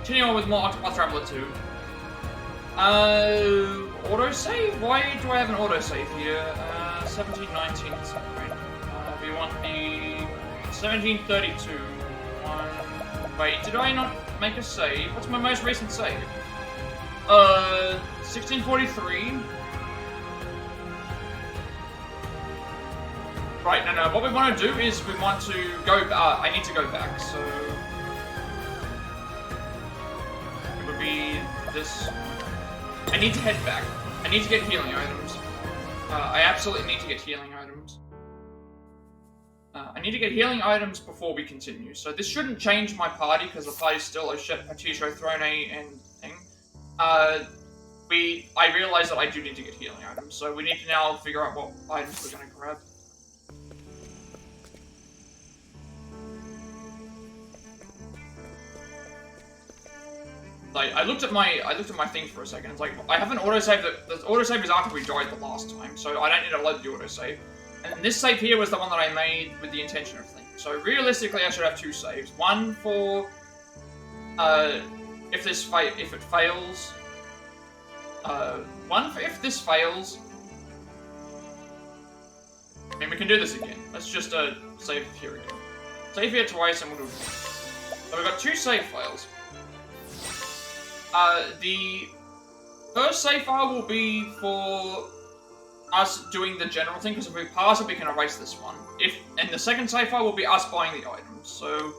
Continue on with more Octopath Traveler 2. Autosave? Why do I have an autosave here? 1719 is right. We want the 1732 one. Wait, did I not make a save? What's my most recent save? 1643. Right, no, what we want to do is we want to go, I need to go back, so... It would be this... I need to head back. I need to get healing items. I absolutely need to get healing items. I need to get healing items before we continue, so this shouldn't change my party, because the party's still Atisho, Throne, and thing. I realize that I do need to get healing items, so we need to now figure out what items we're going to grab. Like, I looked at my thing for a second. It's like, I have an autosave that the autosave is after we died the last time, so I don't need to load the autosave. And this save here was the one that I made with the intention of things. So realistically, I should have two saves. One for if it fails. One for if this fails. I mean, we can do this again. Let's just save here again. Save here twice, and we'll do it again. So we've got two save files. The first save file will be for us doing the general thing, because if we pass it, we can erase this one. And the second save file will be us buying the items. So,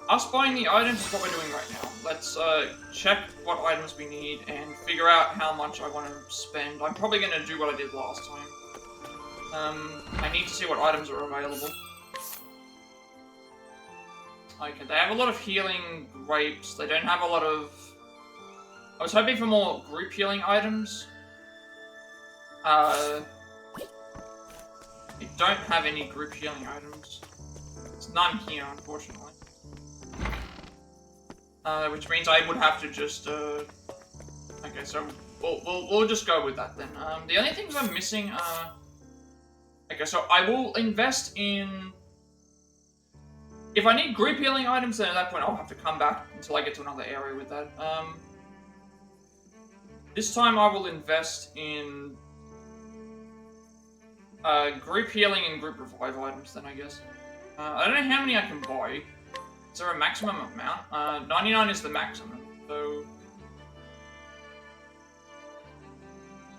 us buying the items is what we're doing right now. Let's check what items we need and figure out how much I want to spend. I'm probably going to do what I did last time. I need to see what items are available. Okay, they have a lot of healing grapes. They don't have a lot of... I was hoping for more group healing items. They don't have any group healing items. There's none here, unfortunately. Which means I would have to just, okay, so we'll just go with that then. The only things I'm missing are... Okay, so I will invest in... If I need group healing items, then at that point I'll have to come back until I get to another area with that. This time I will invest in group healing and group revive items then, I guess. I don't know how many I can buy. Is there a maximum amount? 99 is the maximum, so...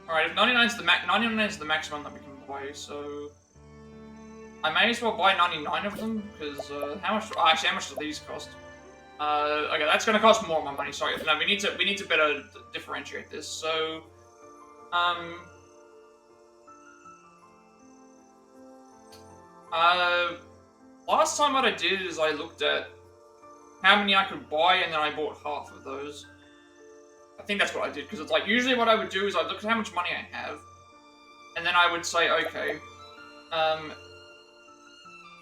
Alright, if 99 is the maximum that we can buy, so... I may as well buy 99 of them, because, how much... Oh, actually, how much do these cost? Okay, that's gonna cost more of my money, sorry. No, we need to better differentiate this, so... Last time what I did is I looked at how many I could buy, and then I bought half of those. I think that's what I did, because it's like, usually what I would do is I'd look at how much money I have, and then I would say, okay,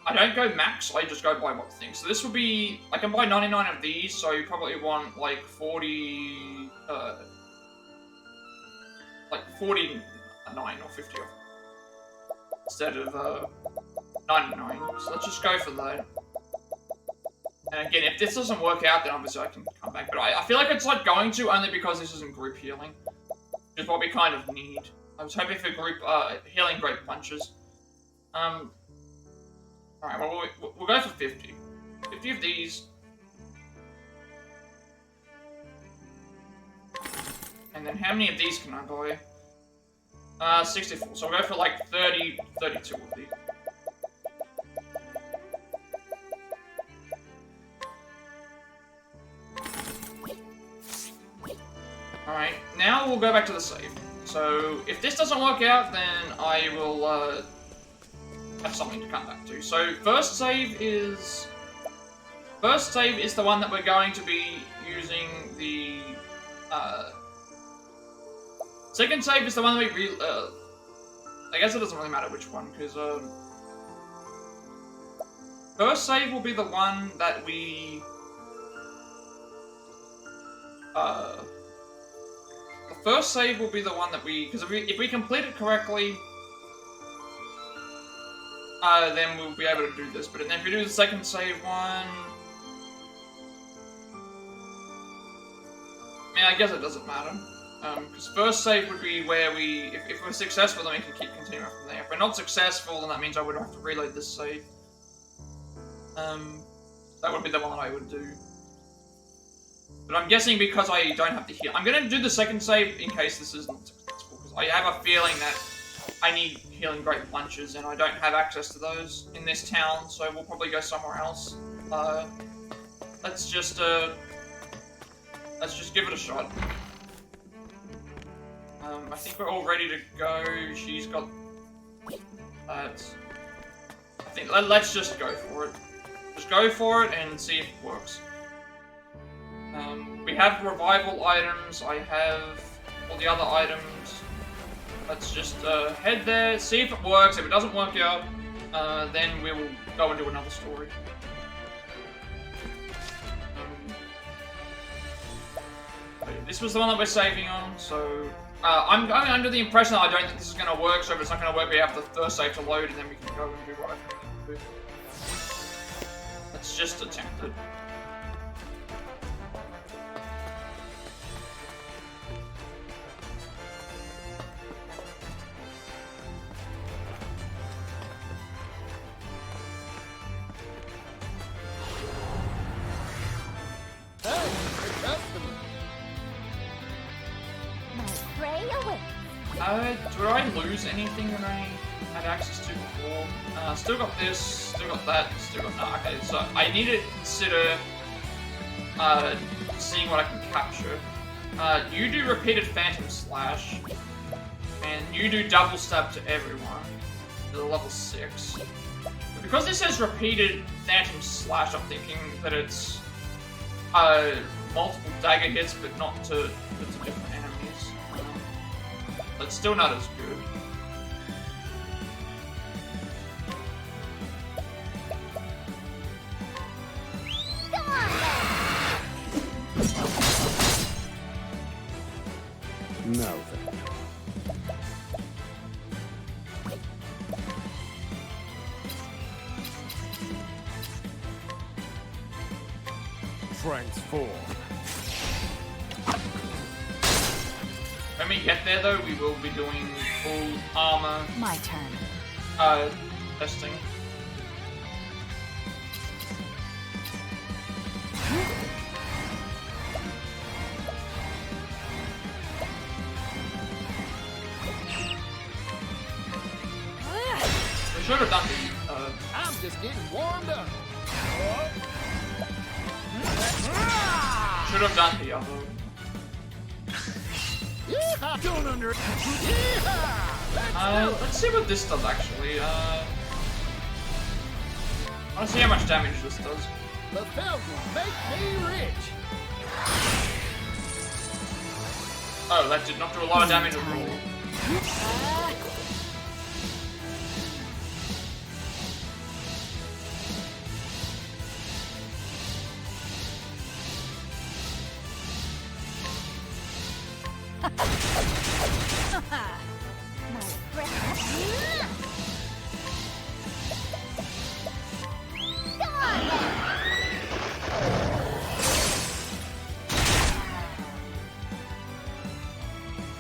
I don't go max, I just go buy one thing. So this would be, I can buy 99 of these, so you probably want like 49 or 50 of them. Instead of 99. So let's just go for that. And again, if this doesn't work out, then obviously I can come back. But I feel like it's like going to, only because this isn't group healing. Which is what we kind of need. I was hoping for group healing grape punches. Alright, well, we'll go for 50. 50 of these. And then how many of these can I buy? 64. So we'll go for like 32 of these. Alright, now we'll go back to the save. So, if this doesn't work out, then I will, have something to come back to. So, first save is the one that we're going to be using the, second save is the one that we, I guess it doesn't really matter which one, because, first save will be the one that we, the first save will be the one that we, because if we complete it correctly, then we'll be able to do this. But then if we do the second save one, mean, I guess it doesn't matter. Because first save would be where if we're successful, then we can keep continuing from there. If we're not successful, then that means I would have to reload this save. That would be the one that I would do. But I'm guessing because I don't have to heal. I'm going to do the second save in case this isn't successful. Because I have a feeling that I need healing great punches, and I don't have access to those in this town, so we'll probably go somewhere else. Let's just give it a shot. I think we're all ready to go. She's got that. I think let's just go for it. Just go for it and see if it works. We have revival items. I have all the other items. Let's just head there, see if it works. If it doesn't work out, then we will go and do another story. This was the one that we're saving on, so I'm going under the impression that I don't think this is going to work, so if it's not going to work, we have the first save to load, and then we can go and do what I think we can do. Let's just attempt it. Did I lose anything that I had access to before? Still got this, still got that, still got that. Okay, so I need to consider seeing what I can capture. You do repeated Phantom Slash, and you do double stab to everyone to level 6. But because this says repeated Phantom Slash, I'm thinking that it's multiple dagger hits, but not to different enemies. But still not as good. No. Transform. When we get there, though, we will be doing full armor. My turn. Testing. We should have done the. I'm just getting warmed up. Should have done the other. Don't under. Let's see what this does actually. I want to see how much damage this does. The belt will make me rich. Oh, that did not do a lot of damage at all.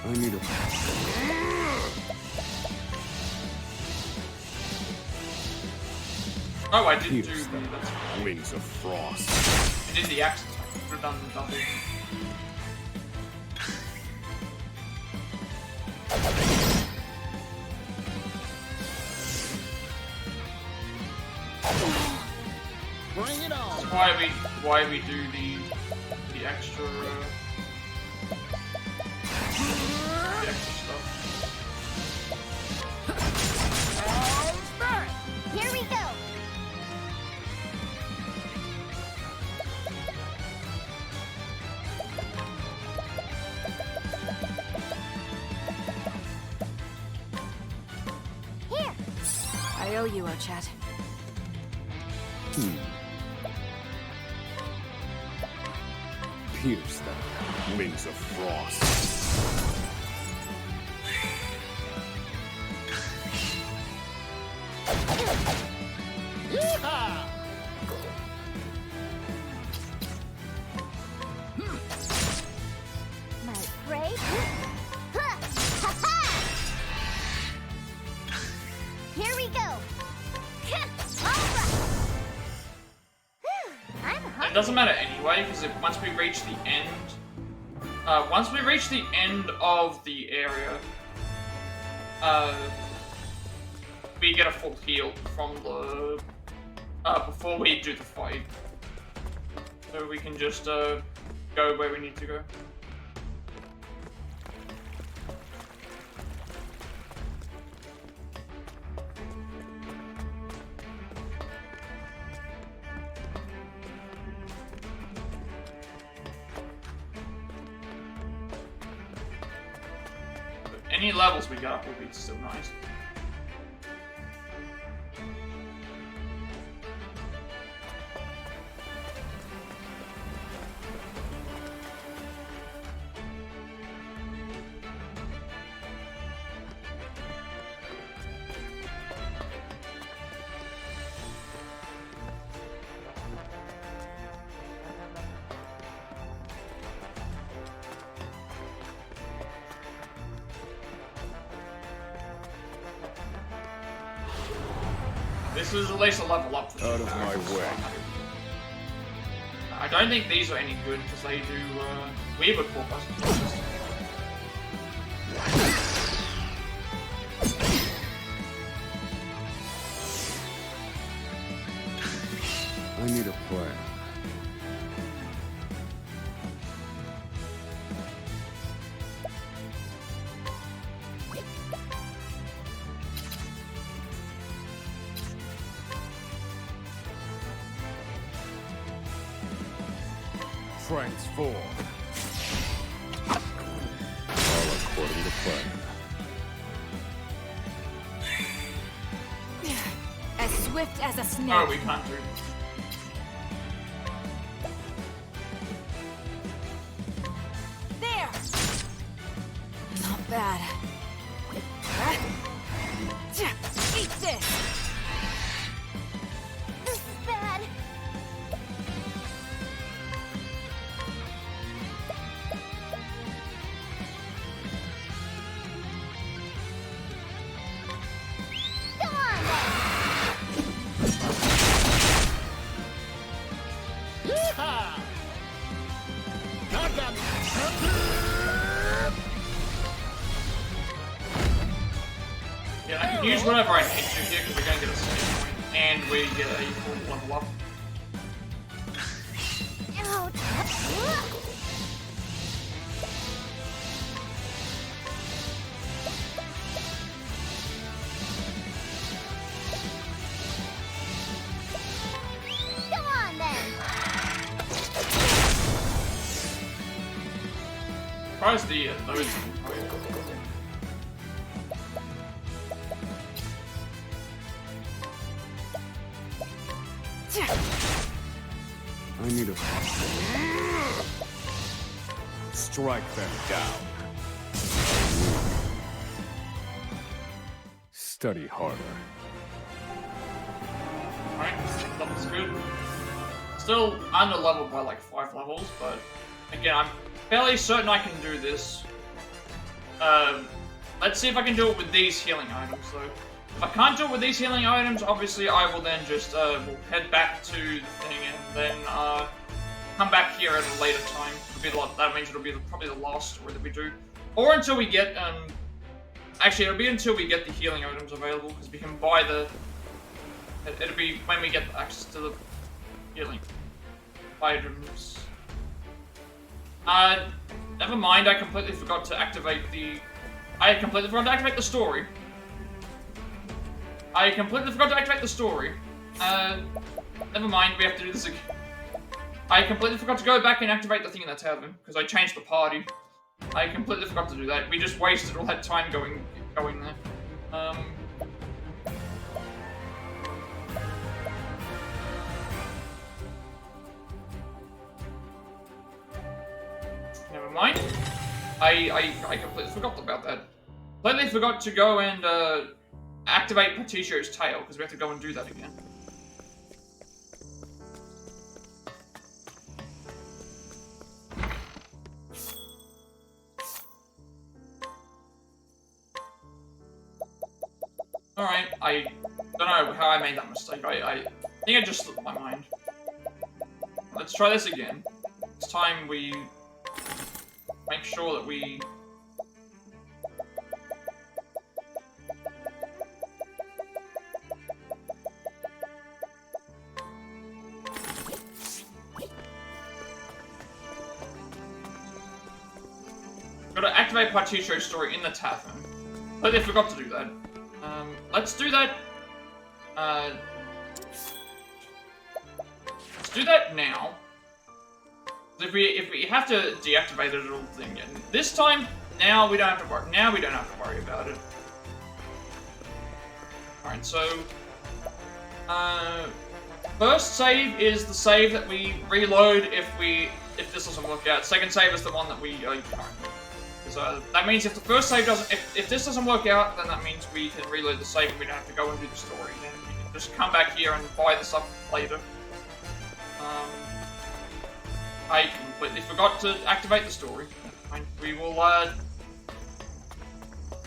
I need a. Oh, I did do that's Wings of frost. I did the axe attack. Could have done the double. Bring it on. That's why we do the extra stuff. Here we go. Here. I owe you, Ochat. Pierce them. Wings of frost. doesn't matter anyway, because once we reach the end, of the area, we get a full heal from the before we do the fight, so we can just go where we need to go. Any levels we get up will be still nice. This is at least a level up for Out of my way. I don't think these are any good because they do weaver corpus. I need a plan. Transform. All according to plan. As swift as a snake. Oh, we can't do. There. Not bad. Eat this. This is bad. Come on, Yeehaw! Got them! Yeah, I can use whatever I need to here because we're going to get a save point and we get a full level up. Ouch. Come on then. Surprised the those. I need a strike them down. Study harder. Alright, that was good. Still under leveled by like 5 levels, but again, I'm fairly certain I can do this. Let's see if I can do it with these healing items, though. If I can't do it with these healing items, obviously I will then just we'll head back to the thing and then come back here at a later time. That means it'll be probably the last story that we do. Or until we get, actually it'll be until we get the healing items available, because we can buy the, it'll be when we get access to the healing items. Never mind, I completely forgot to activate the story. Never mind, we have to do this again. I completely forgot to go back and activate the thing in the tavern, because I changed the party. I completely forgot to do that. We just wasted all that time going there. Never mind. I completely forgot about that. Completely forgot to go and activate Petitio's tail, because we have to go and do that again. Alright, I don't know how I made that mistake. I think I just slipped my mind. let's try this again. This time we make sure that we... Got to activate Particho's story in the tavern. But they forgot to do that. Let's do that. Let's do that now. If we have to deactivate the little thing again, this time now we don't have to worry. Now we don't have to worry about it. All right, so first save is the save that we reload if this doesn't work out. Second save is the one that we can't. So that means if the first save doesn't, if this doesn't work out, then that means we can reload the save and we don't have to go and do the story. Then we can just come back here and buy the stuff later. I completely forgot to activate the story. We will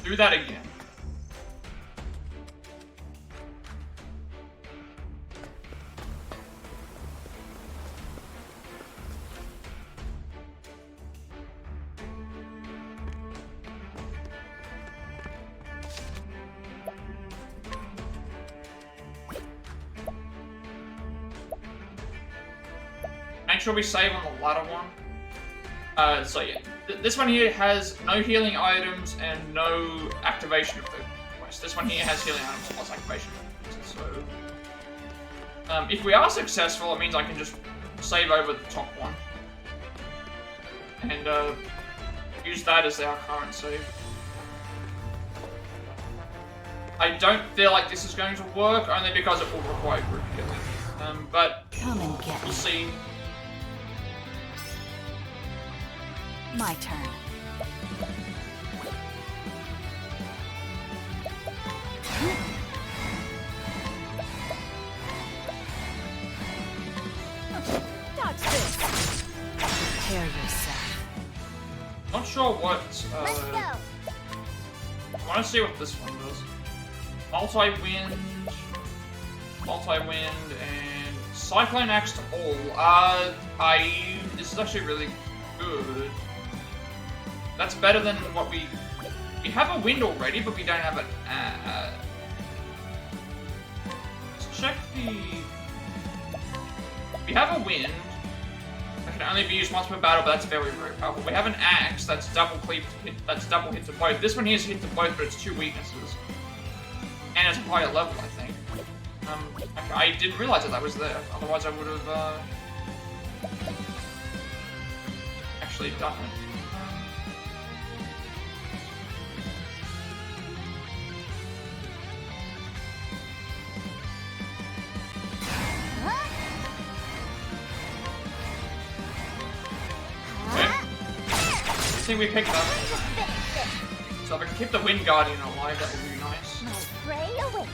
do that again. Make sure we save on the latter one. So yeah, this one here has no healing items and no activation of the quest. This one here has healing items plus activation of the quest. So, if we are successful, it means I can just save over the top one. And use that as our current save. I don't feel like this is going to work, only because it will require group healing. But Come and get we'll me. see. My turn. Dodge this. Prepare yourself. Not sure what. Let's go. I want to see what this one does. Multi-wind, and Cyclone Axe to all. This is actually really good. That's better than what we have a wind already, but we don't have an. Let's check the. We have a wind. That can only be used once per battle, but that's very, very powerful. We have an axe that's double hit to both. This one here is hit to both, but it's 2 weaknesses. And it's a higher level, I think. Okay, I didn't realize that was there. Otherwise, I would have actually done it. Okay. I think we picked up. So if I can keep the Wind Guardian alive, that would be nice. My prey awaits.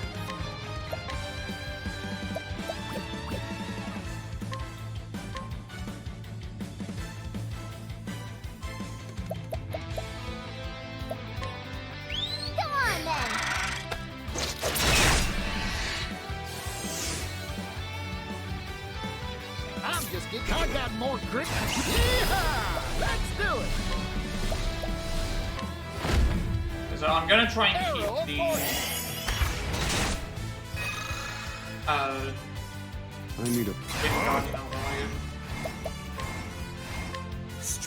Come on then. I'm just getting. I got more grip. Yeehaw! Let's do it. So I'm gonna try and keep the I need a Wind Guardian alive.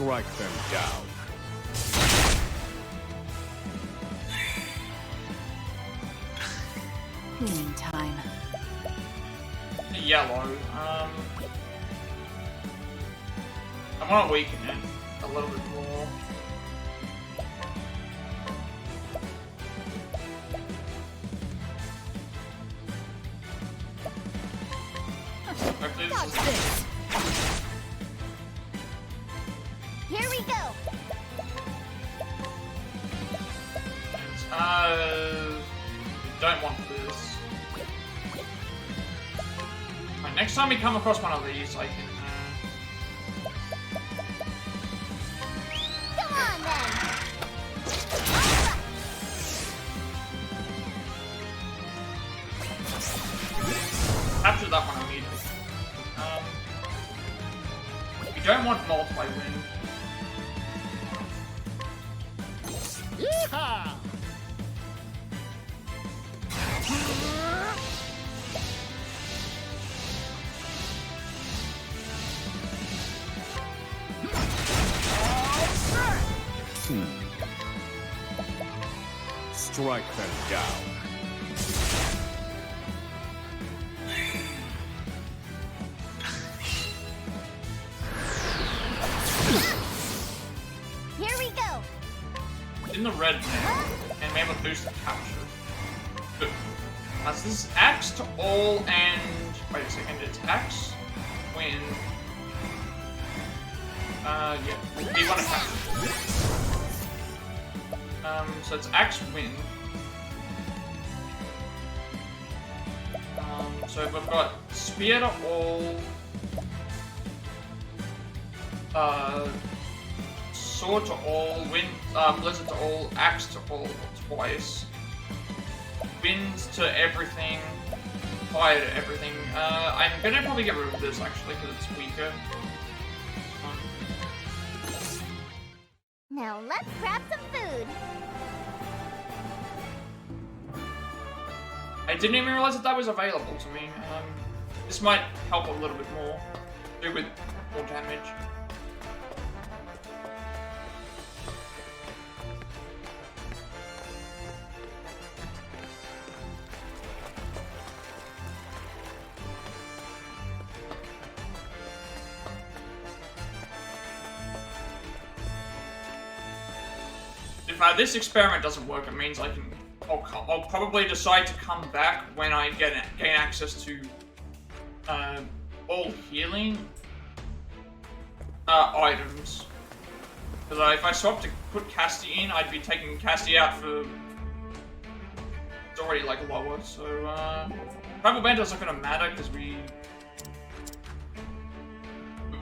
strike them down. Healing time. Yellow. I want to weaken it a little bit more. Hopefully this Dodge is... this. Here we go. Don't want this. Right, next time we come across one of these, I can. Come on then. Capture that one immediately. don't want multi-win. Yeehaw! Strike them down. Here we go. In the red now, and we have a boost to capture. Good. So this is axe to all and... Wait a second, it's axe, win. Yeah, we want to capture. So it's axe win. So we've got spear to all, sword to all, wind, blizzard to all, axe to all twice, winds to everything, fire to everything. I'm gonna probably get rid of this actually because it's weaker. Now let's grab some food. I didn't even realize that was available to me. This might help a little bit more. Do with more damage. If this experiment doesn't work, it means I'll probably decide to come back when I gain access to all healing items. Because if I swap to put Casty in, I'd be taking Casty out for... It's already like lower, so Travel Band isn't gonna matter because we've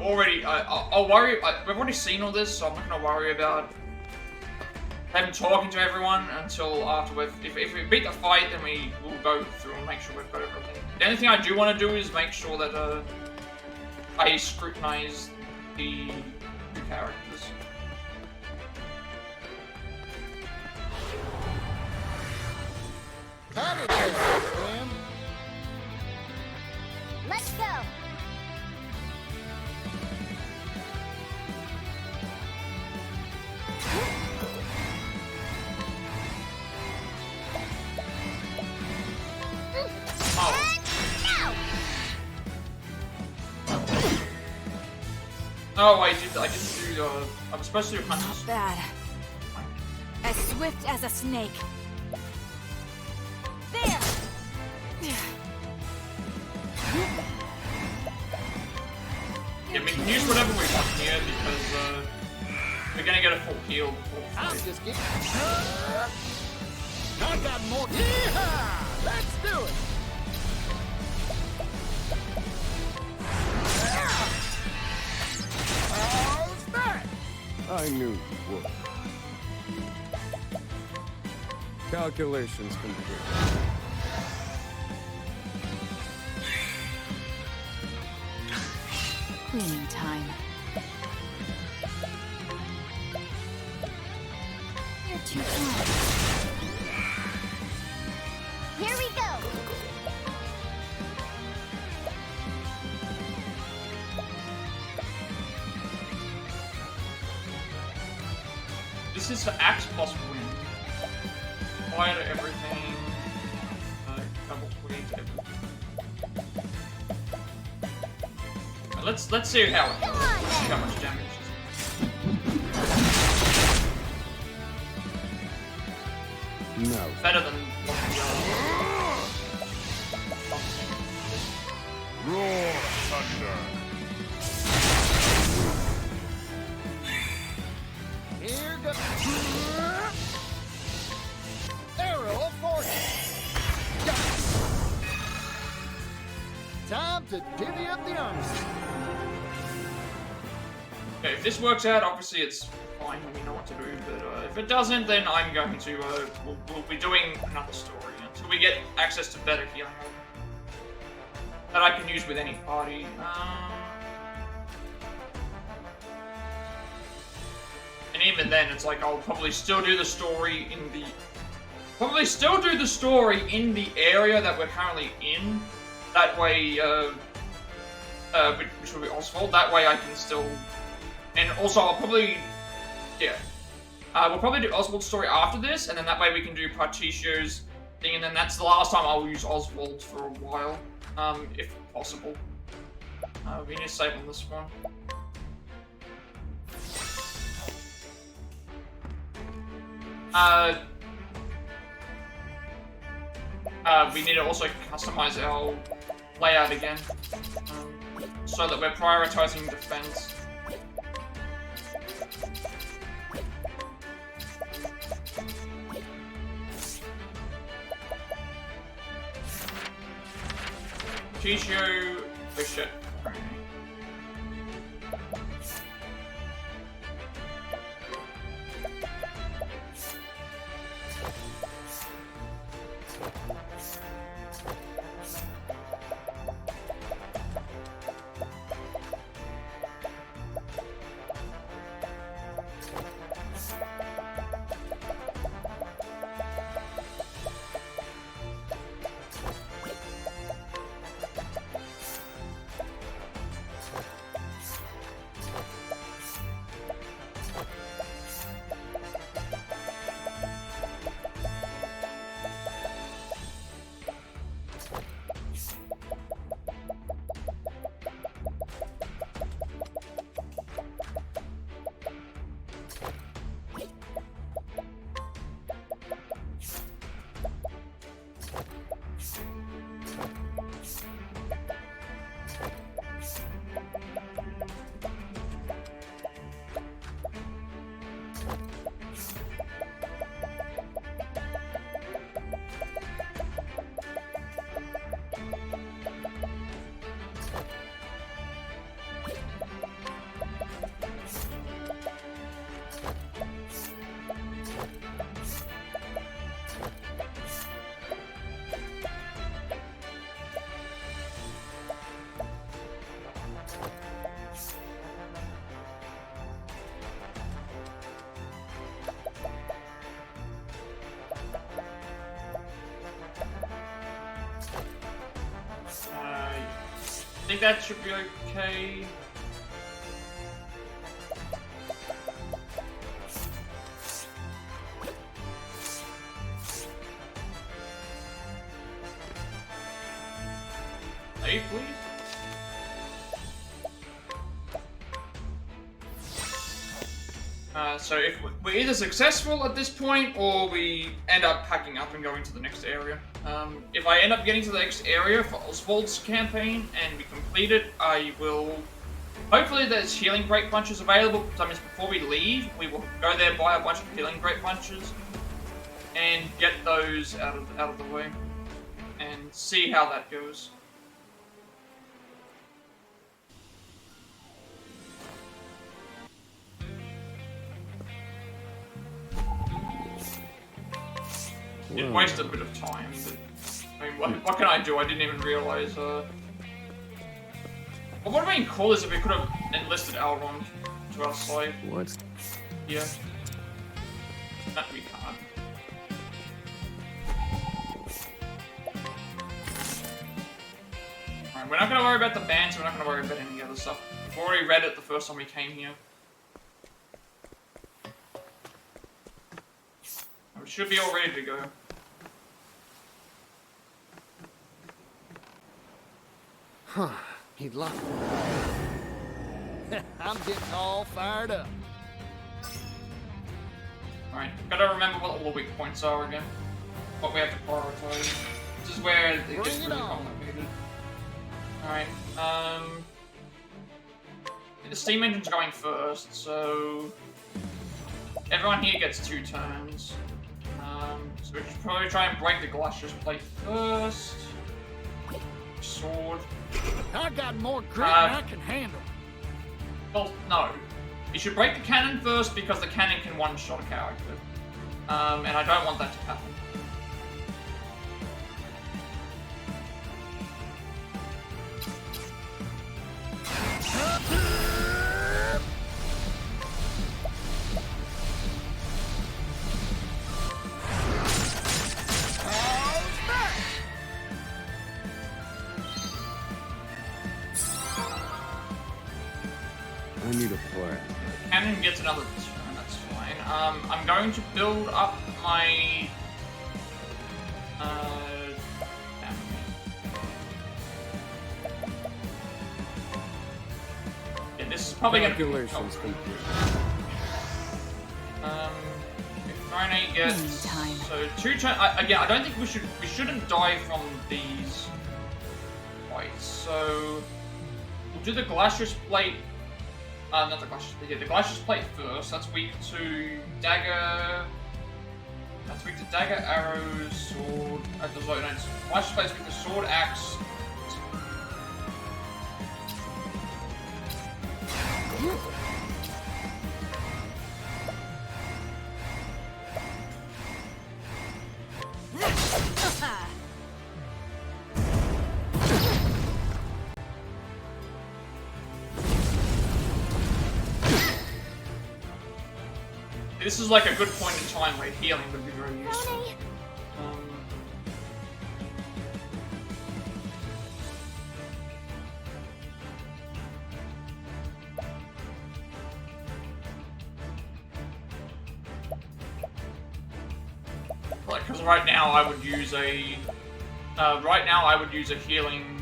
already... I'll worry... we've already seen all this, so I'm not gonna worry about them talking to everyone until afterwards. If we beat the fight, then we will go through and make sure we've got everything. The only thing I do want to do is make sure that I scrutinize the two characters. Howdy there, Slim. Let's go. Oh, I didn't do I was supposed to do Not hunters. bad. As swift as a snake. There! Yeah, we can use whatever we want here because we're gonna get a full heal before the I'll fight. just get... I got more... Yeehaw! Let's do it! How's that? I knew you would. Calculations complete. Cleaning time. You're too far. Here we go. This is for axe plus win. Fire to everything. Double tweet everything. Let's see how it Come goes. on, Let's see how then. much damage. No. Better than what Roar thunder. Here goes... Arrow of fortune. Got it. Time to divvy up the arms. Okay, if this works out, obviously it's fine and we know what to do, but if it doesn't, then I'm going to, we'll be doing another story until we get access to better healing that I can use with any party. And even then, it's like I'll probably still do the story in the area that we're currently in. That way, which will be Osvald. That way, I can still. And also, I'll probably, yeah, we'll probably do Oswald's story after this, and then that way we can do Patricio's thing, and then that's the last time I'll use Oswald for a while, if possible. We need to save on this one. We need to also customize our layout again, so that we're prioritizing defense. Patricio, oh shit. I think that should be okay. Save, please. So if we're either successful at this point, or we end up packing up and going to the next area. If I end up getting to the next area for Oswald's campaign and we complete it, I will. Hopefully, there's healing break punches available. That means before we leave, we will go there, buy a bunch of healing break punches, and get those out of the way, and see how that goes. It wasted a bit of time, but I mean, what can I do? I didn't even realize. What would have been cool is if we could have enlisted Elrond to our side. What? Yeah. That we can't. Alright, we're not gonna worry about the bands, we're not gonna worry about any other stuff. We've already read it the first time we came here. We should be all ready to go. Huh. He'd lock I'm getting all fired up. Alright, gotta remember what all the weak points are again. What we have to prioritize. This is where it gets really complicated. Alright, the steam engine's going first, so everyone here gets 2 turns. So we should probably try and break the Glacius plate first. Sword. I got more grit than I can handle. Well, no. You should break the cannon first because the cannon can one-shot a character. And I don't want that to happen. gets another turn, that's fine. I'm going to build up my... yeah, this is probably going to be... Calculations complete. If Rene gets... Time. So 2 turns... Again, I don't think we shouldn't die from these fights. So we'll do the Glacius Plate... not the Glacius Plate, yeah, the Glacius Plate first. That's weak to dagger... That's weak to dagger, arrows, sword... sorry, no, Glacius Plate is weak to sword, axe... This is like a good point in time where healing would be very useful. Rene, Like, because right now I would use a... right now I would use a healing...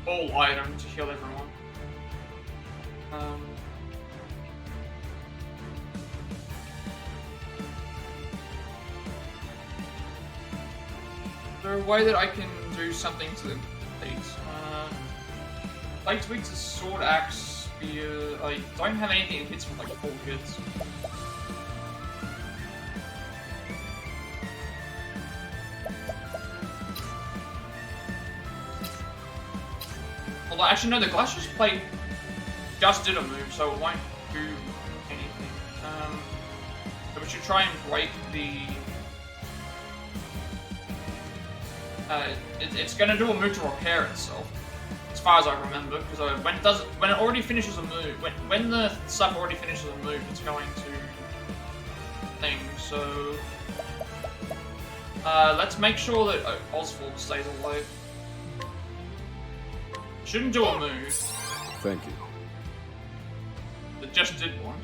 all item to heal everyone. Is there a way that I can do something to the plates? Plate tweaks a sword, axe, spear... I don't have anything that hits with like 4 hits. Although, actually, no, the Glacius Plate just did a move, so it won't do anything. So we should try and break the... it's going to do a move to repair itself, as far as I remember, because when it already finishes a move, when the stuff already finishes a move, it's going to thing. So let's make sure that Osvald stays alive. Shouldn't do a move. Thank you. That just did one.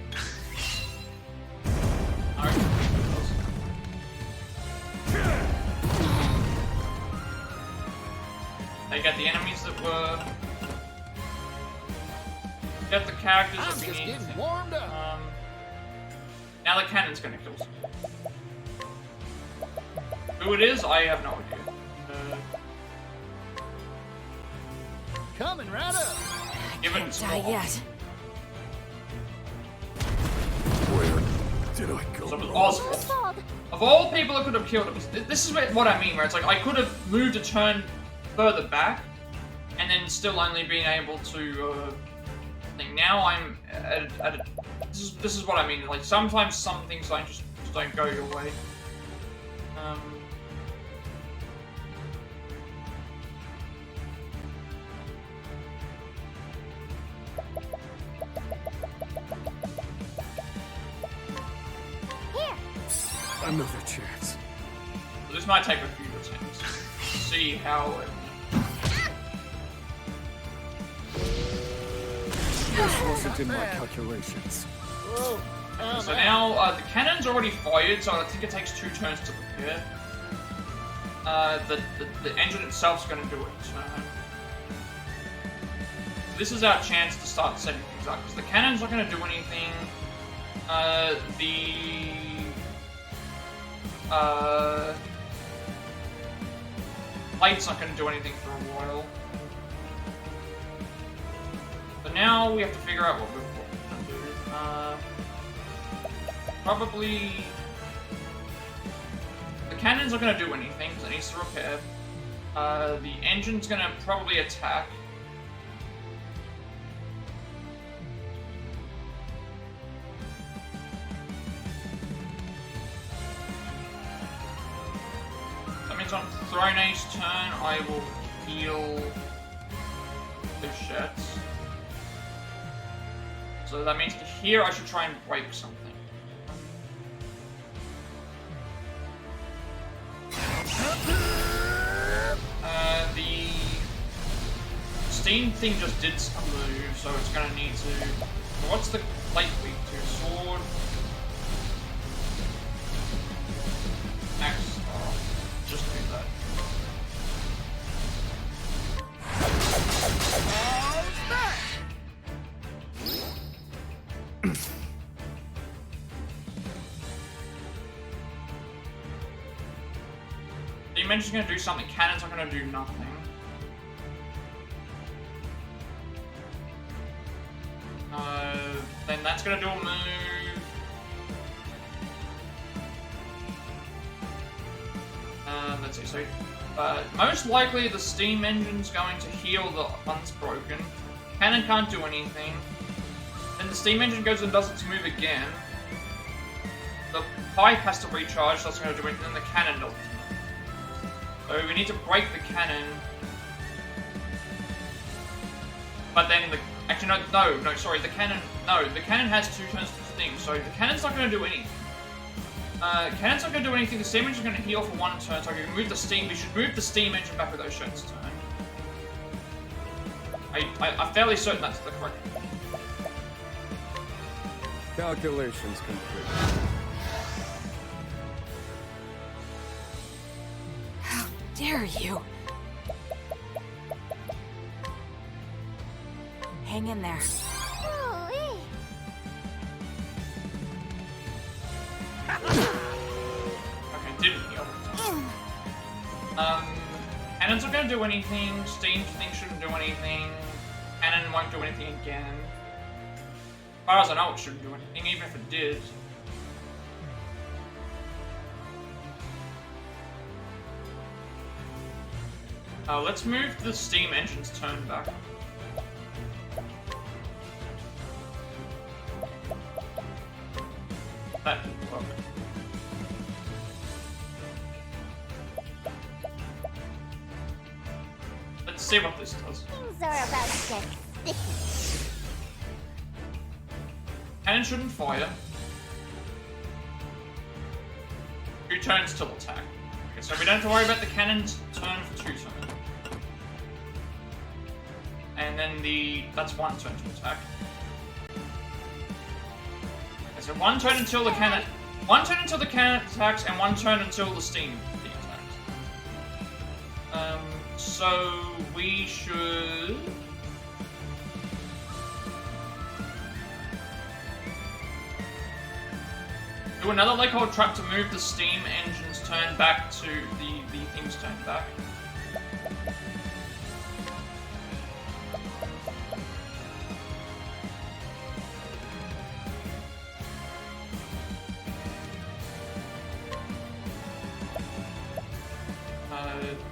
They get the enemies that were... Get the characters I'm that we just need. getting warmed up. Now the cannon's gonna kill someone. Who it is, I have no idea. Coming right up. Give it Die small. yet. Where did I go? So it was wrong? Osvald. Osvald, Of all people that could have killed him, this is what I mean, where it's like I could have moved a turn further back, and then still only being able to think. Now I'm at a this is what I mean. Like sometimes some things just don't go your way. here. Another chance. So this might take a few attempts. See how it... This wasn't in my calculations. Whoa. So now, the cannon's already fired, so I think it takes 2 turns to repair. The engine itself's gonna do it. So this is our chance to start setting things up, because the cannon's not gonna do anything. The plate's not gonna do anything for a while. So now we have to figure out what we're gonna do. Probably... The cannon's not gonna do anything, because it needs to repair. The engine's gonna probably attack. That means on Throne's turn, I will heal the sheds. So that means to here, I should try and break something. The steam thing just did a move, so it's gonna need to What's the plate weak to? Sword. Axe. Oh, just do that. Dimension's gonna do something, cannons are gonna do nothing. Then that's gonna do a move. Let's see, so most likely the steam engine's going to heal the ones broken. Cannon can't do anything. Then the steam engine goes and does its move again. The pipe has to recharge, so that's gonna do anything, and the cannon does its move. So we need to break the cannon. But then the... Actually, no, sorry, the cannon... No, the cannon has 2 turns to sting, so the cannon's not going to do anything. Cannon's not going to do anything, the steam engine's going to heal for 1 turn, so I can move the steam... We should move the steam engine back with those shots turn. I'm fairly certain that's the correct... Calculations complete. How dare you? Hang in there. Ooh-wee. Okay, didn't heal. Cannon's not going to do anything, steam thing shouldn't do anything, cannon won't do anything again. As far as I know, it shouldn't do anything, even if it did. Let's move the steam engine's turn back. That didn't work. Let's see what this does. Things are about to get sticky. Cannon shouldn't fire. 2 turns till attack. Okay, so we don't have to worry about the cannon's turn for 2 turns. And then that's 1 turn to attack. Okay, so 1 turn until the cannon... 1 turn until the cannon attacks, and 1 turn until the steam attacks. So we should... do another leg hold trap to move the steam engine's turn back to the thing's turn back.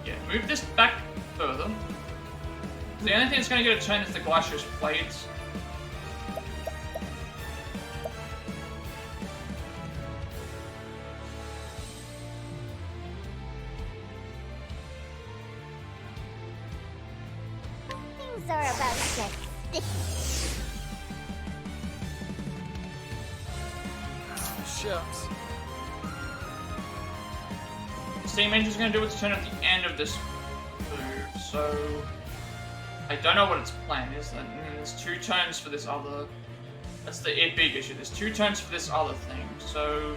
Yeah, move this back further. The only thing that's going to get a turn is the glacious blades. Things are about to get sticky. Shucks. Steam engine's going to do its turn at the end of this move, so I don't know what its plan is. And there's 2 turns for this other. That's the big issue. There's 2 turns for this other thing, so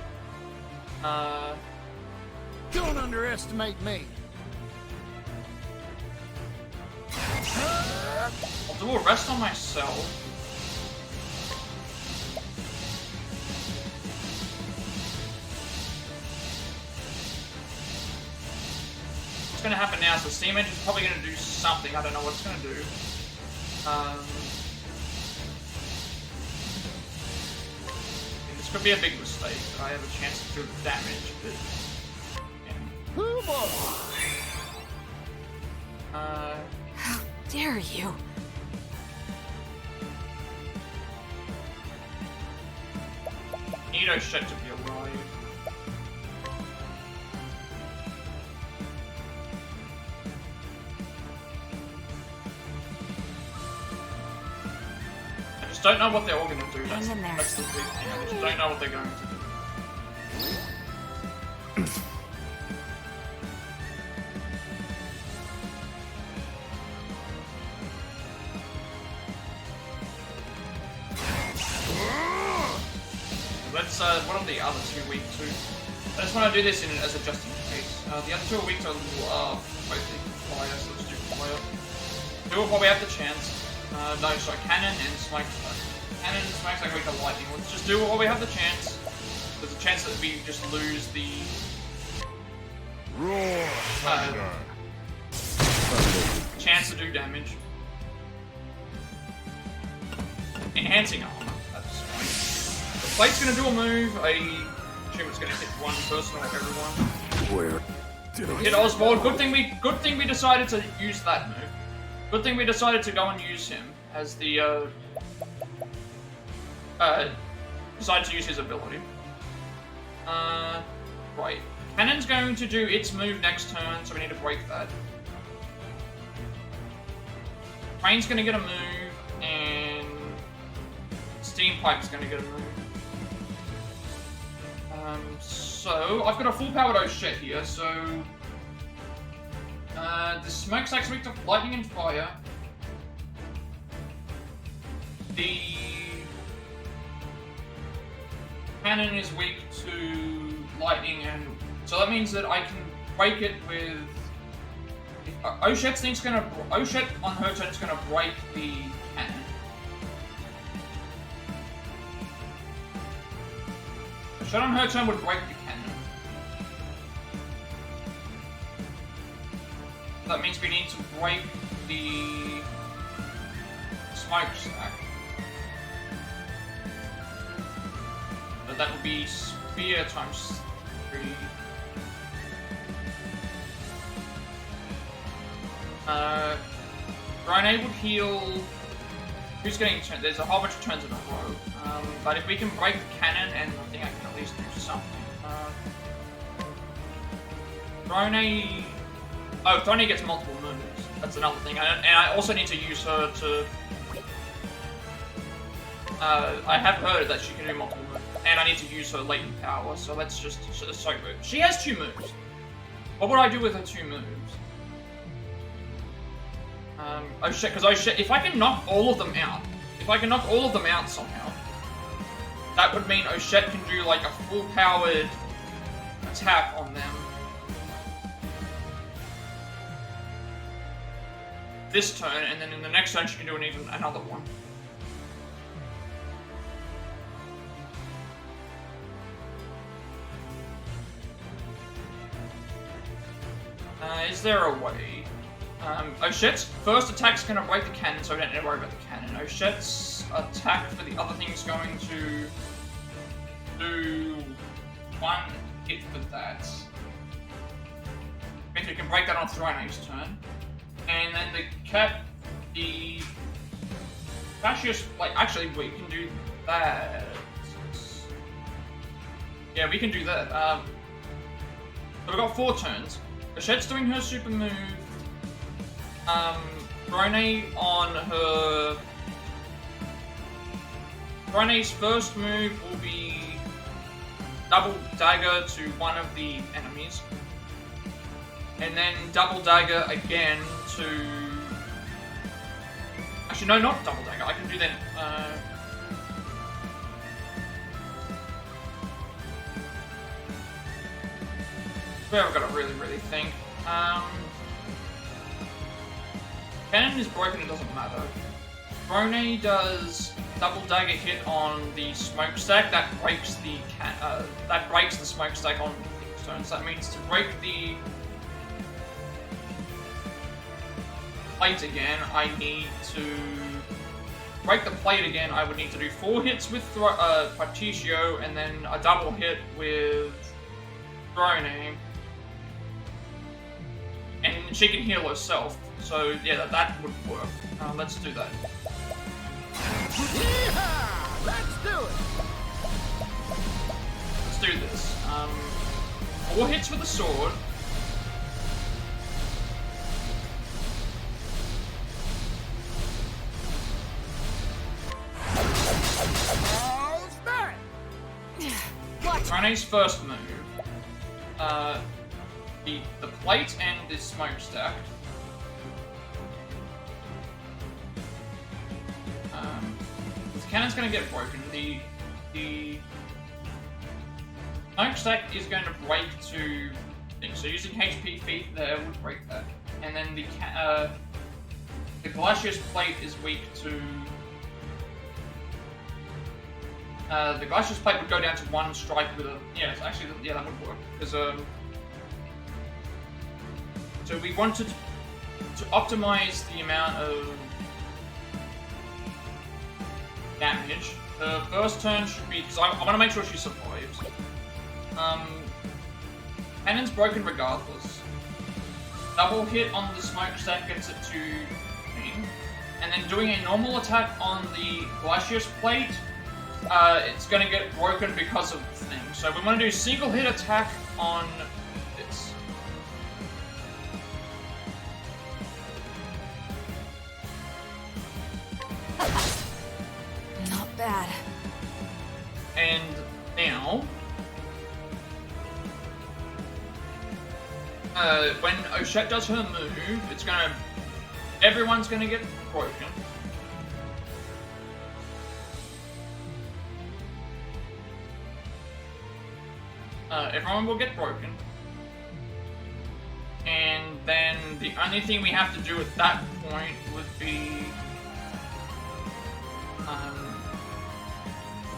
Don't underestimate me. I'll do a rest on myself. What's going to happen now is the steam engine's probably going to do something. I don't know what it's going to do. This could be a big mistake, but I have a chance to do damage. But, Hoo-boy! How dare you? Nito's shit to be alive. I just don't know what they're all going to do. That's, Hang in there. that's the big thing. I just don't know what they're going to do. let's, what are the other 2 weak too? I just want to do this as a just in case. The other 2 weeks are a little, mostly fire, so let's do fire. Do it while we have the chance. No, sorry, cannon and smokestack. Cannon and smokestack weak to lightning. Let's just do it while we have the chance. There's a chance that we just lose the... Roar, thunder. Chance to do damage. Enhancing armor. That's fine. The plate's gonna do a move. I assume it's gonna hit one person or everyone. Where did I... Hit Osvald. Good thing we decided to use that move. Good thing we decided to go and use him as the decided to use his ability. Right. Cannon's going to do its move next turn, so we need to break that. Train's gonna get a move, and Steam Pipe's gonna get a move. So I've got a full-powered O'Shet here, so the smokestack's weak to lightning and fire. The cannon is weak to lightning, and so that means that I can break it with. O'Shet on her turn is gonna break the cannon. O'Shet on her turn would break the cannon. That means we need to break the smokestack. So that would be spear times 3. Rhine would heal. Who's getting turned? There's a whole bunch of turns in a row. But if we can break the cannon, and I think I can at least do something. Rhine. Oh, Throne gets multiple moves. That's another thing. And I also need to use her to. I have heard that she can do multiple moves, and I need to use her latent power. So let's just. So she has 2 moves. What would I do with her 2 moves? Oh shit, because oh shit, if I can knock all of them out, somehow, that would mean O'Shet can do like a full-powered attack on them. This turn, and then in the next turn she can do another one. Is there a way? O'Shet's first attack's going to break the cannon, so we don't need to worry about the cannon. O'Shet's attack for the other thing is going to do 1 hit for that. Means we can break that on Throne's turn. And then the Cassius, like, actually, we can do that. Yeah, we can do that. So we've got 4 turns. O'Shet's doing her super move. Throne's first move will be double dagger to one of the enemies. And then double dagger again to... Actually, no, not double dagger. I can do that... I've got to really think. Cannon is broken, it doesn't matter. Throne does double dagger hit on the smokestack. That breaks the smokestack on the turn. So that means to break the plate again, I need to break the plate again. I would need to do 4 hits with Patricio, and then a double hit with Throne. And she can heal herself. So yeah, that would work. Let's do that. Yeehaw! Let's do it! Let's do this. 4 hits with the sword. How's that? Throne's first move. The plate and the smokestack. The cannon's gonna get broken. The Smokestack is going to break to things. So using HP feet there would break that. And then the Glacius plate is weak to... the Glacius plate would go down to 1 strike with a... Yeah, it's actually, yeah, that would work. Because, so we wanted to optimize the amount of damage. The first turn should be... Because I want to make sure she survives. Cannon's broken regardless. Double hit on the smokestack gets it to 15. And then doing a normal attack on the Glacius plate, it's going to get broken because of the thing. So we want to do single hit attack on this. Not bad. And now, when Oshet does her move, it's gonna... Everyone's gonna get broken. Everyone will get broken. And then the only thing we have to do at that point would be...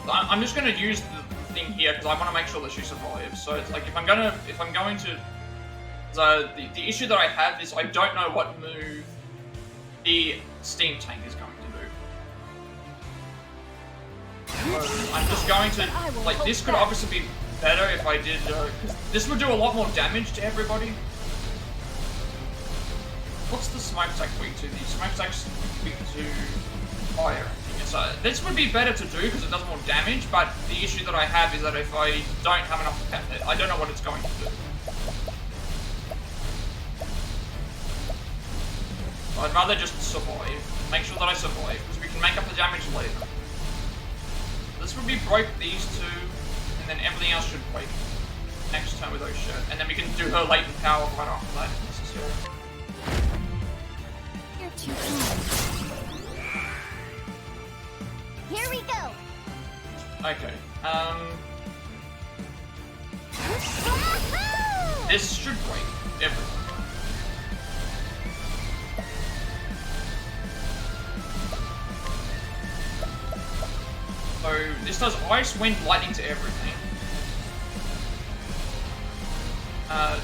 I'm just gonna use the thing here because I want to make sure that she survives. So it's like if I'm going to, the issue that I have is I don't know what move the steam tank is going to do. So I'm just going to, like, this could obviously be better if I did, because this would do a lot more damage to everybody. What's the smokestack weak to? The smokestack's weak to fire. So this would be better to do because it does more damage, but the issue that I have is that if I don't have enough, I don't know what it's going to do. So I'd rather just survive, make sure that I survive, because we can make up the damage later. This would be break these two, and then everything else should break next turn with those shit, and then we can do her latent power right after that if necessary. You're too kind. Here we go. Okay, this should break everything. So this does ice, wind, lightning to everything.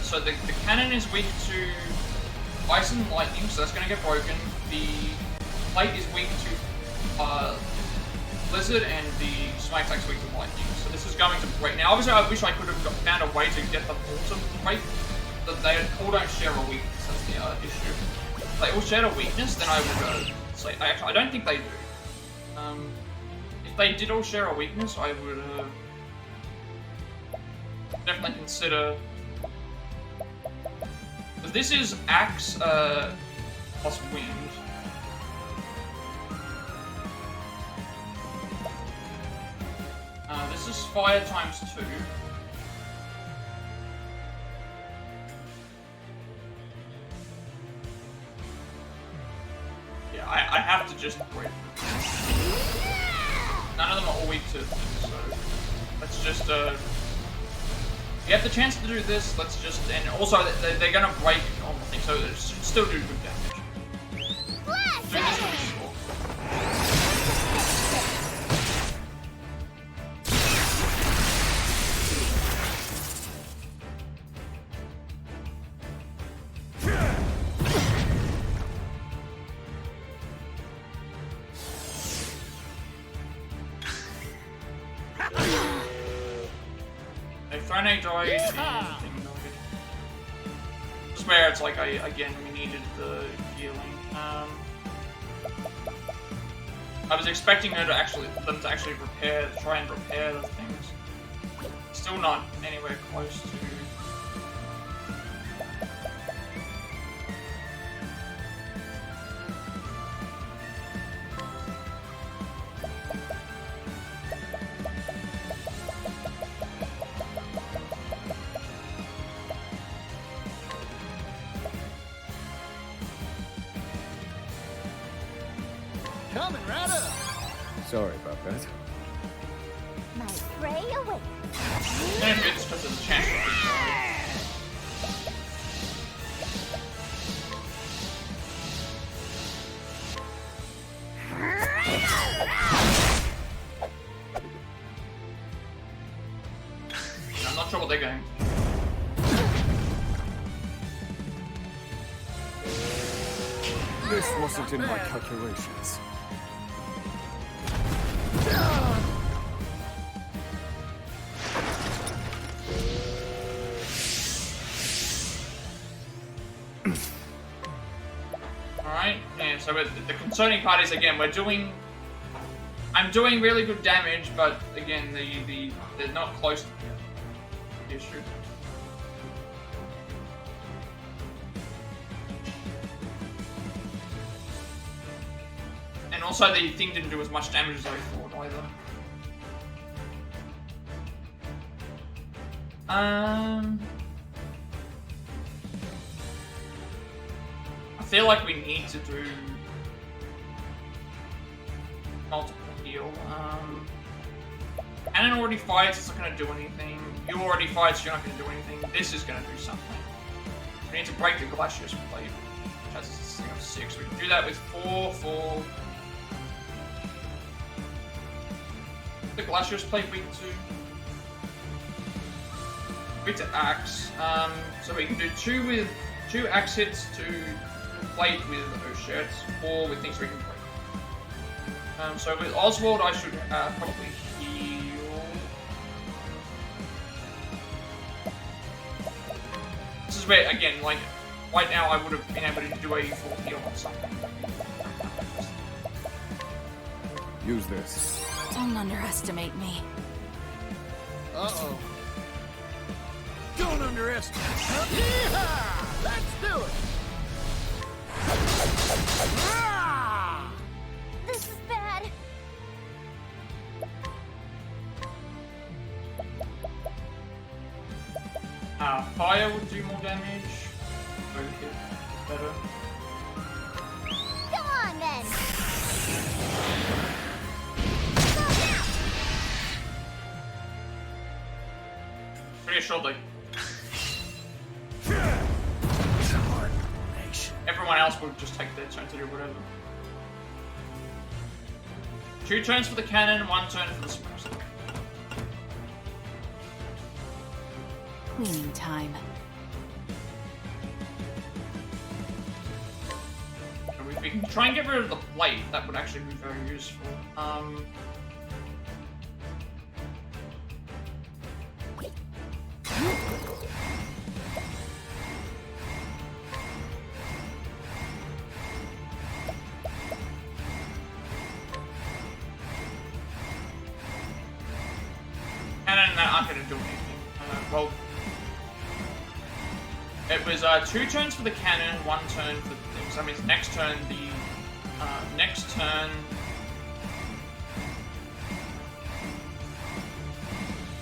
So the cannon is weak to ice and lightning, so that's going to get broken. The plate is weak to blizzard, and the smokestack's weak to lightning. So this is going to break. Now, obviously, I wish I could have found a way to get them all to break, but they all don't share a weakness. That's the issue. If they all share a weakness, then I would say. I don't think they do. If they did all share a weakness, I would definitely consider. But this is axe plus wind. This is fire times 2. Yeah, I have to just wait. None of them are all weak to things, so let's just, we have the chance to do this, let's just, and also they're gonna break on the thing, so it should still do good damage. Do this to be sure. Throne died, and thing died. Just where it's like, again, we needed the healing. I was expecting her to them to actually try and repair the things. Still not anywhere close to... Coming right up. Sorry about that. My prey away. And if it's because of the chance of I'm not sure what they're going. This wasn't in my calculations. Alright, and so the concerning part is, again, I'm doing really good damage, but again, they're not close to the issue. And also, the thing didn't do as much damage as I thought either. I feel like we need to do multiple heal. Cannon already fights, it's not going to do anything. You already fights, you're not going to do anything. This is going to do something. We need to break the Glacius Plate, which has this thing of 6. We can do that with 4 for the Glacius Plate weak to Axe. So we can do 2 Axe hits to Plate with those shirts, 4 with things we can break. So with Oswald, I should probably heal. This is where, again, like, right now I would have been able to do a full heal on something. Use this. Don't underestimate me. Uh-oh. Don't underestimate. Yeehaw! Let's do it. Ah! This is bad. Fire would do more damage. Okay, better. Come on then. Pretty sure, like, everyone else would just take their turn to do whatever. 2 turns for the cannon, 1 turn for the smokes. Cleaning time. If we can try and get rid of the plate, that would actually be very useful. Cannon aren't going to do anything. Well, it was 2 turns for the cannon, 1 turn for the thing. So that means next turn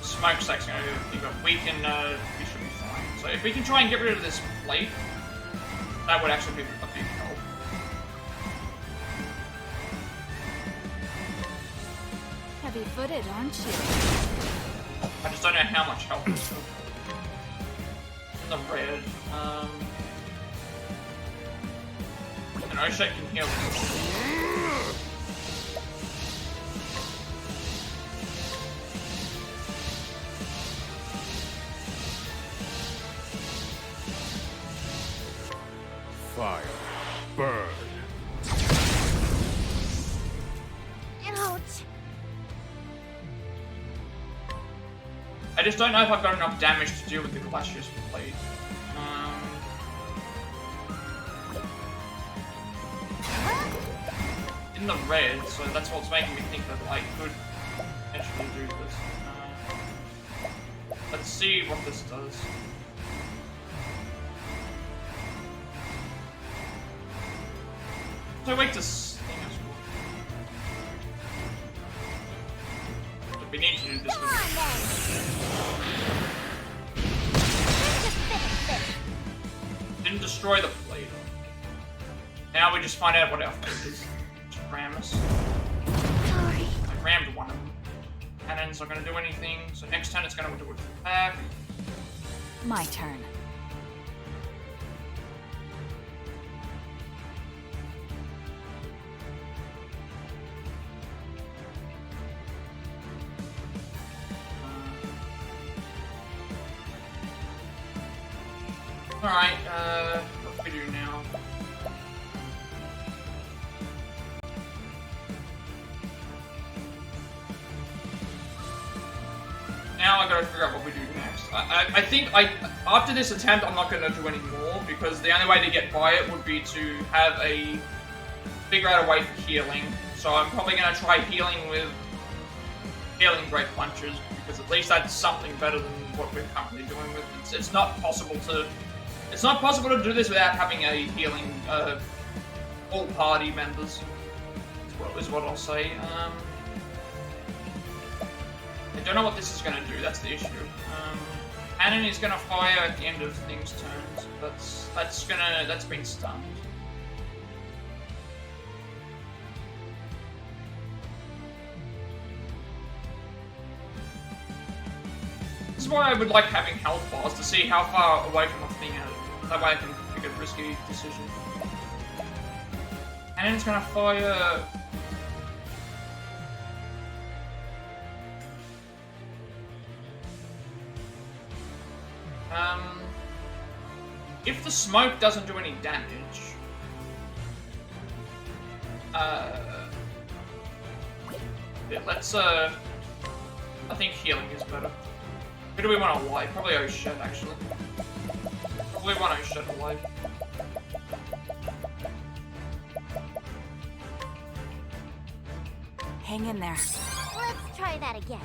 smokestack's going to do anything, but we should be fine. So if we can try and get rid of this plate, that would actually be a big help. Heavy-footed, aren't you? I just don't know how much help it's still. The red. And Oshek can heal. Fire. Burn. Ouch. I just don't know if I've got enough damage to deal with the Glacius Plate. In the red, so that's what's making me think that I could potentially do this. Let's see what this does. So wait to sting as well. But we need to do this. Come on then. Just finish this. Didn't destroy the plate. Now we just find out what our fate is. Just ram us. Sorry. I rammed one of them. Cannon's not going to do anything, so next turn it's going to do its attack. My turn. Alright, what do we do now? Now I gotta figure out what we do next. I think after this attempt I'm not gonna do any more, because the only way to get by it would be to have figure out a way for healing. So I'm probably gonna try healing with healing great punches, because at least that's something better than what we're currently doing with it. It's not possible to do this without having a healing all party members. Is what I'll say. I don't know what this is going to do, that's the issue. Cannon is going to fire at the end of things' turns. That's been stunned. This is why I would like having health bars, to see how far away from a thing that way I can make a risky decision. Cannon's going to fire... if the smoke doesn't do any damage, yeah, let's, I think healing is better. Who do we want alive? Probably Osvald, actually. Probably want Osvald alive. Hang in there. Let's try that again.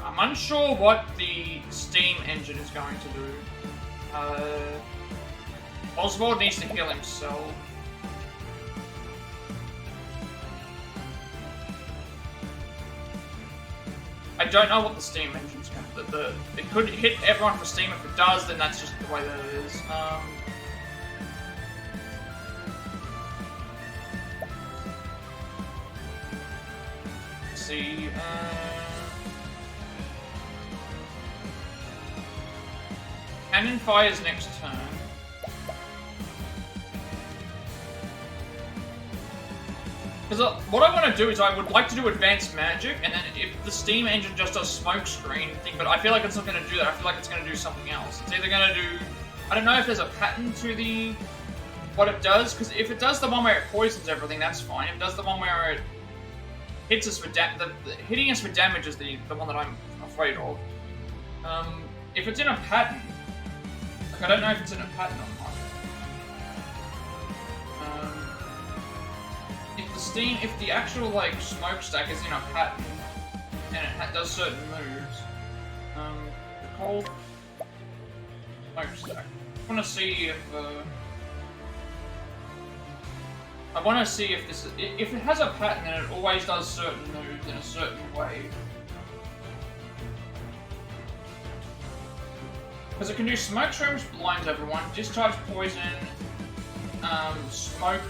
I'm unsure what the steam engine is going to do. Osvald needs to heal himself. I don't know what the steam engine's going to do. It could hit everyone for steam. If it does, then that's just the way that it is. Let's see. Cannon fires next turn. Because what I want to do is I would like to do advanced magic, and then if the steam engine just does smoke screen thing, but I feel like it's not going to do that. I feel like it's going to do something else. It's either going to do... I don't know if there's a pattern to what it does, because if it does the one where it poisons everything, that's fine. If it does the one where it hits us for hitting us for damage is the one that I'm afraid of. If it's in a pattern... Like, I don't know if it's in a pattern or not. If the actual, like, smokestack is in a pattern, and it does certain moves, the cold smokestack. I want to see if this if it has a pattern and it always does certain moves in a certain way. Because it can do smoke shrooms, blinds everyone, discharge poison, smoke.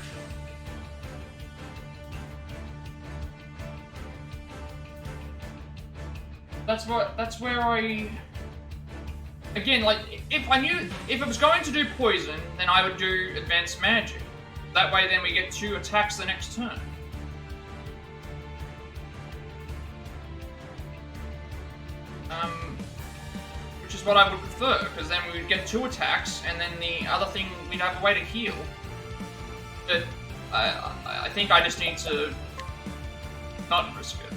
That's where I... Again, like, if it was going to do poison, then I would do advanced magic. That way then we get 2 attacks the next turn. Which is what I would prefer, because then we would get 2 attacks, and then the other thing, we'd have a way to heal. But I think I just need to not risk it.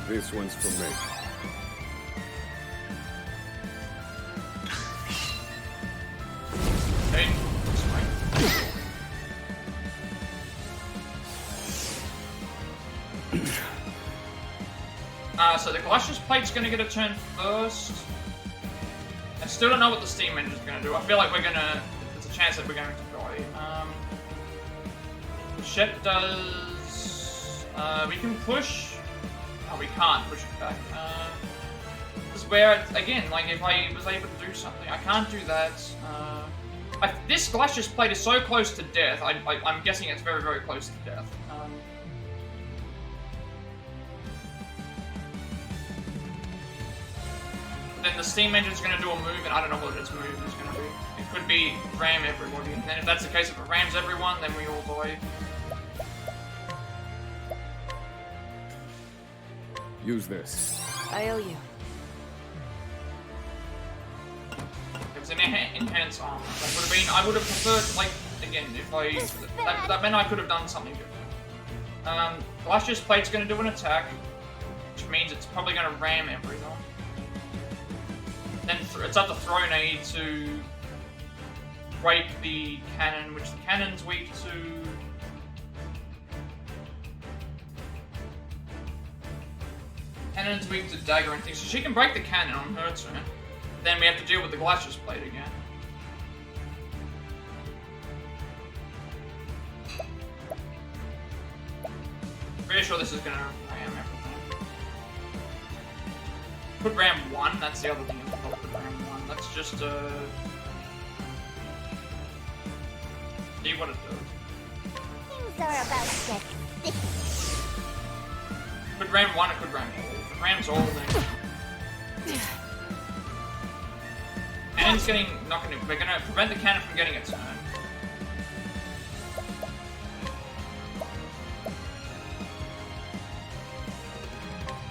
This one's for me. Okay, this way. So the Glacius Plate's gonna get a turn first. I still don't know what the steam engine's gonna do. I feel like there's a chance that we're going to die. Shet does... we can push... Oh, we can't push it back. where, again, like, if I was able to do something, I can't do that. This Glacius Plate is so close to death, I'm guessing it's very, very close to death. Then the steam engine's going to do a move, and I don't know what its move is going to be. It could be ram everybody, and then if that's the case, if it rams everyone, then we all die. Use this. I owe you. It was an enhanced armor. That would have been. I would have preferred, like, again, if I. That meant I could have done something different. Glacius Plate's going to do an attack, which means it's probably going to ram everything. Then it's up to Throne to break the cannon, which the cannon's weak to. Cannon's weak to dagger and things, so she can break the cannon on her turn. Then we have to deal with the Glacius Plate again. Pretty sure this is gonna ram everything. Could ram 1, that's the other thing. Could ram 1. That's just see what it does. Things are about to get sticky. Could ram 1, it could ram all. If it rams all, then. Cannon's getting not gonna. We're gonna prevent the cannon from getting its turn.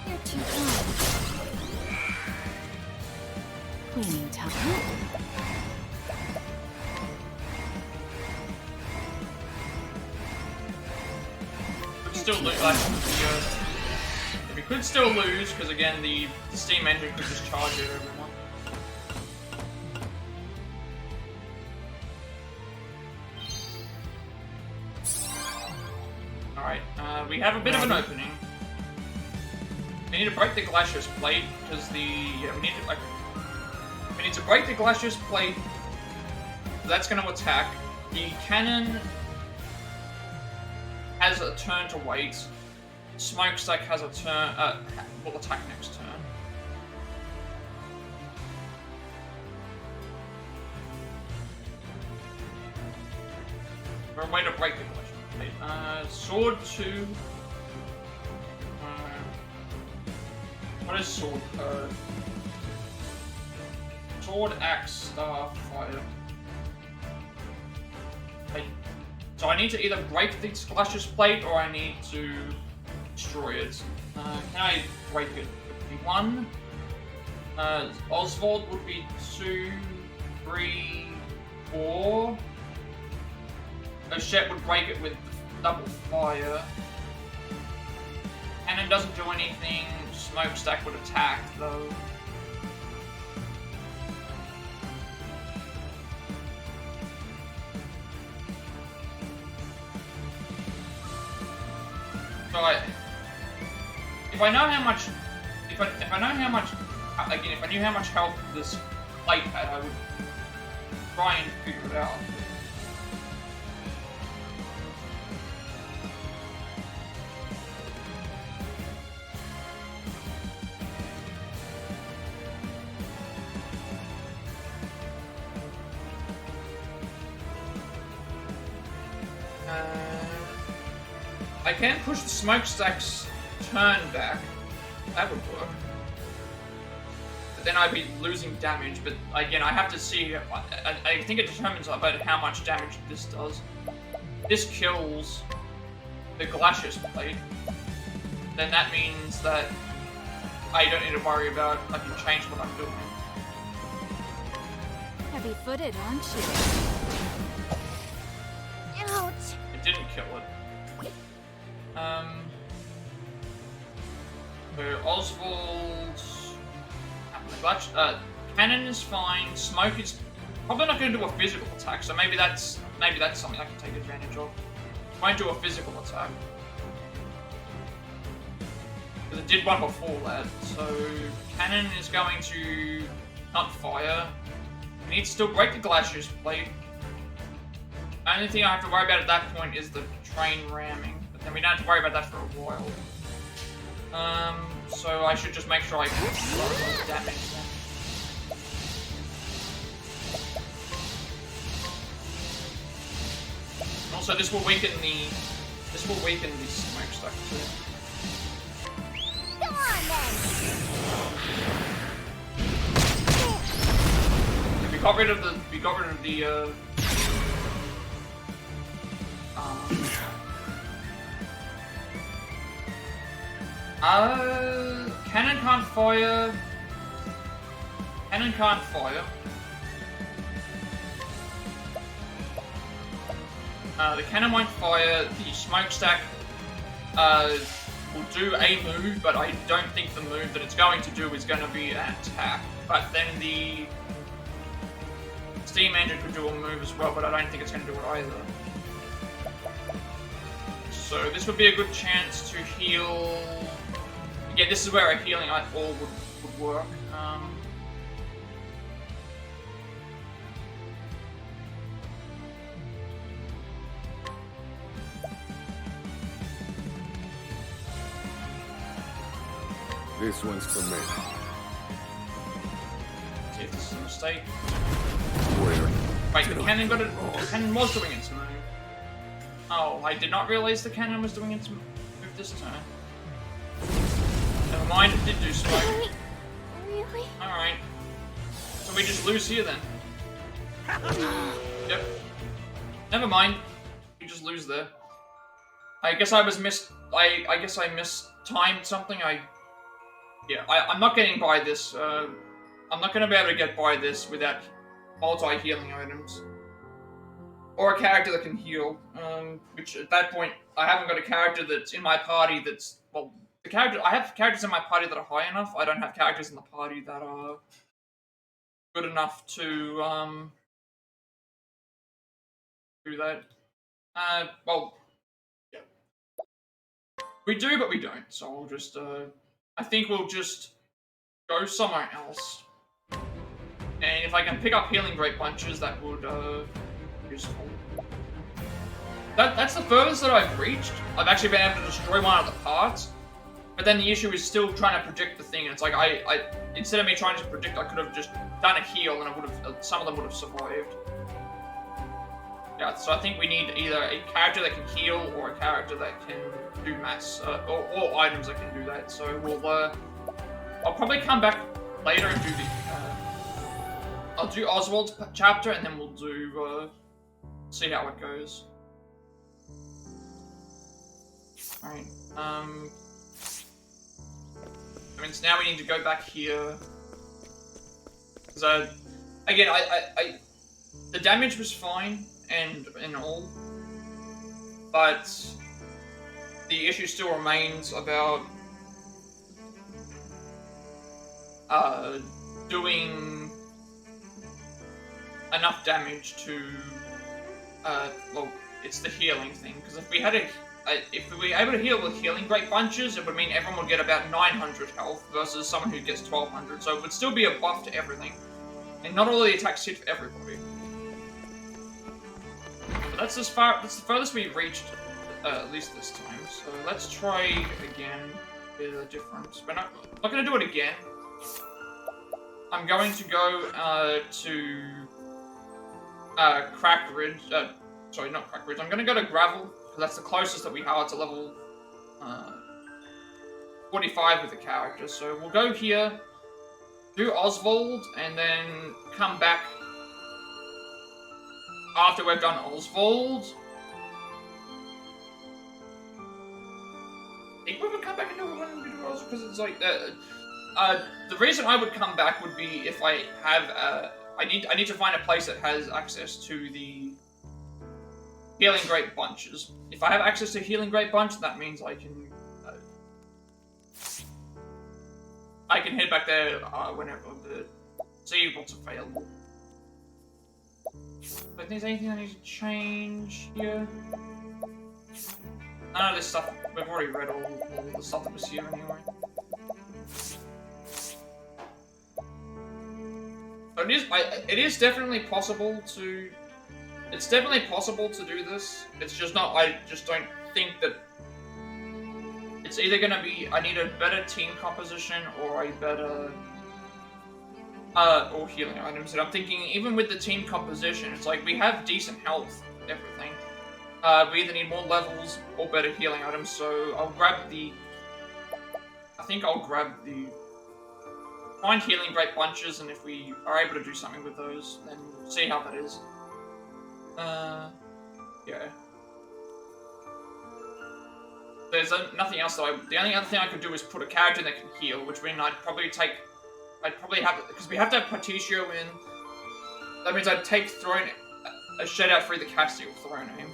You're too kind. Cleaning time. Could still lose. We could still lose because again the steam engine could just charge at everyone. Alright, we have a bit of an opening. We need to break the Glacius Plate, because we need to break the Glacius Plate. That's going to attack. The cannon has a turn to wait. Smokestack has a turn, will attack next turn. For a way to break the Glacius Plate. Sword 2. What is sword code? Sword, axe, staff, fire. So I need to either break the Glacius Plate or I need to destroy it. Can I break it? It would be 1. Osvald would be 2, 3, 4. Oshet would break it with double fire. Cannon doesn't do anything. Smokestack would attack, though. So if I know how much, if I know how much, again, if I knew how much health this plate had, I would try and figure it out. I can push the smokestack's turn back. That would work. But then I'd be losing damage. But again, I have to see. I think it determines about how much damage this does. This kills the Glacius Plate. Then that means that I don't need to worry about. I can change what I'm doing. Heavy-footed, aren't you? Ouch. It didn't kill it. So Oswald, cannon is fine. Smoke is probably not going to do a physical attack, so maybe that's something I can take advantage of. Won't do a physical attack because it did one before that. So cannon is going to not fire. We need to still break the Glacius Plate. The only thing I have to worry about at that point is the train ramming. And we don't have to worry about that for a while. So I should just make sure I put a lot of damage down. also, this will weaken the smokestack too. Go on then. We got rid of the cannon can't fire. Cannon can't fire. The cannon won't fire. The smokestack will do a move, but I don't think the move that it's going to do is going to be an attack. But then the steam engine could do a move as well, but I don't think it's going to do it either. So this would be a good chance to heal. Again, this is where a healing all would work. This one's for me. See if this is a mistake. Where? Wait, the cannon got it. The cannon was doing its move. Oh, I did not realize the cannon was doing its move this turn. Never mind, it did do smoke. Really? Alright. So we just lose here then. Yep. Never mind. We just lose there. I guess I was I guess I mistimed something. I'm not getting by this. I'm not going to be able to get by this without multi-healing items. Or a character that can heal. Which at that point, I haven't got a character that's in my party that's... Well, I have characters in my party that are high enough. I don't have characters in the party that are good enough to do that. Well, yeah. We do, but we don't. So we'll just... I think we'll just go somewhere else. And if I can pick up healing great bunches, that would be useful. That's the furthest that I've reached. I've actually been able to destroy one of the parts. But then the issue is still trying to predict the thing. And it's like I instead of me trying to predict, I could have just done a heal and it would have some of them would have survived. Yeah, so I think we need either a character that can heal or a character that can do mass, or items that can do that. So we'll, I'll probably come back later and do the, I'll do Oswald's chapter and then we'll do, see how it goes. Alright, I mean, so now we need to go back here. Because, again, the damage was fine and all, but the issue still remains about doing enough damage to well, it's the healing thing. Because if we had if we were able to heal with healing great bunches, it would mean everyone would get about 900 health versus someone who gets 1200. So it would still be a buff to everything, and not all the attacks hit for everybody. But that's the furthest we've reached, at least this time. So let's try again with a difference. We're not going to do it again. I'm going to go to Cracked Ridge. Sorry, not Cracked Ridge. I'm going to go to Gravel, because that's the closest that we are to level 45 with the character. So we'll go here, do Osvald, and then come back after we've done Osvald. I think we would come back and do it when we do Osvald, because it's like the reason I would come back would be if I have I need to find a place that has access to the healing great bunches. If I have access to healing great bunch, that means I can head back there whenever see what's available. But there's anything I need to change here? None of this stuff, we've already read all the stuff that was here anyway. But it is definitely possible to... It's definitely possible to do this. It's just not... I just don't think that... It's either going to be... I need a better team composition or a better... or healing items. And I'm thinking, even with the team composition, it's like we have decent health, everything. We either need more levels or better healing items, so I'll grab the... I think I'll grab the... Find healing great bunches, and if we are able to do something with those, then see how that is. Yeah. There's nothing else though. The only other thing I could do is put a character that can heal, which means I'd probably have to, because we have to have Particio in. That means I'd take Throne, a shed out for the casting of Throne Aim.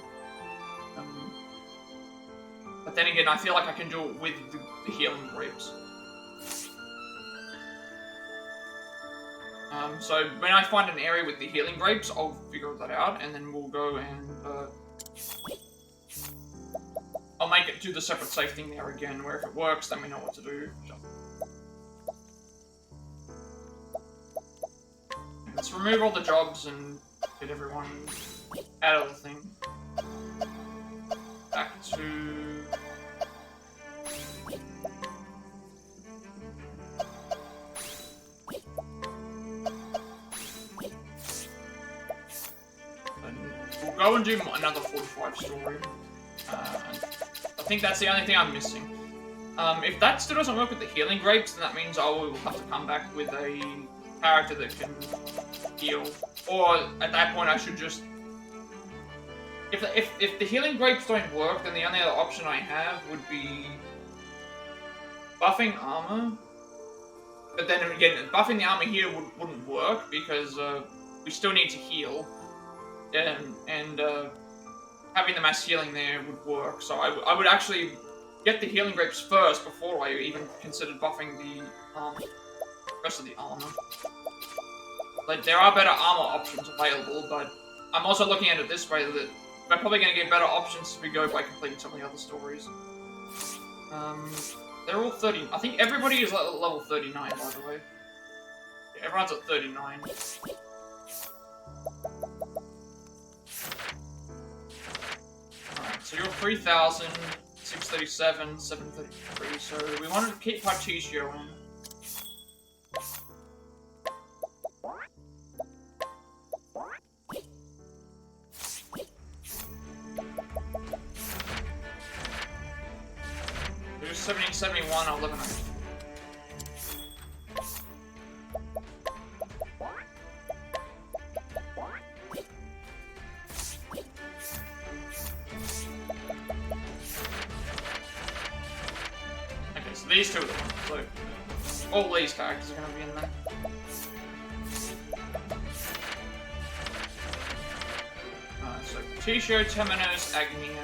But then again, I feel like I can do it with the healing grapes. So when I find an area with the healing grapes, I'll figure that out, and then we'll go and I'll make it do the separate save thing there again, where if it works, then we know what to do. Let's remove all the jobs and get everyone out of the thing. Back to... We'll go and do another 45 story. I think that's the only thing I'm missing. If that still doesn't work with the healing grapes, then that means I will have to come back with a character that can heal. Or at that point, I should just... If the healing grapes don't work, then the only other option I have would be buffing armor. But then again, buffing the armor here wouldn't work because we still need to heal. And having the mass healing there would work. So I would actually get the healing grapes first before I even considered buffing the rest of the armor. Like, there are better armor options available, but I'm also looking at it this way, that we're probably going to get better options as we go by completing some of the other stories. They're all 30... I think everybody is at level 39, by the way. Yeah, everyone's at 39. Alright, so you're 3,000, 637, 733, so we want to keep Particio in. There's 1771, 11. These two are the ones, so all these characters are going to be in there. So Particio, Temenos, Agnia.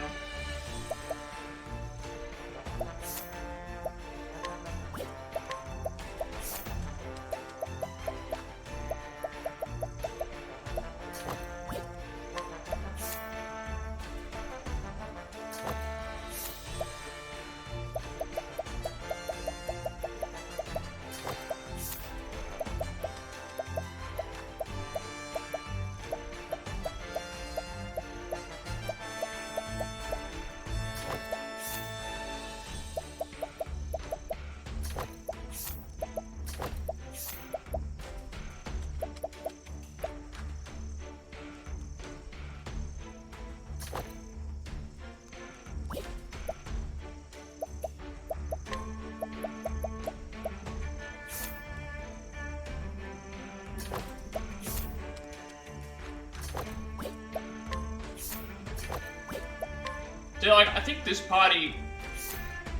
Like, I think this party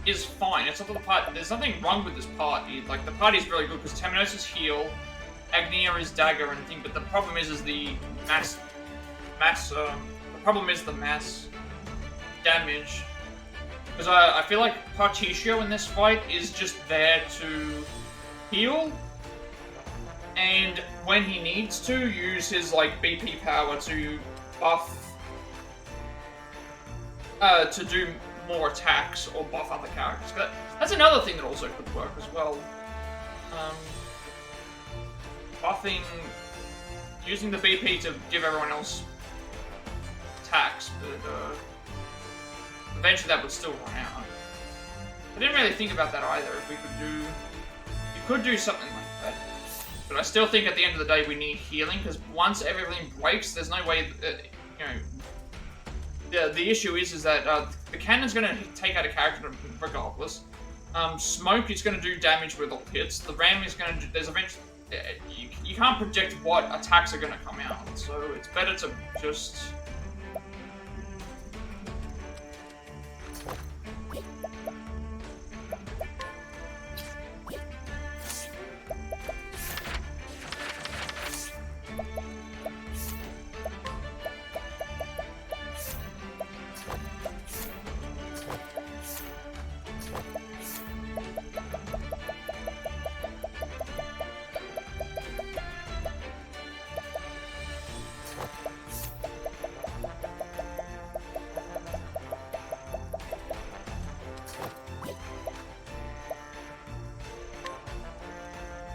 is fine. It's not the part. There's nothing wrong with this party. Like, the party is really good because Temenos is heal, Agnia is dagger and thing. But the problem is the mass. The problem is the mass damage. Because I feel like Particio in this fight is just there to heal, and when he needs to, use his like BP power to buff. To do more attacks or buff other characters. But that's another thing that also could work as well. Buffing, using the BP to give everyone else attacks, but eventually that would still run out. I didn't really think about that either. If we could do, you could do something like that. But I still think at the end of the day we need healing because once everything breaks, there's no way that, you know. the issue is that the cannon's gonna take out a character regardless. Smoke is gonna do damage with all hits. The ram is gonna do. There's eventually you can't predict what attacks are gonna come out, so it's better to just.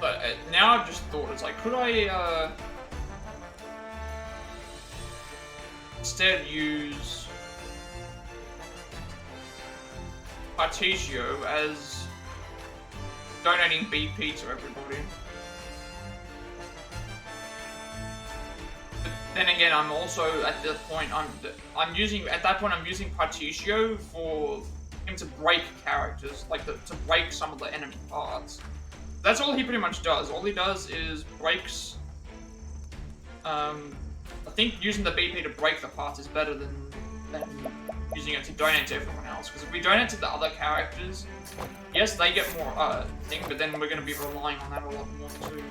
But now I've just thought, it's like, could I instead use Artesio as donating BP to everybody? But then again, I'm also at the point I'm using Artesio for him to break characters, like to break some of the enemy parts. That's all he pretty much does. All he does is breaks. I think using the BP to break the parts is better than using it to donate to everyone else. Because if we donate to the other characters, yes, they get more thing, but then we're going to be relying on that a lot more too.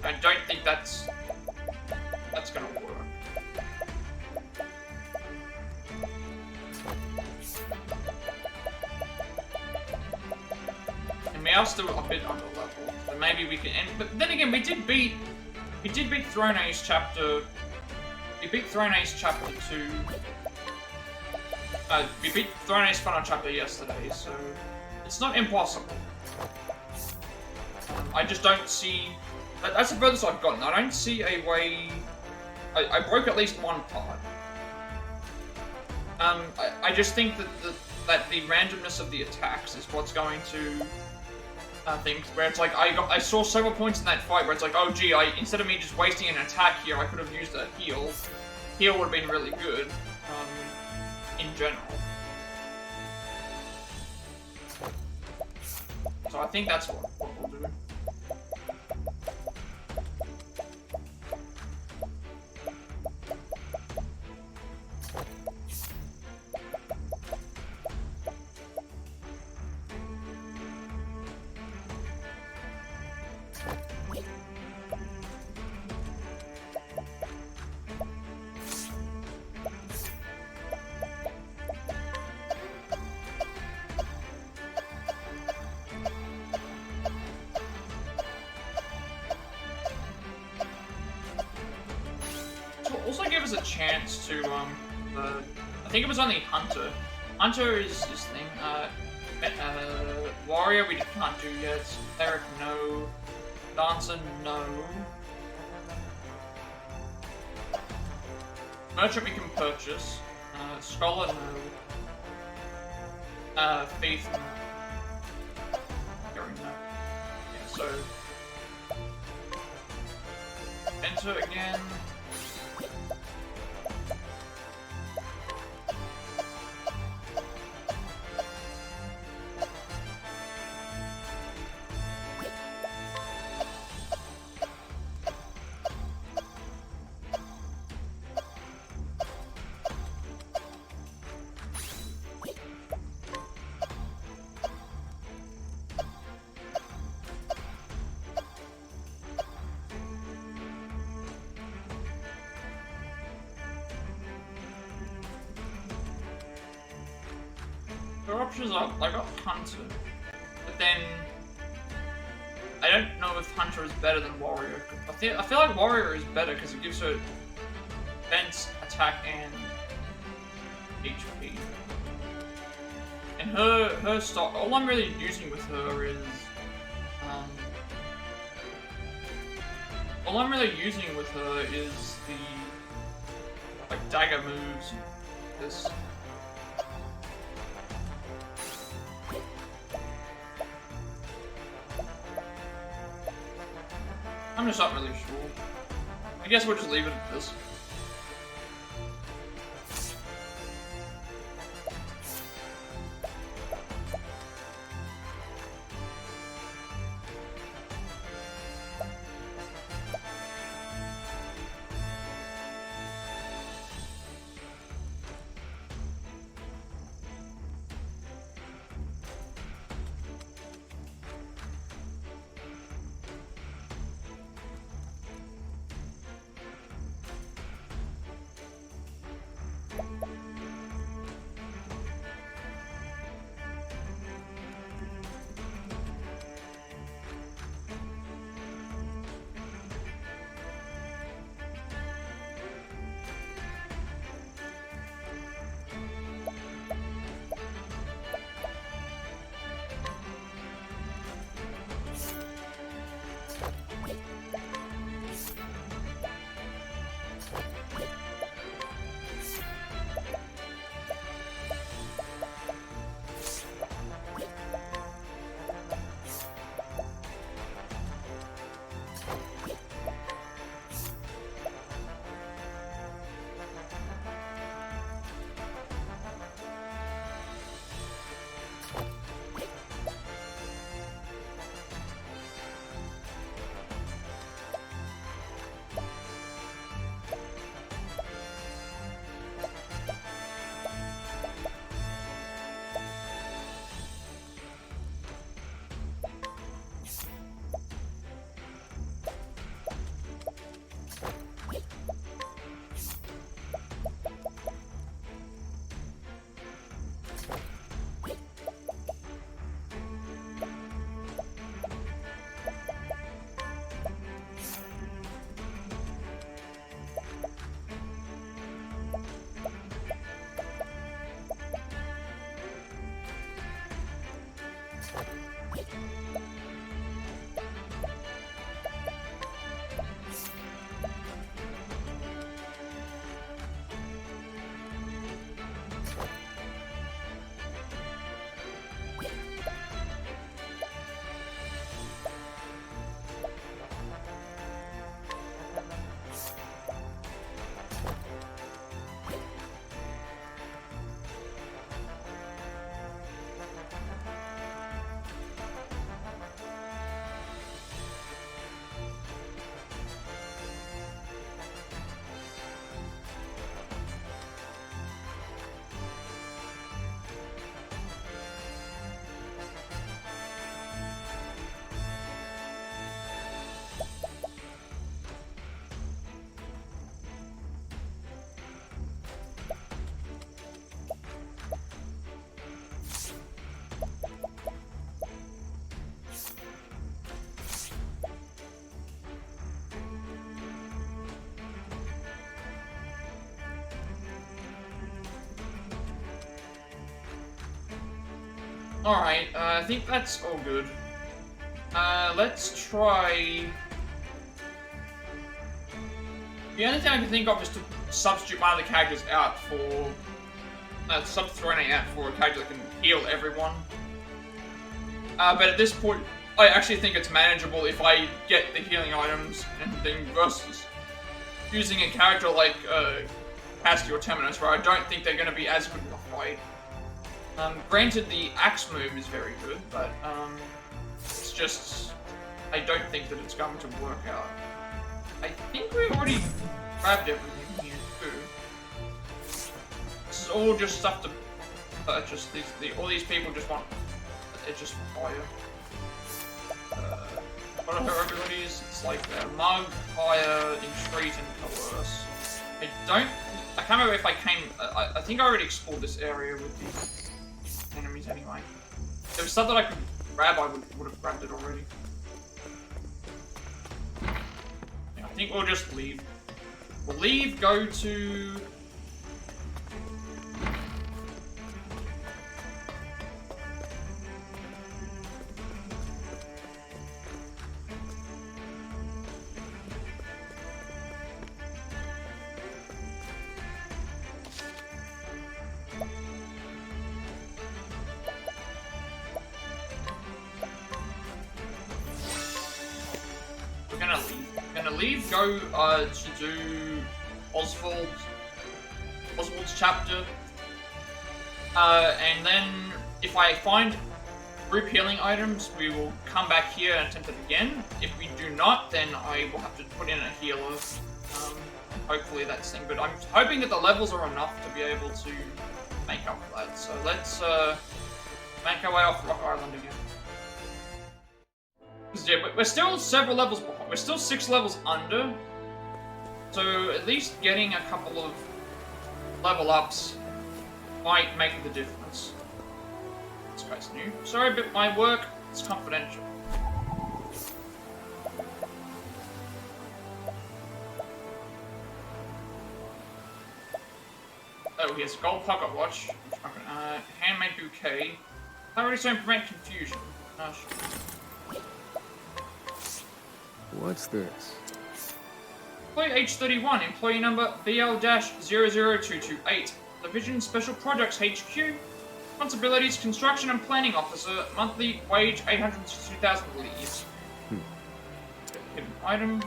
I don't think that's going to work. And we are still a bit under level, so maybe we can end. But then again, we did beat Throne Ace chapter. We beat Throne Ace chapter 2. We beat Throne Ace Final chapter yesterday, so it's not impossible. I just don't see. That's the furthest I've gotten. I don't see a way. I broke at least one part. I just think that the randomness of the attacks is what's going to. Things where it's like I saw several points in that fight where it's like, oh gee, instead of me just wasting an attack here, I could have used a heal. Heal would have been really good, in general. So I think that's what we'll do. Also give us a chance to, I think it was only Hunter. Hunter is this thing, Warrior we can't do yet, Cleric no, Dancer no. Merchant we can purchase, Scholar no, Faith no. No. Yeah, so... Enter again. There are options up. I got Hunter, but then I don't know if Hunter is better than Warrior. I feel like Warrior is better because it gives her defense, attack, and HP. And her stock. All I'm really using with her is the like dagger moves. This. I'm just not really sure. I guess we'll just leave it at this. Alright, I think that's all good. Let's try... The only thing I can think of is to substitute one of the characters out for... substitute out for a character that can heal everyone. But at this point, I actually think it's manageable if I get the healing items and then versus using a character like Casty or Terminus, where I don't think they're going to be as good in the fight. Granted, the axe move is very good, but it's just... I don't think that it's going to work out. I think we already grabbed everything here, too. This is all just stuff to purchase. All these people just want... It's just fire. What are her abilities? It's like Mug, Fire, Entreat, and Coerce. I can't remember if I came... I think I already explored this area with the enemies anyway. If there was stuff that I could grab, I would have grabbed it already. Yeah, I think we'll just leave. We'll leave, go to... Go to do Osvald's chapter, and then if I find group healing items, we will come back here and attempt it again. If we do not, then I will have to put in a healer. Hopefully that's the thing, but I'm hoping that the levels are enough to be able to make up for that. So let's make our way off Rock Island again. Yeah, but we're still several levels behind. We're still 6 levels under. So at least getting a couple of level ups might make the difference. This guy's new. Sorry, but my work is confidential. Oh, he has a gold pocket watch. Handmade bouquet. Clarity so prevent confusion. Sure. What's this? Employee H31, employee number BL-00228. Division Special Projects HQ. Responsibilities, Construction and Planning Officer. Monthly wage, 862,000 leaves. Hidden item.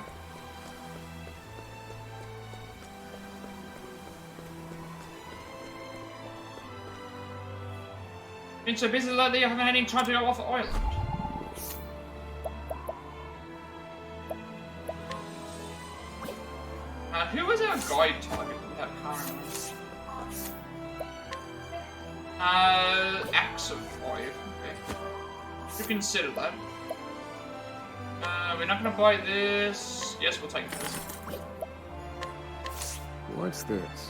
Been so busy lately, I haven't had any time to go off the island. Who was our guide target with that current? Axe of 5. Okay. Should consider that. We're not gonna buy this. Yes, we'll take this. What's this?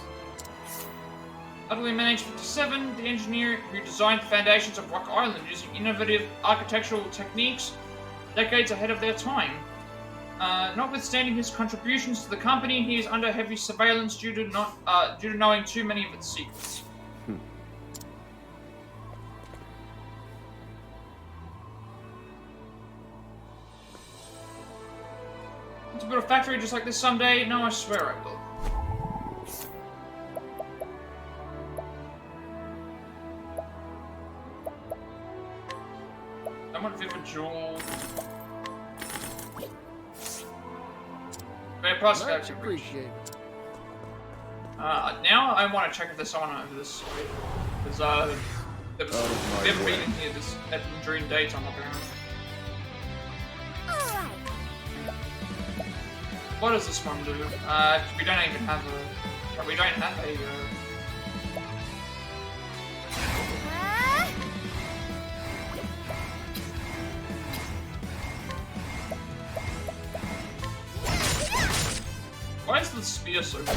Utterly Managed 57, the engineer who designed the foundations of Rock Island using innovative architectural techniques decades ahead of their time. Notwithstanding his contributions to the company, he is under heavy surveillance due to knowing too many of its secrets. Want to build a factory just like this someday? No, I swear I will. I want Vivid Jewel. Much appreciated. Now I want to check if there's someone over this way. Because, we haven't been in here during daytime, apparently. Alright. What does this one do? We don't even have a... We don't have a... Why is the spear so good?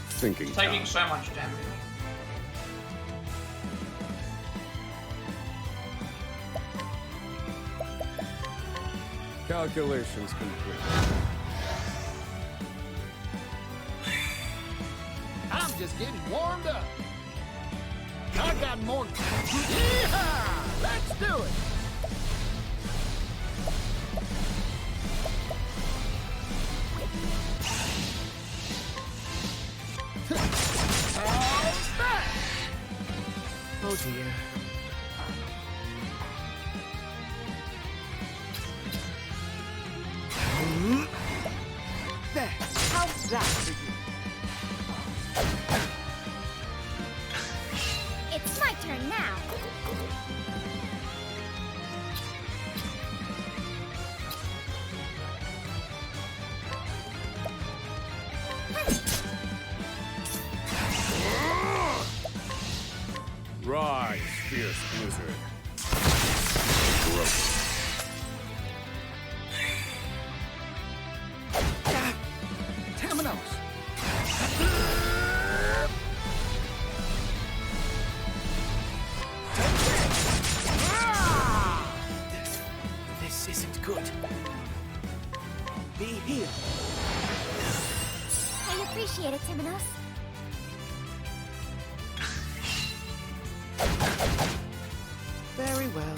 Thinking. It's taking so much damage. Calculations complete. I'm just getting warmed up. I got more. Yeehaw! Let's do it. How's that? Oh dear. There. How's that for you? It's my turn now. Rise, fierce blizzard. Temenos! This isn't good. Be healed. I appreciate it, Timonos. Very well.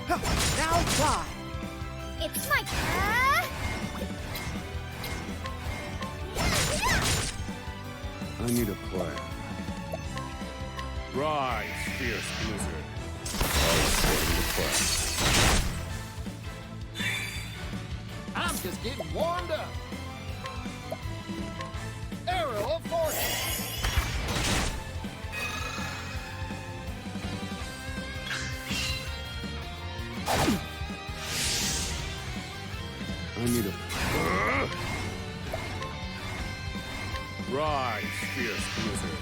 Now fly! It's my turn. I need a plan. Rise, fierce blizzard. All according to plan. I'm just getting warmed up. Arrow of fortune. I need a... Rise, fierce blizzard.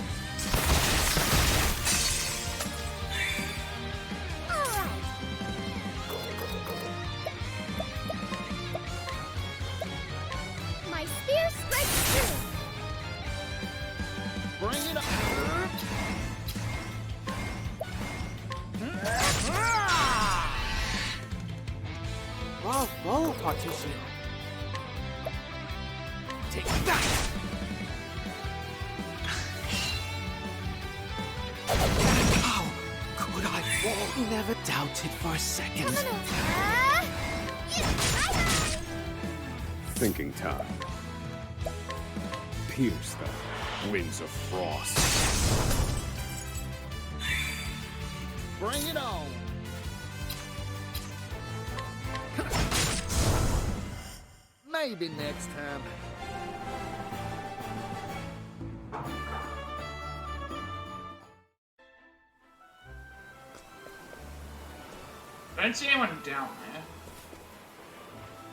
All right. My spear strikes true. Bring it up. Bravo, Partition. Take that! How could I fall? Never doubted for a second. Timonos. Bye-bye. Thinking time. Pierce the winds of frost. Bring it on. Maybe next time. I don't see anyone down there.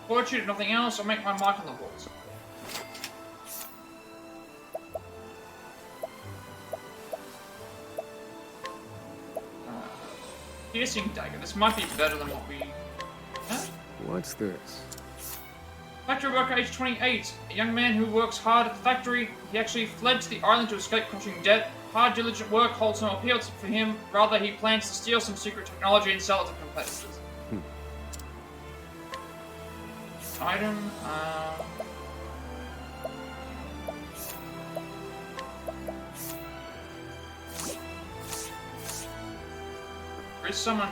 Fortune, if nothing else, I'll make my mark on the walls. Piercing dagger. This might be better than what we... Huh? What's this? Factory worker, age 28. A young man who works hard at the factory. He actually fled to the island to escape crushing debt. Hard, diligent work holds no appeal for him. Rather, he plans to steal some secret technology and sell it to competitors. Item, there is someone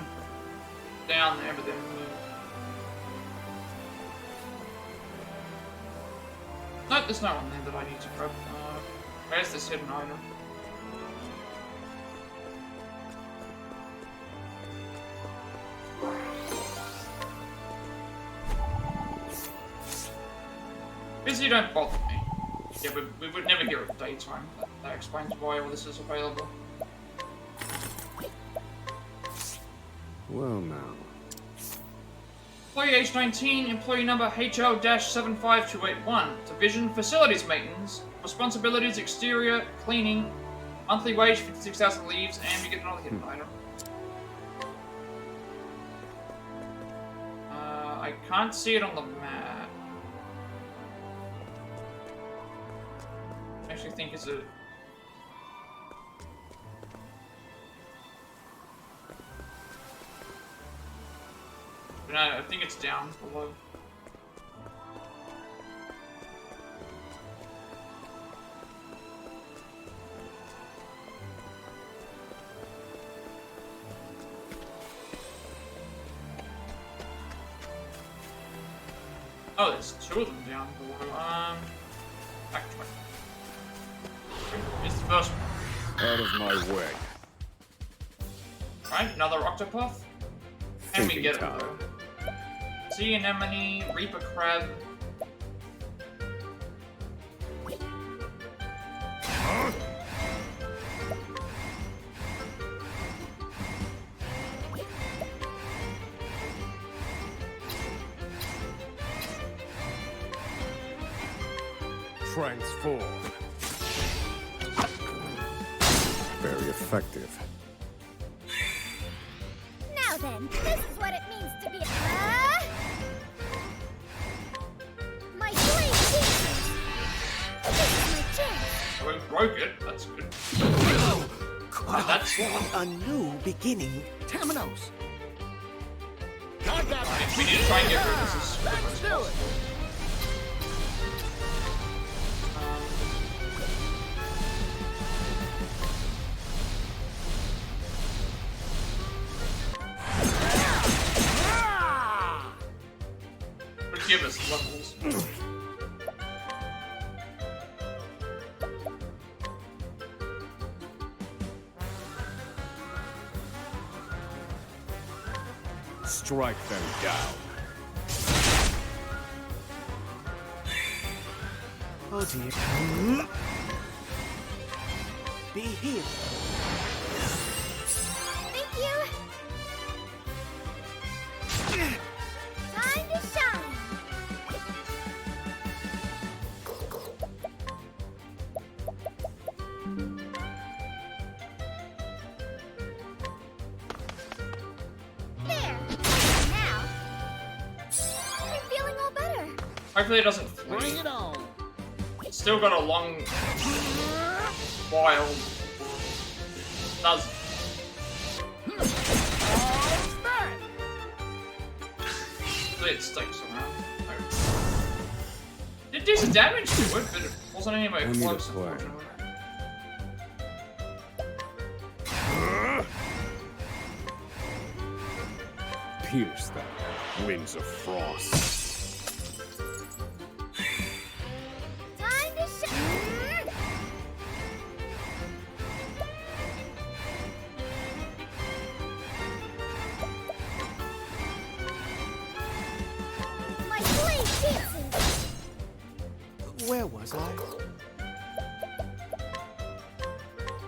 down there, but then... Nope, there's no one there that I need to grab. Where's this hidden item? Busy don't bother me. Yeah, we would never hear it daytime. That explains why all this is available. Well now. Employee age 19, employee number HL-75281. Division facilities maintenance. Responsibilities exterior cleaning. Monthly wage 56,000 leaves, and we get another hidden item. I can't see it on the map. I actually think it's a... No, I think it's down below. Oh, there's two of them down below. Backtrack. Here's the first one. Out of my way. Right, another Octopath. And we Thinking get it time. though. Sea anemone, reaper crab. Transform. Very effective. Now then, this is what it means to be my blade dances. This is my chance. Oh, we broke it. That's good. Could I That's form a new beginning? Terminos. God got We need to try and get rid of this as quickly Let's as do it. possible. Would give us levels. Strike them down. Oh dear. Be healed. Thank you. Time to shine. There. Now. I'm feeling all better. Hopefully it doesn't Bring flee. it on. It's still got a long, wild. Does. Hopefully it sticks around. Did decent damage to it, but it wasn't anywhere I need a close, plan. unfortunately. Pierce them. Winds of frost. Time to shine. My blade dances. Where was I?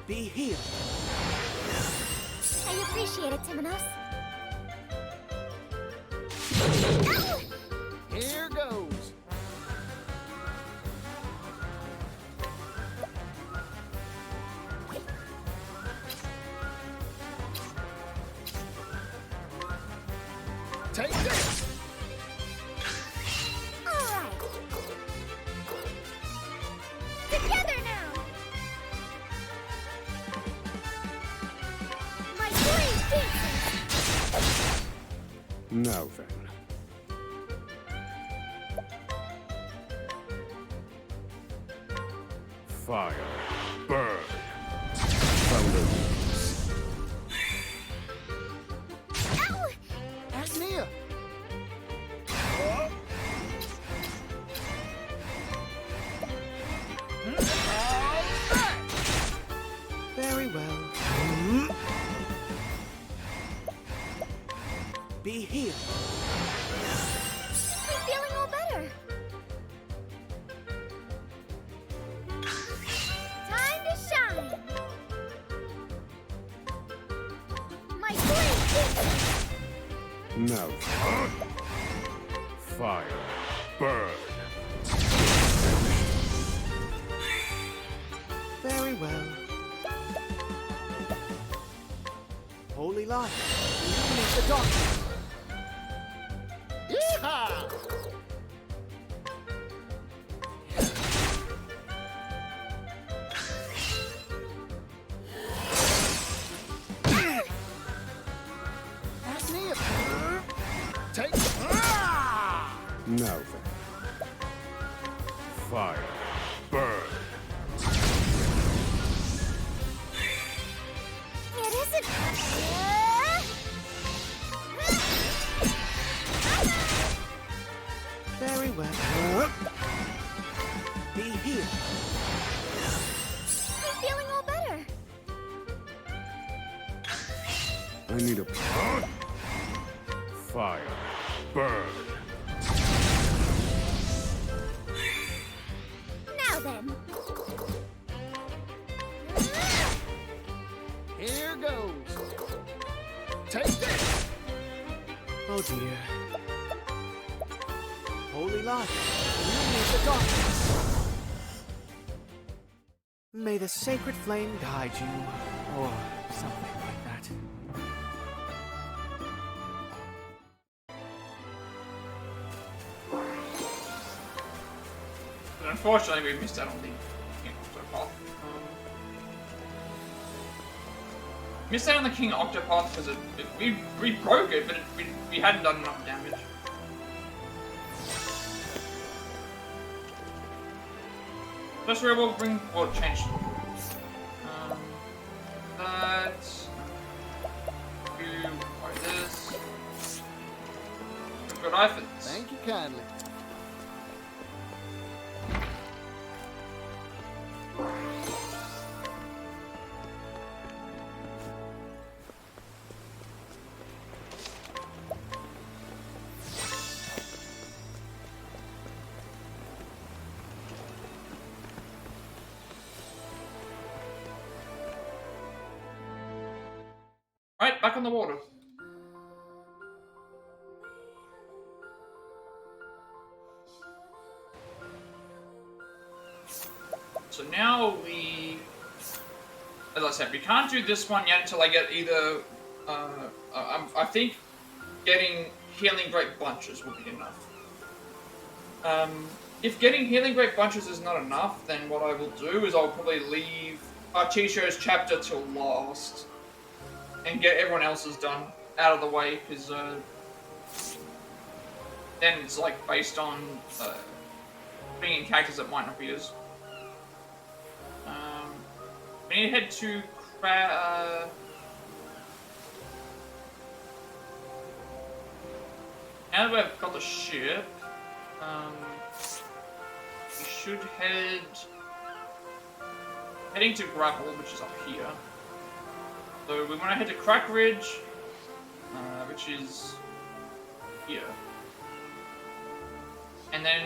Be healed. I appreciate it, Timonos. Here goes. Take this. All right. Together now. My blade dances. Now then. Fire. Burn. Thunder. Ow! Asnia. Very well. Be healed. I'm feeling all better. Time to shine. My blade dances. Now. Fire. Burn. Very well. Holy light. Illuminate the darkness. Yeehaw! Asnia. Take. Now then. Fire. Burn. It isn't. Very well. I need a fire. Burn. Now then. Here goes. Take this. Oh dear. Holy light, illuminate the darkness. May the sacred flame guide you, or something like that. But unfortunately, we missed out on the King Octopath. Missed out on the King Octopath because we broke it, but we hadn't done enough damage. That's where we'll change. That. You buy this. We've got eye for this. Thank you kindly. Right, back on the water. So now as I said, we can't do this one yet until I get either, I think getting Healing Great Bunches will be enough. If getting Healing Great Bunches is not enough, then what I will do is I'll probably leave Articho's chapter till last. And get everyone else's done out of the way, because then it's like based on being in characters that might not be as. We need to head to now that we've got the ship, we should heading to Gravel, which is up here. So we want to head to Crack Ridge, which is here. And then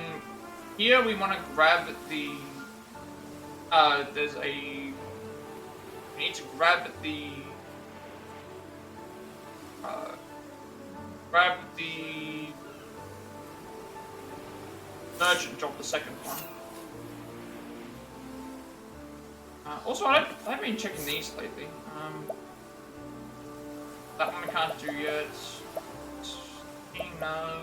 here we want to grab the, we need to grab the merchant job, the second one. Also, I haven't been checking these lately. That one we can't do yet. No.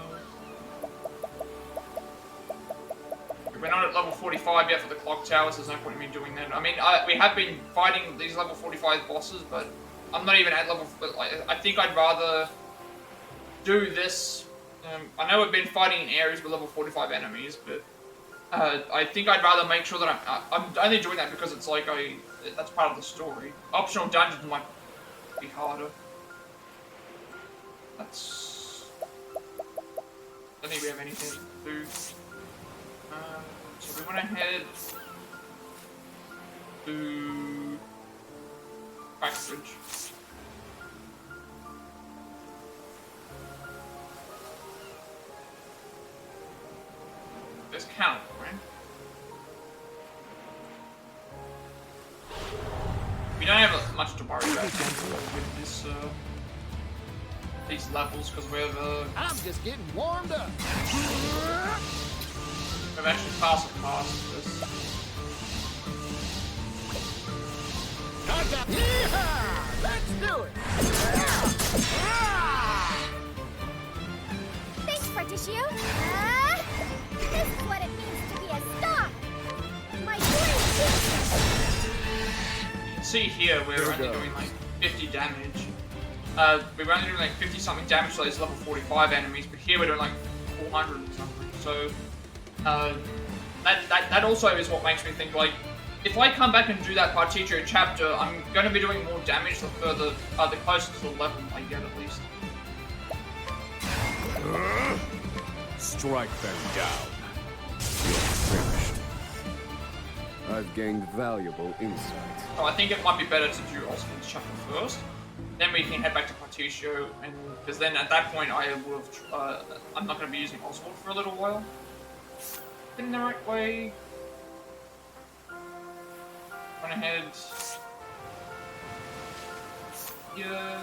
We're not at level 45 yet for the clock towers, there's no point in me doing that. I mean, we have been fighting these level 45 bosses, but I'm not even at level... I think I'd rather do this. I know we've been fighting in areas with level 45 enemies, but I think I'd rather make sure that I'm only doing that because it's like that's part of the story. Optional dungeons might be harder. I don't think we have anything to do. So we want to head to Backbridge. There's count, right? We don't have much to worry about with this, these levels because I'm just getting warmed up. we've actually passed this. Yeehaw! Let's do it. Thanks, Particio. This is what it means to be a star. My dream. You can see here we're only doing like 50 damage. We were only doing like 50 something damage to those level 45 enemies, but here we're doing like 400 and something. So that also is what makes me think like, if I come back and do that Particio chapter, I'm going to be doing more damage the further, the closer to the level I get at least. Strike them down. You're finished. I've gained valuable insight. So I think it might be better to do Osvald's chapter first. then we can head back to Particio, and because then at that point I will have. I'm not going to be using Oswald for a little while. In the right way. Went ahead. Yeah.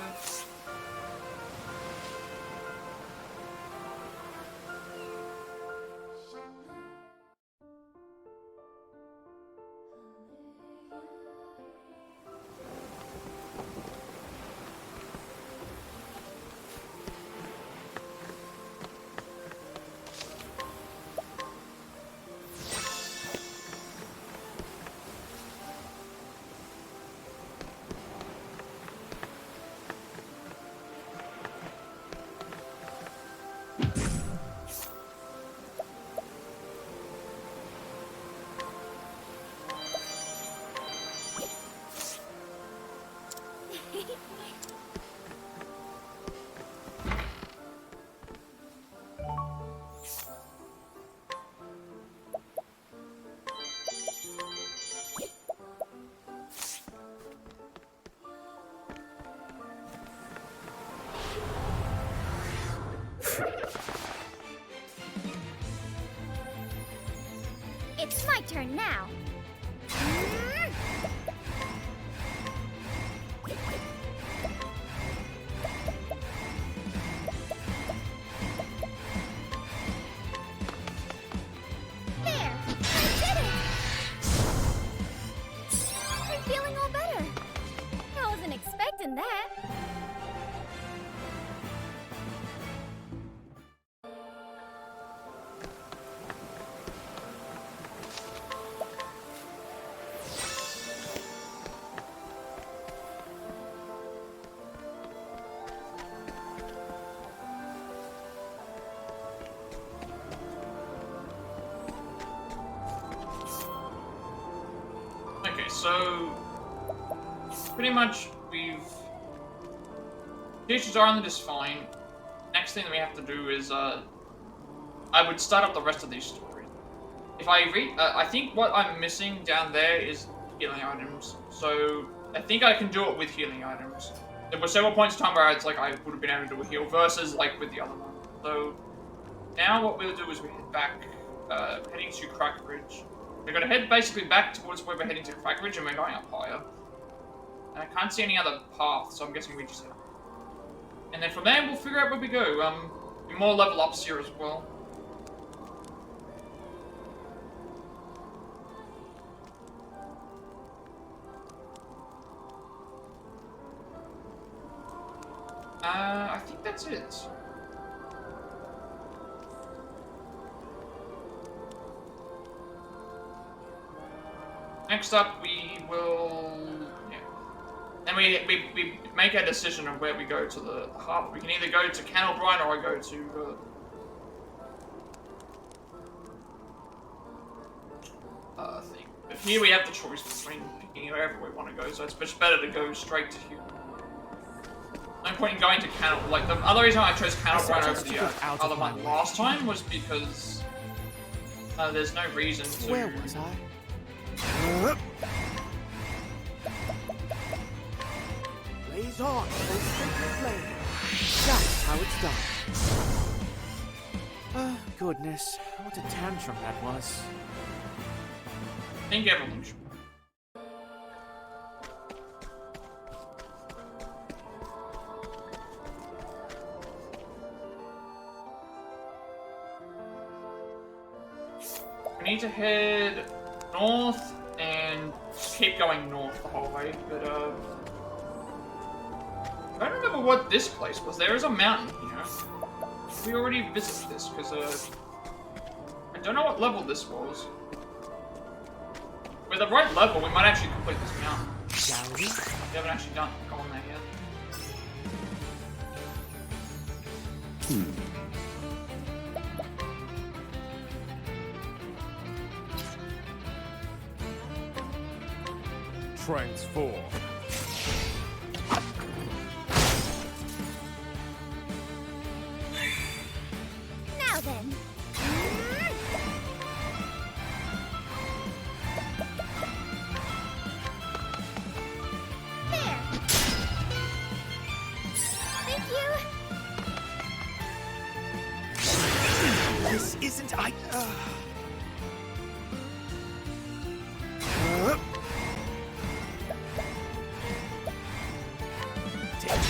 It's my turn now. There! I did it! I'm feeling all better. I wasn't expecting that. Okay, so pretty much we've Teacher's Island is fine. Next thing that we have to do is I would start up the rest of these stories. If I read, I think what I'm missing down there is healing items. So I think I can do it with healing items. There were several points in time where it's like I would have been able to do a heal versus like with the other one. So now what we'll do is we head back, heading to Crack Ridge. We're gonna head basically back towards where we're heading to Crack Ridge, and we're going up higher. And I can't see any other path, so I'm guessing we just head up. And then from there, we'll figure out where we go. More level ups here as well. I think that's it. Next up, we will... yeah. Then we make a decision of where we go to the harbor. We can either go to Candlebrine or I go to... thing. But here we have the choice between picking wherever we want to go, so it's much better to go straight to here. No point in going to Candle... like, the other reason I chose Candlebrine over the other one last time was because... there's no reason to... Where was I? Blaze on, go straight to flame. That's how it's done. Goodness, what a tantrum that was. Think evolution. We need to head north and just keep going north the whole way, but I don't remember what this place was. There is a mountain here. We already visited this, because I don't know what level this was. With the right level, we might actually complete this mountain. Shall we? We haven't actually gone there yet. Transform. Now then. There. Thank you. This isn't Take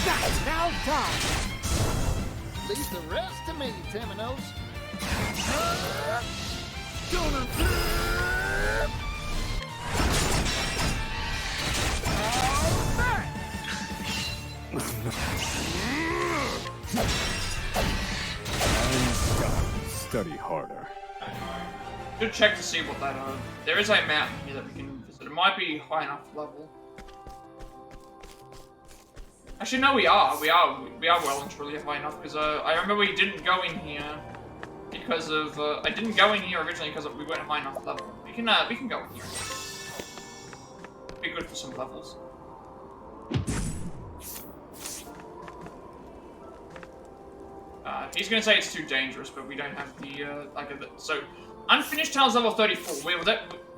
that! Now die! Leave the rest to me, Timinos. Study harder. Should check to see what that there is a mountain here that we can visit. It might be high enough level. Actually, no, we are well and truly high enough because I remember we didn't go in here because of I didn't go in here originally because we weren't high enough level. We can go in here. Be good for some levels. He's gonna say it's too dangerous, but we don't have the so unfinished tales level 34.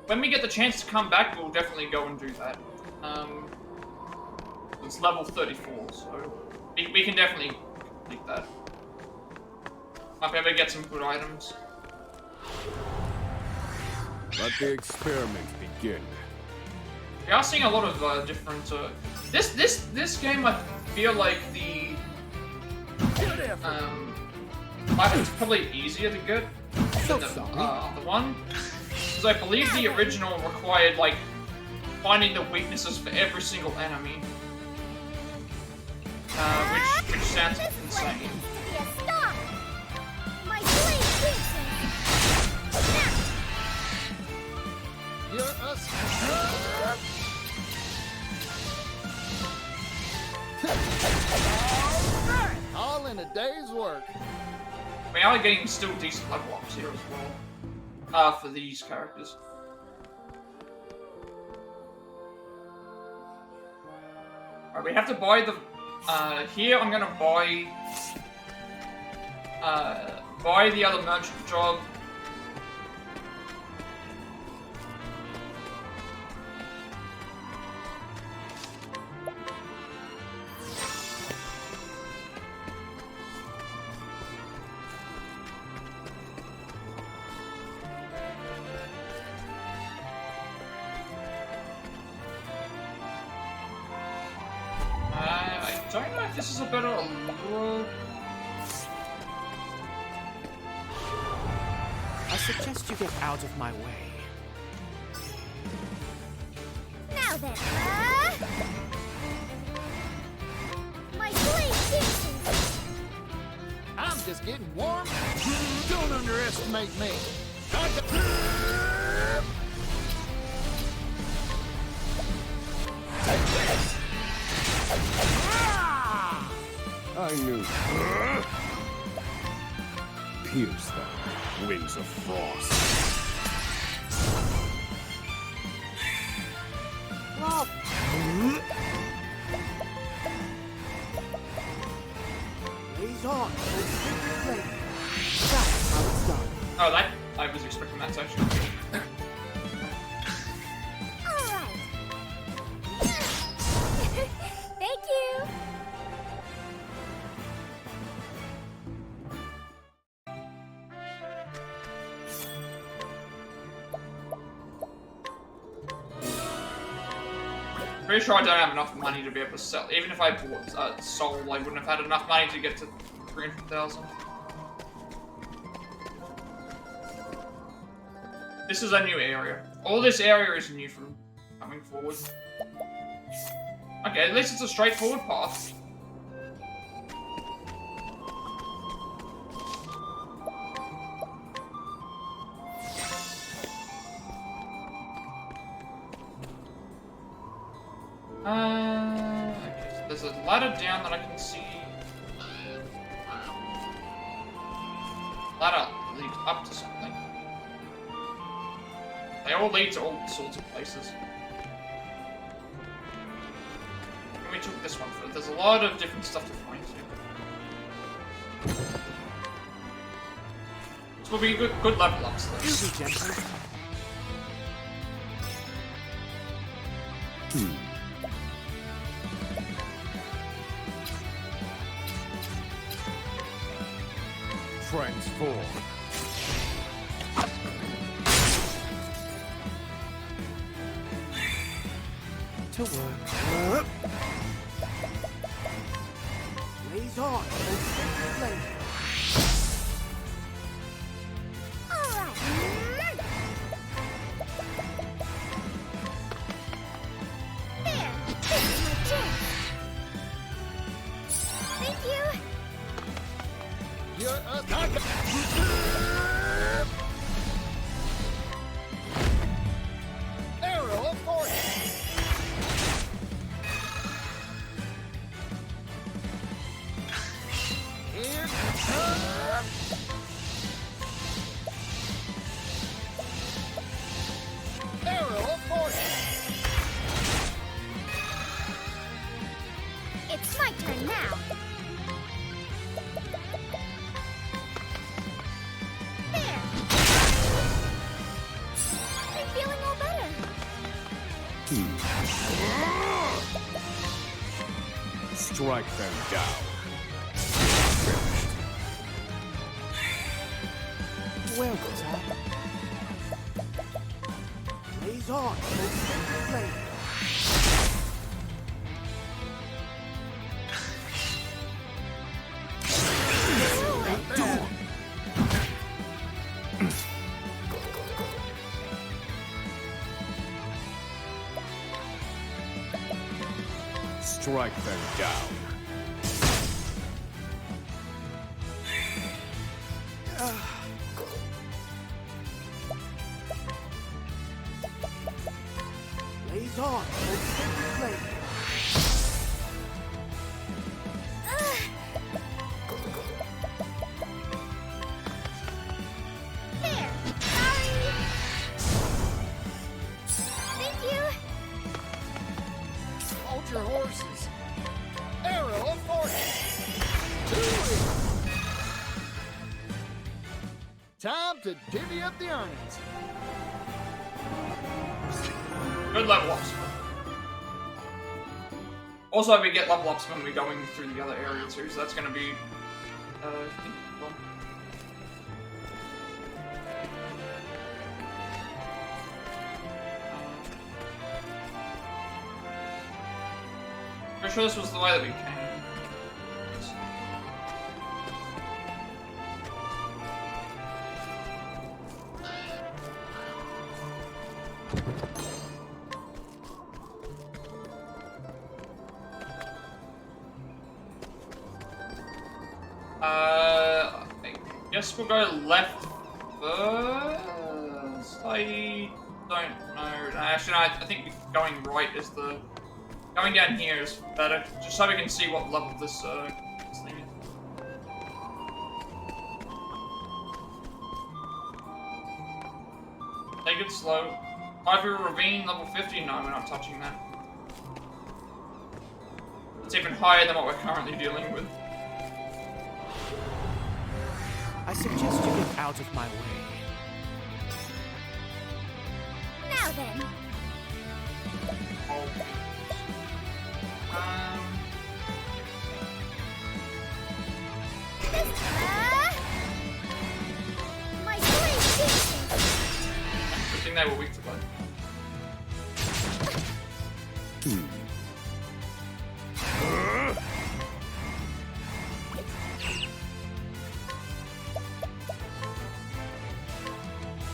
When we get the chance to come back, we'll definitely go and do that. It's level 34, so we can definitely complete that. Might be able to get some good items. Let the experiment begin. We are seeing a lot of different. This game, I feel like the it's probably easier to get than the other one, because I believe the original required like finding the weaknesses for every single enemy, which sounds insane. Be a stop. My blade pierces. You're a all in a day's work. We are getting still decent level ups here as well, for these characters. Alright, we have to buy the, here I'm gonna buy the other merchant job. I don't know if this is a better allure. I suggest you get out of my way. Now then, my blade pierces. I'm just getting warm. Don't underestimate me. I knew. Pierce them, wings of frost. Blaze on. That's how it's done. Oh, that I was expecting that section. All right. Thank you. Pretty sure I don't have enough money to be able to sell. Even if I bought Soul, I wouldn't have had enough money to get to 300,000. This is a new area. All this area is new from coming forward. Okay, at least it's a straightforward path. Okay, so there's a ladder down that I can see. Ladder leads up to something. They all lead to all sorts of places. And we took this one for it. There's a lot of different stuff to find here. This will be good level ups though. Easy, gentlemen. transform. To work. Blaze on, flame. All right. There. This is my chance. Thank you. You're a target. Arrow of force. Here comes. Arrow of force. It's my turn now. There. I'm feeling all better. Strike them down. Well, Tom. Blaze on, flame. Strike them down. Blaze on, flame. There. Sorry. Thank you. Hold your horses. Arrow of force. To it. Time to divvy up the earnings. Good level ups. Also, we get level ups when we're going through the other area too, so that's gonna be, I think, well. Pretty sure this was the way that we came. I guess we'll go left first. I don't know. Actually, no, I think going right is the. Going down here is better, just so we can see what level this thing is. Take it slow. Ivory Ravine, level 50. No, we're not touching that. It's even higher than what we're currently dealing with. I suggest you get out of my way. Now then. My blade shifts. Good thing they were weak to blood.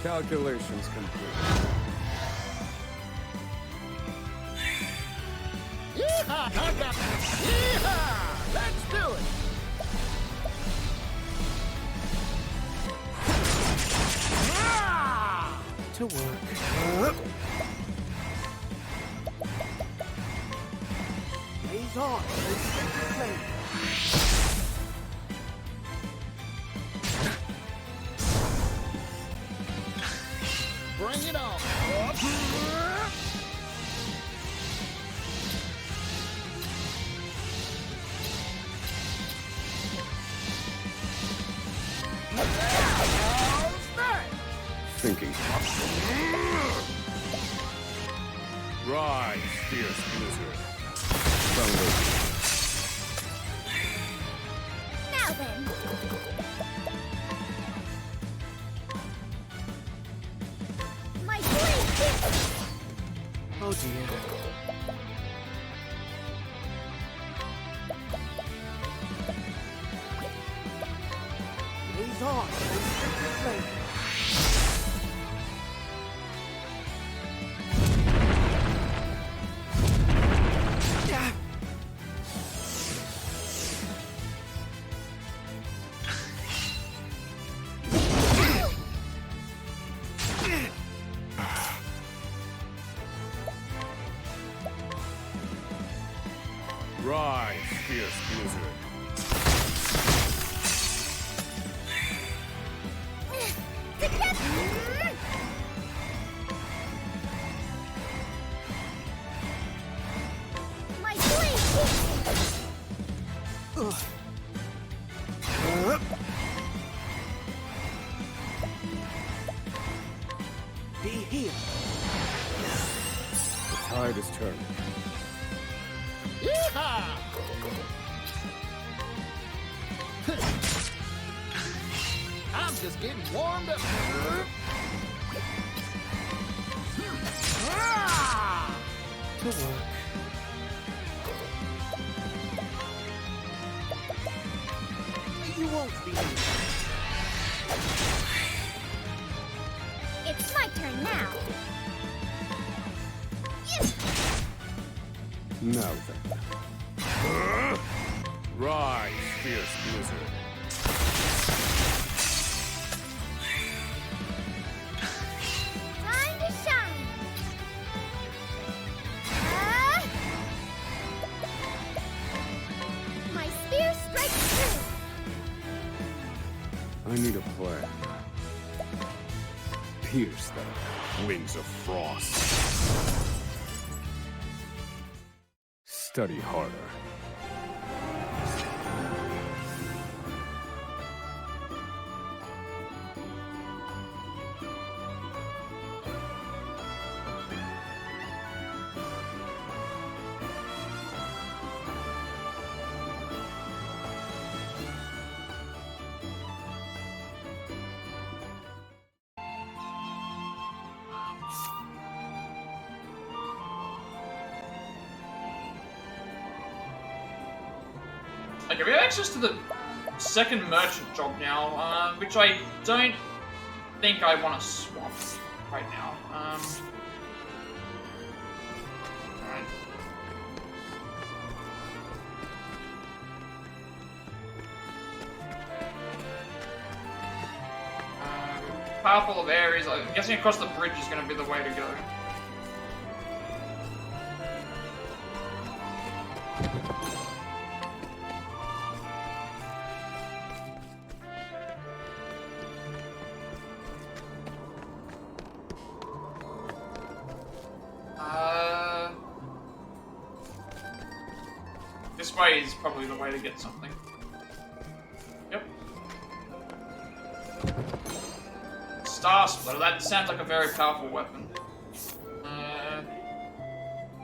Calculations complete. Yeehaw! I got this. Yeehaw! Let's do it. To work. Blaze on, flame. Bring it on. Thinking. Rise, fierce blizzard. Thunder. Now then. easier. Raise on, flame. Rise, fierce blizzard. My blade hits Be healed. The tide is turning. Yeehaw! I'm just getting warmed up. Ah! To work. You won't be healed. It's my turn now. Now then. Rise, fierce blizzard. Time to shine. Ah! My spear strikes true. I need a plan. Pierce them. Wings of frost. Study harder. Okay, we have access to the second merchant job now, which I don't think I want to swap right now. Alright. Powerful of areas. I'm guessing across the bridge is going to be the way to go. This way is probably the way to get something. Yep. Star Splitter, that sounds like a very powerful weapon.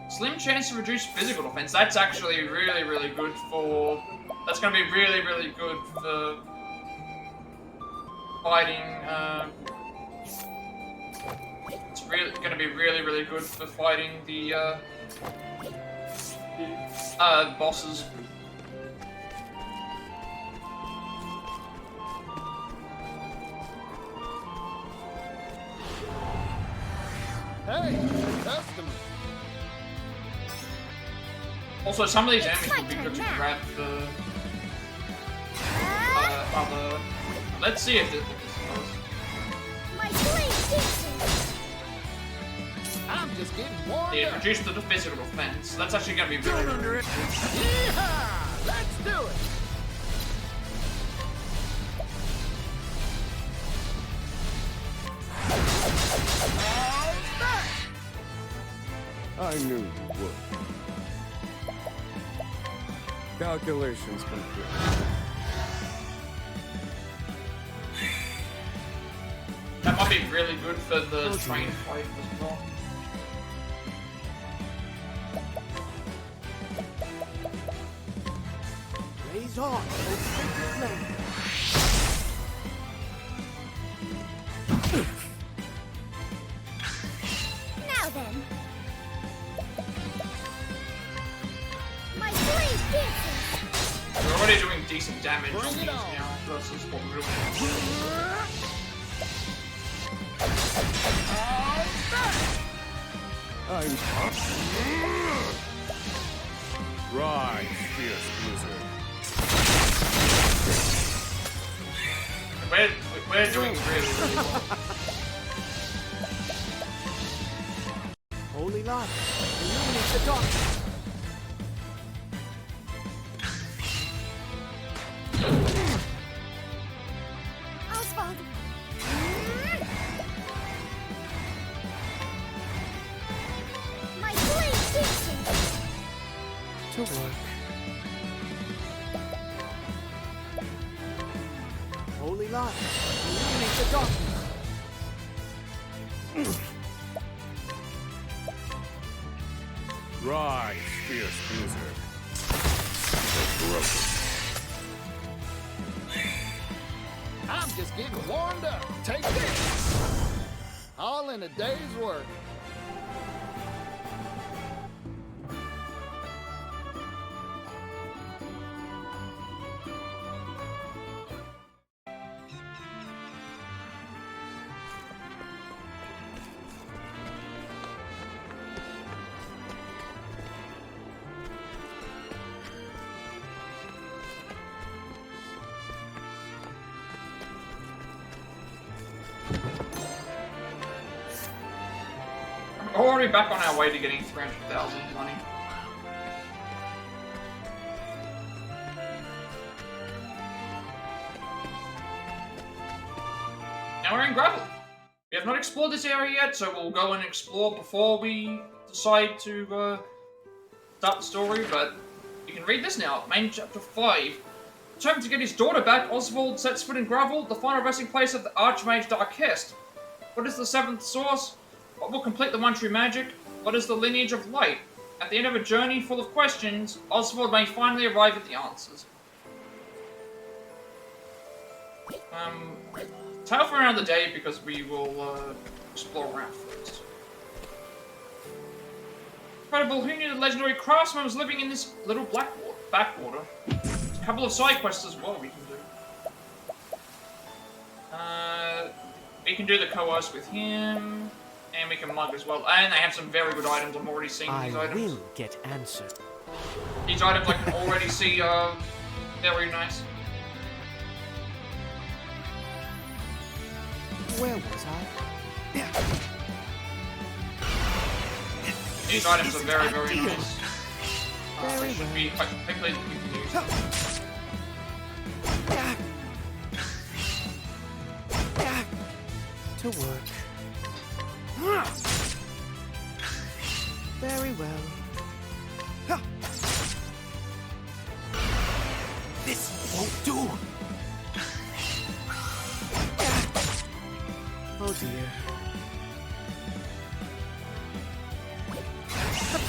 Slim chance to reduce physical defense, that's actually really, really good for... That's gonna be really, really good for... fighting, It's really gonna be really, really good for fighting the, bosses. Hey, customer. Also, some of these It's enemies my would be turn good to now. grab the Ah! other. Let's see if this does. My blade hits I'm just getting warmed Yeah, up. reduce the physical defense. That's actually going to be really Don't good. underestimate. Yeehaw! Let's do it. I knew you would. Calculations complete. That might be really good for the train fight as well. Raise on, flame. Now then. decent damage on Bring these it on. now versus what we're doing. I'm Rise, fierce blizzard. We're doing really, really well. Holy light, illuminate the darkness. Osvald! My blade pierces! To work. Holy light, illuminate the darkness. Rise, fierce blizzard. The broken. I'm just getting warmed up. Take this. All in a day's work. We're already back on our way to getting 300,000 money. Now we're in gravel. We have not explored this area yet, so we'll go and explore before we decide to start the story, but you can read this now. Main chapter 5. Determined to get his daughter back, Osvald sets foot in gravel, the final resting place of the Archmage Darkest. What is the seventh source? What will complete the one true magic? What is the lineage of light? At the end of a journey full of questions, Osvald may finally arrive at the answers. Tale for another day because we will explore around first. Incredible, who knew the legendary craftsman was living in this little backwater? There's a couple of side quests as well we can do. We can do the coerce with him. And we can mug as well. And they have some very good items. I'm already seeing these I items. will get answered. These items I can already see are very nice. Where was I? These items are very, very Ideal. nice. They should be quite quickly that you can use. To work. Very well. This won't do. Oh dear.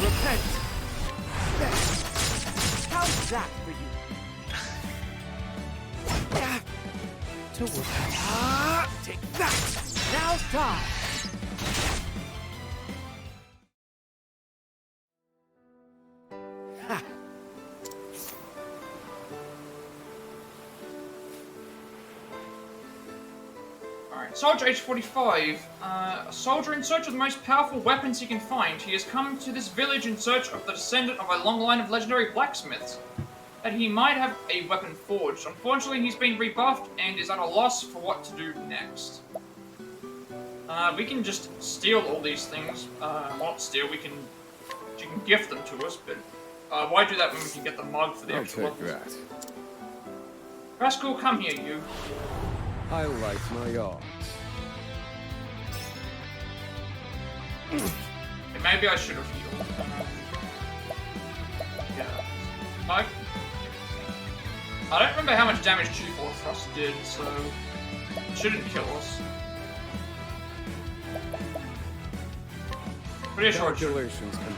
Repent. How's that for you? To work. Take that. Now's time. Ha. Alright, Soldier age 45. A soldier in search of the most powerful weapons he can find. He has come to this village in search of the descendant of a long line of legendary blacksmiths. That he might have a weapon forged. Unfortunately, he's been rebuffed and is at a loss for what to do next. We can just steal all these things. Well, not steal, you can gift them to us, but why do that when we can get the mug for the I'll extra take levels? that. Rascal, come here, you. I like my arms. Okay, maybe I should have healed. Yeah. I don't remember how much damage G4 Thrust did, so it shouldn't kill us. Pretty sure it should. Calculations complete.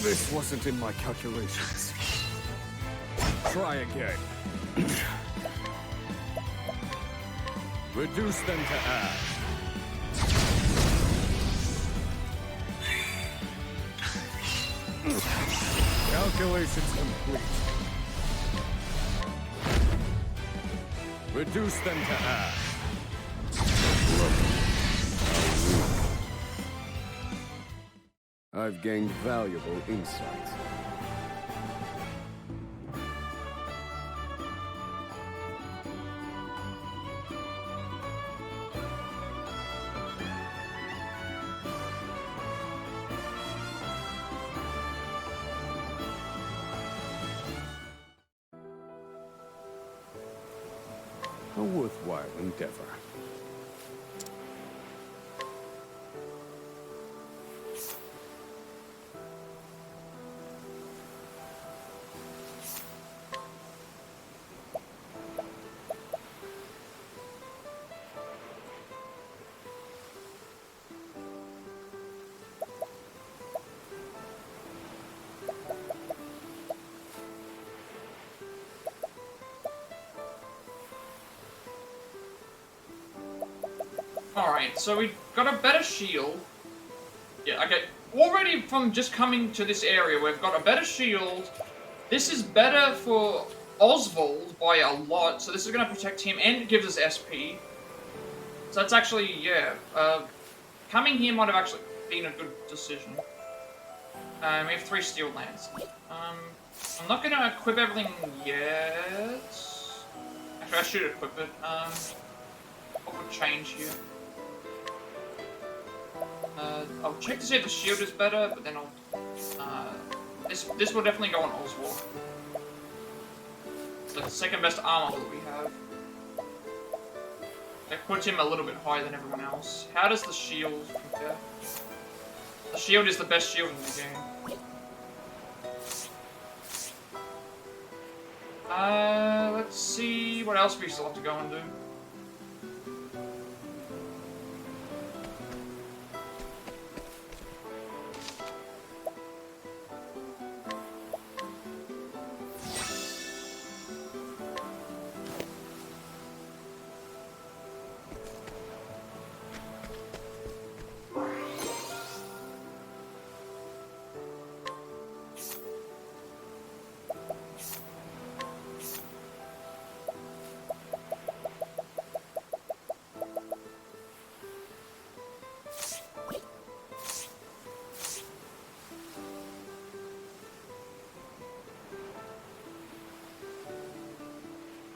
This wasn't in my calculations. Try again. Reduce them to ash. Calculations complete. Reduce them to ash. Look how weak. I've gained valuable insights. A worthwhile endeavor. Alright, so we got a better shield. Yeah, okay. Already from just coming to this area, we've got a better shield. This is better for Osvald by a lot, so this is going to protect him, and it gives us SP. So that's actually, yeah. Coming here might have actually been a good decision. We have 3 steel lances. I'm not going to equip everything yet. Actually, I should equip it. What would change here? I'll check to see if the shield is better, but then I'll... this will definitely go on Oswald. It's like the second best armor that we have. That puts him a little bit higher than everyone else. How does the shield compare? The shield is the best shield in the game. Let's see what else we still have to go and do.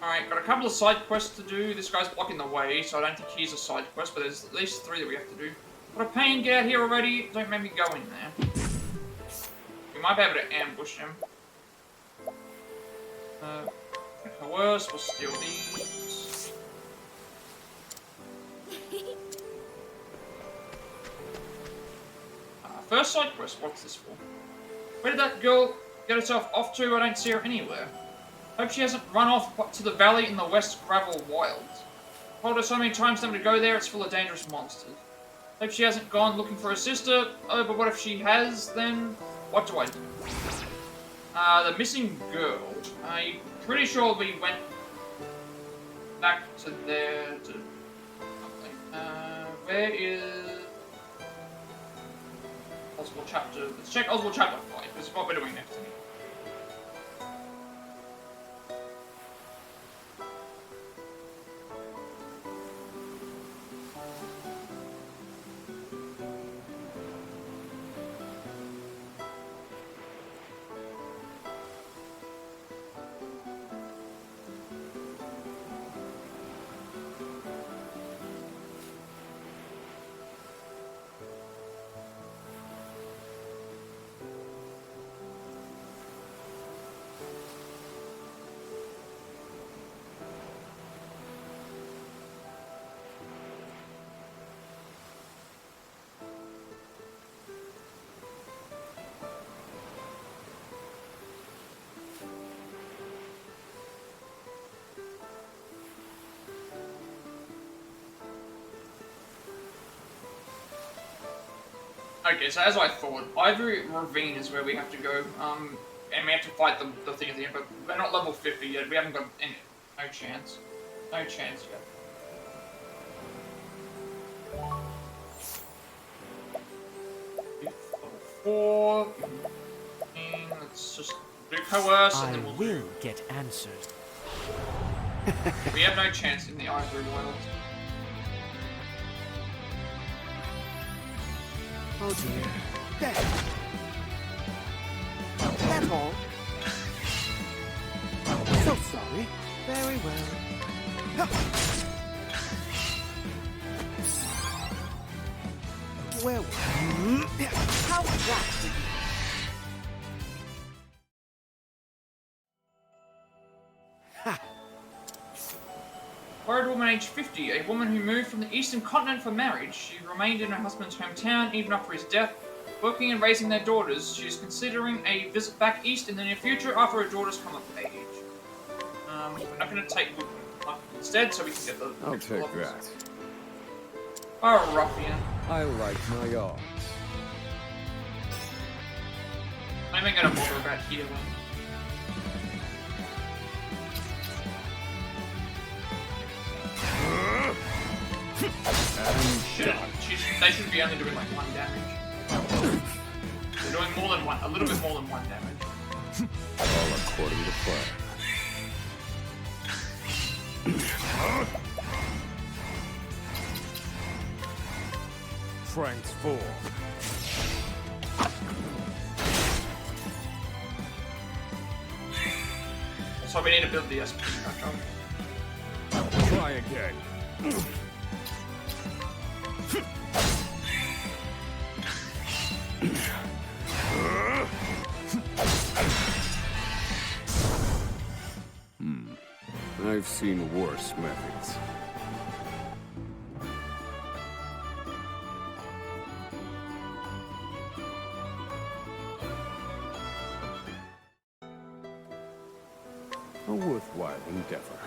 Alright, got a couple of side quests to do. This guy's blocking the way, so I don't think he's a side quest, but there's at least 3 that we have to do. What a pain, get out here already. Don't make me go in there. We might be able to ambush him. Coerce, we'll steal these. First side quest, what's this for? Where did that girl get herself off to? I don't see her anywhere. Hope she hasn't run off to the valley in the West Gravel Wilds. Told her so many times never to go there, it's full of dangerous monsters. Hope she hasn't gone looking for her sister. Oh, but what if she has, then? What do I do? The missing girl. I'm pretty sure we went back to there to something. Where is Oswald chapter? Let's check Oswald chapter 5, because what we're doing next. Okay, so as I thought, Ivory Ravine is where we have to go, and we have to fight the thing at the end, but we're not level 50 yet, we haven't got any, no chance. No chance yet. Level 4... mean, let's just do coerce and I then we'll will get answers. We have no chance in the Ivory World. Oh dear. There. That's all. So sorry. Very well. Where were you? How drastic. Ha! Worried woman aged 50, a woman who moved from the eastern continent for marriage. She remained in her husband's hometown even after his death, working and raising their daughters. She is considering a visit back east in the near future after her daughters come of age. We're not going to take Luke instead, so we can get the... I'll take that. Oh, ruffian. I like my odds. I'm even going to bother about healing. They should be only doing like 1 damage. They're doing more than 1, a little bit more than 1 damage. All according to plan. Transform. So we need to build the SP structure. Try again. I've seen worse methods. A worthwhile endeavor.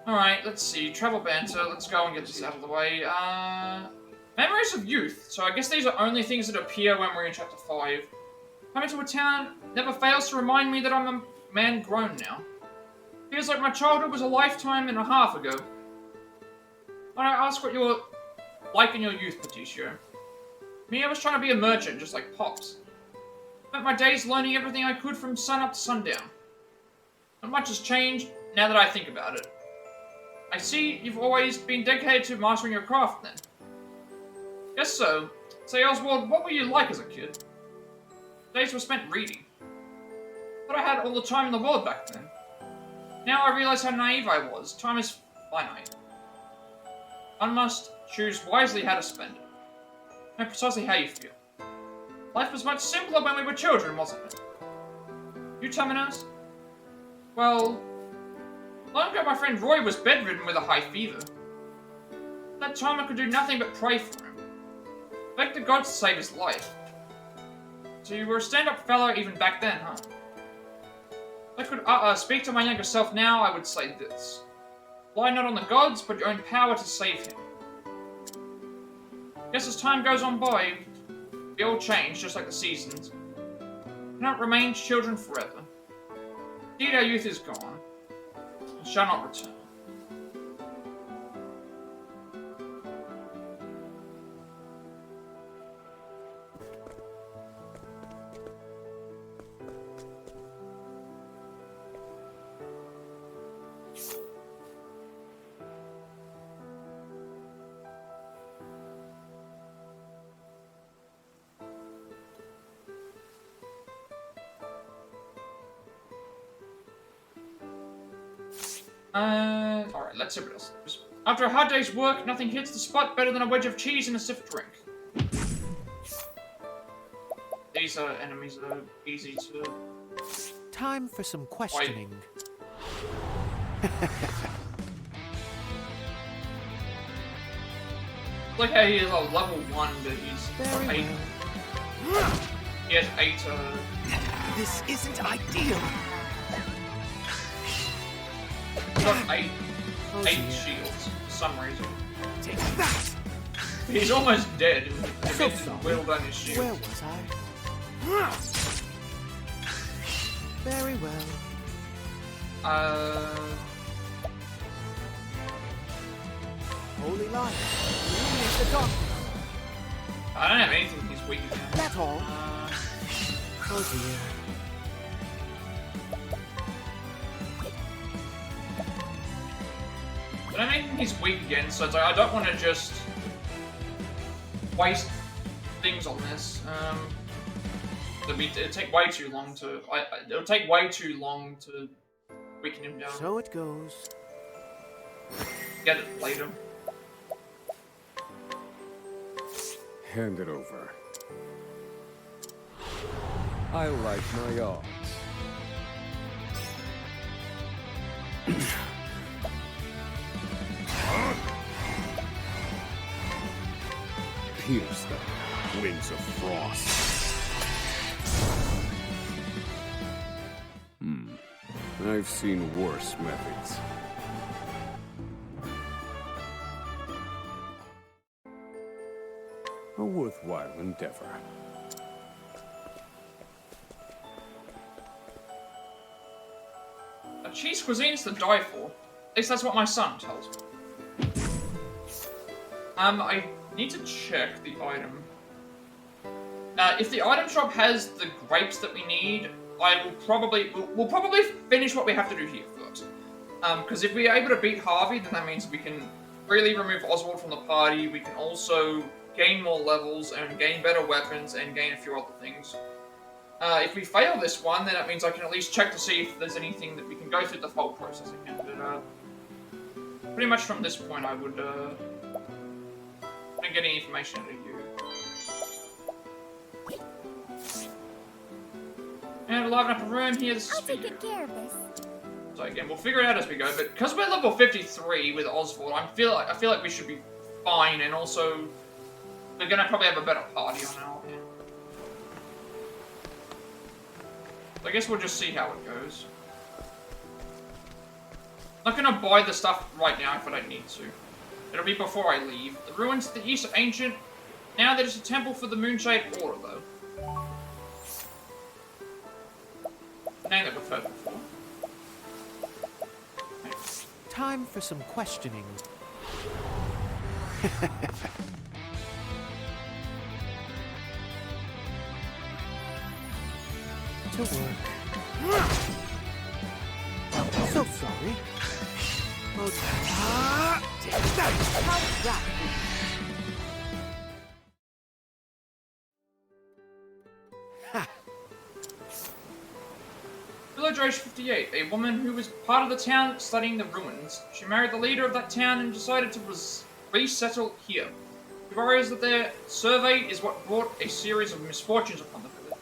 Alright, let's see. Travel banter. Let's go and get this out of the way. Memories of youth. So I guess these are only things that appear when we're in Chapter 5. Coming to a town never fails to remind me that I'm a man grown now. Feels like my childhood was a lifetime and a half ago. When I ask what you're like in your youth, Patricio. Me, I was trying to be a merchant, just like Pops. Spent my days learning everything I could from sun up to sundown. Not much has changed now that I think about it. I see you've always been dedicated to mastering your craft, then. Guess so. Say, Oswald, what were you like as a kid? Days were spent reading. Thought I had all the time in the world back then. Now I realize how naive I was. Time is finite. One must choose wisely how to spend it. Know precisely how you feel. Life was much simpler when we were children, wasn't it? You, Terminus? Well... long ago, my friend Roy was bedridden with a high fever. At that time, I could do nothing but pray for him. Begged the gods to save his life. So you were a stand-up fellow even back then, huh? If I could speak to my younger self now, I would say this. Rely not on the gods, but your own power to save him. Guess as time goes on by, we all change, just like the seasons. We cannot remain children forever. Indeed, our youth is gone. Shall not return. Alright, let's see what else. After a hard day's work, nothing hits the spot better than a wedge of cheese and a stiff drink. These enemies are easy to... Time for some questioning. Look how he is a level 1, but he's Very 8. well. He has 8, This isn't ideal. he's got 8 Oh, 8 dear. shields for some reason. Take that. He's almost dead and So he didn't sorry. wield on his shield. Where was I? Very well. Holy light. Illuminate the darkness. I don't have anything he's weak against. That's all. Oh dear. I don't have anything he's weak against, so it's like, I don't want to just waste things on this. It'll take way too long to. It'll take way too long to weaken him down. So it goes. Get it later. Hand it over. I like my odds. Pierce them, wings of frost. I've seen worse methods. A worthwhile endeavor. A cheese cuisine's to die for. At least that's what my son tells me. I need to check the item. If the item shop has the grapes that we need, we'll probably finish what we have to do here first. Because if we're able to beat Harvey, then that means we can really remove Oswald from the party. We can also gain more levels and gain better weapons and gain a few other things. If we fail this one, then that means I can at least check to see if there's anything that we can go through the whole process again. But pretty much from this point, I would don't get any information out of you. And liven up a room here. This is I'll for take you. good care of this. So again, we'll figure it out as we go. But because we're level 53 with Oswald, I feel like we should be fine. And also, we're gonna probably have a better party on our hand. So I guess we'll just see how it goes. Not gonna buy the stuff right now if I don't need to. It'll be before I leave. The ruins to the east are ancient. Now there's a temple for the Moonshade Order, though. Name that we've heard before. Time for some questioning. To work. So sorry. Oh, take that. How's that? Village age 58, a woman who was part of the town studying the ruins. She married the leader of that town and decided to resettle here. The warriors that their survey is what brought a series of misfortunes upon the village.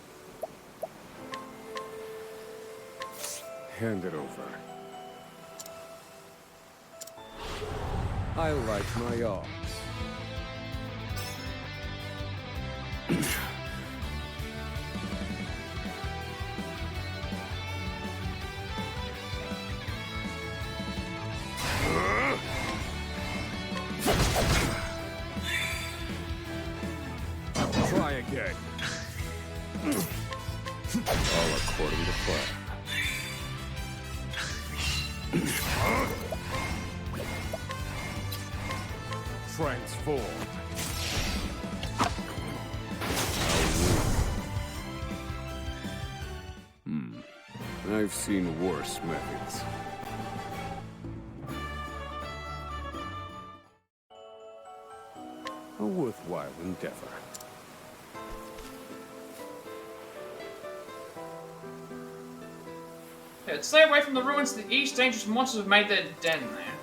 Hand it over. I like my odds. Try again. All according to plan. Transform. I've seen worse methods. A worthwhile endeavor. Yeah, stay away from the ruins to the east. Dangerous monsters have made their den there.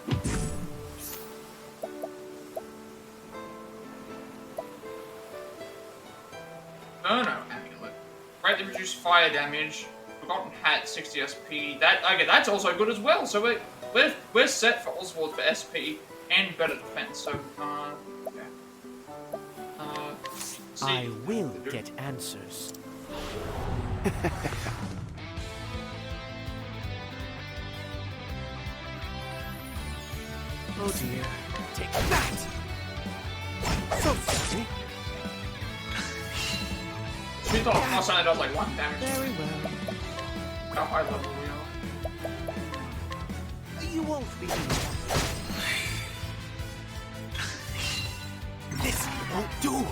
Inferno amulet. Greatly reduced fire damage. Forgotten hat, 60 SP. That's also good as well. So we're set for Oswald for SP and better defense. So yeah. see. I will get answers. Oh dear. Take that! So sorry. She thought Frost only does like 1 damage. Very well. How high level we are. You won't be. This won't do.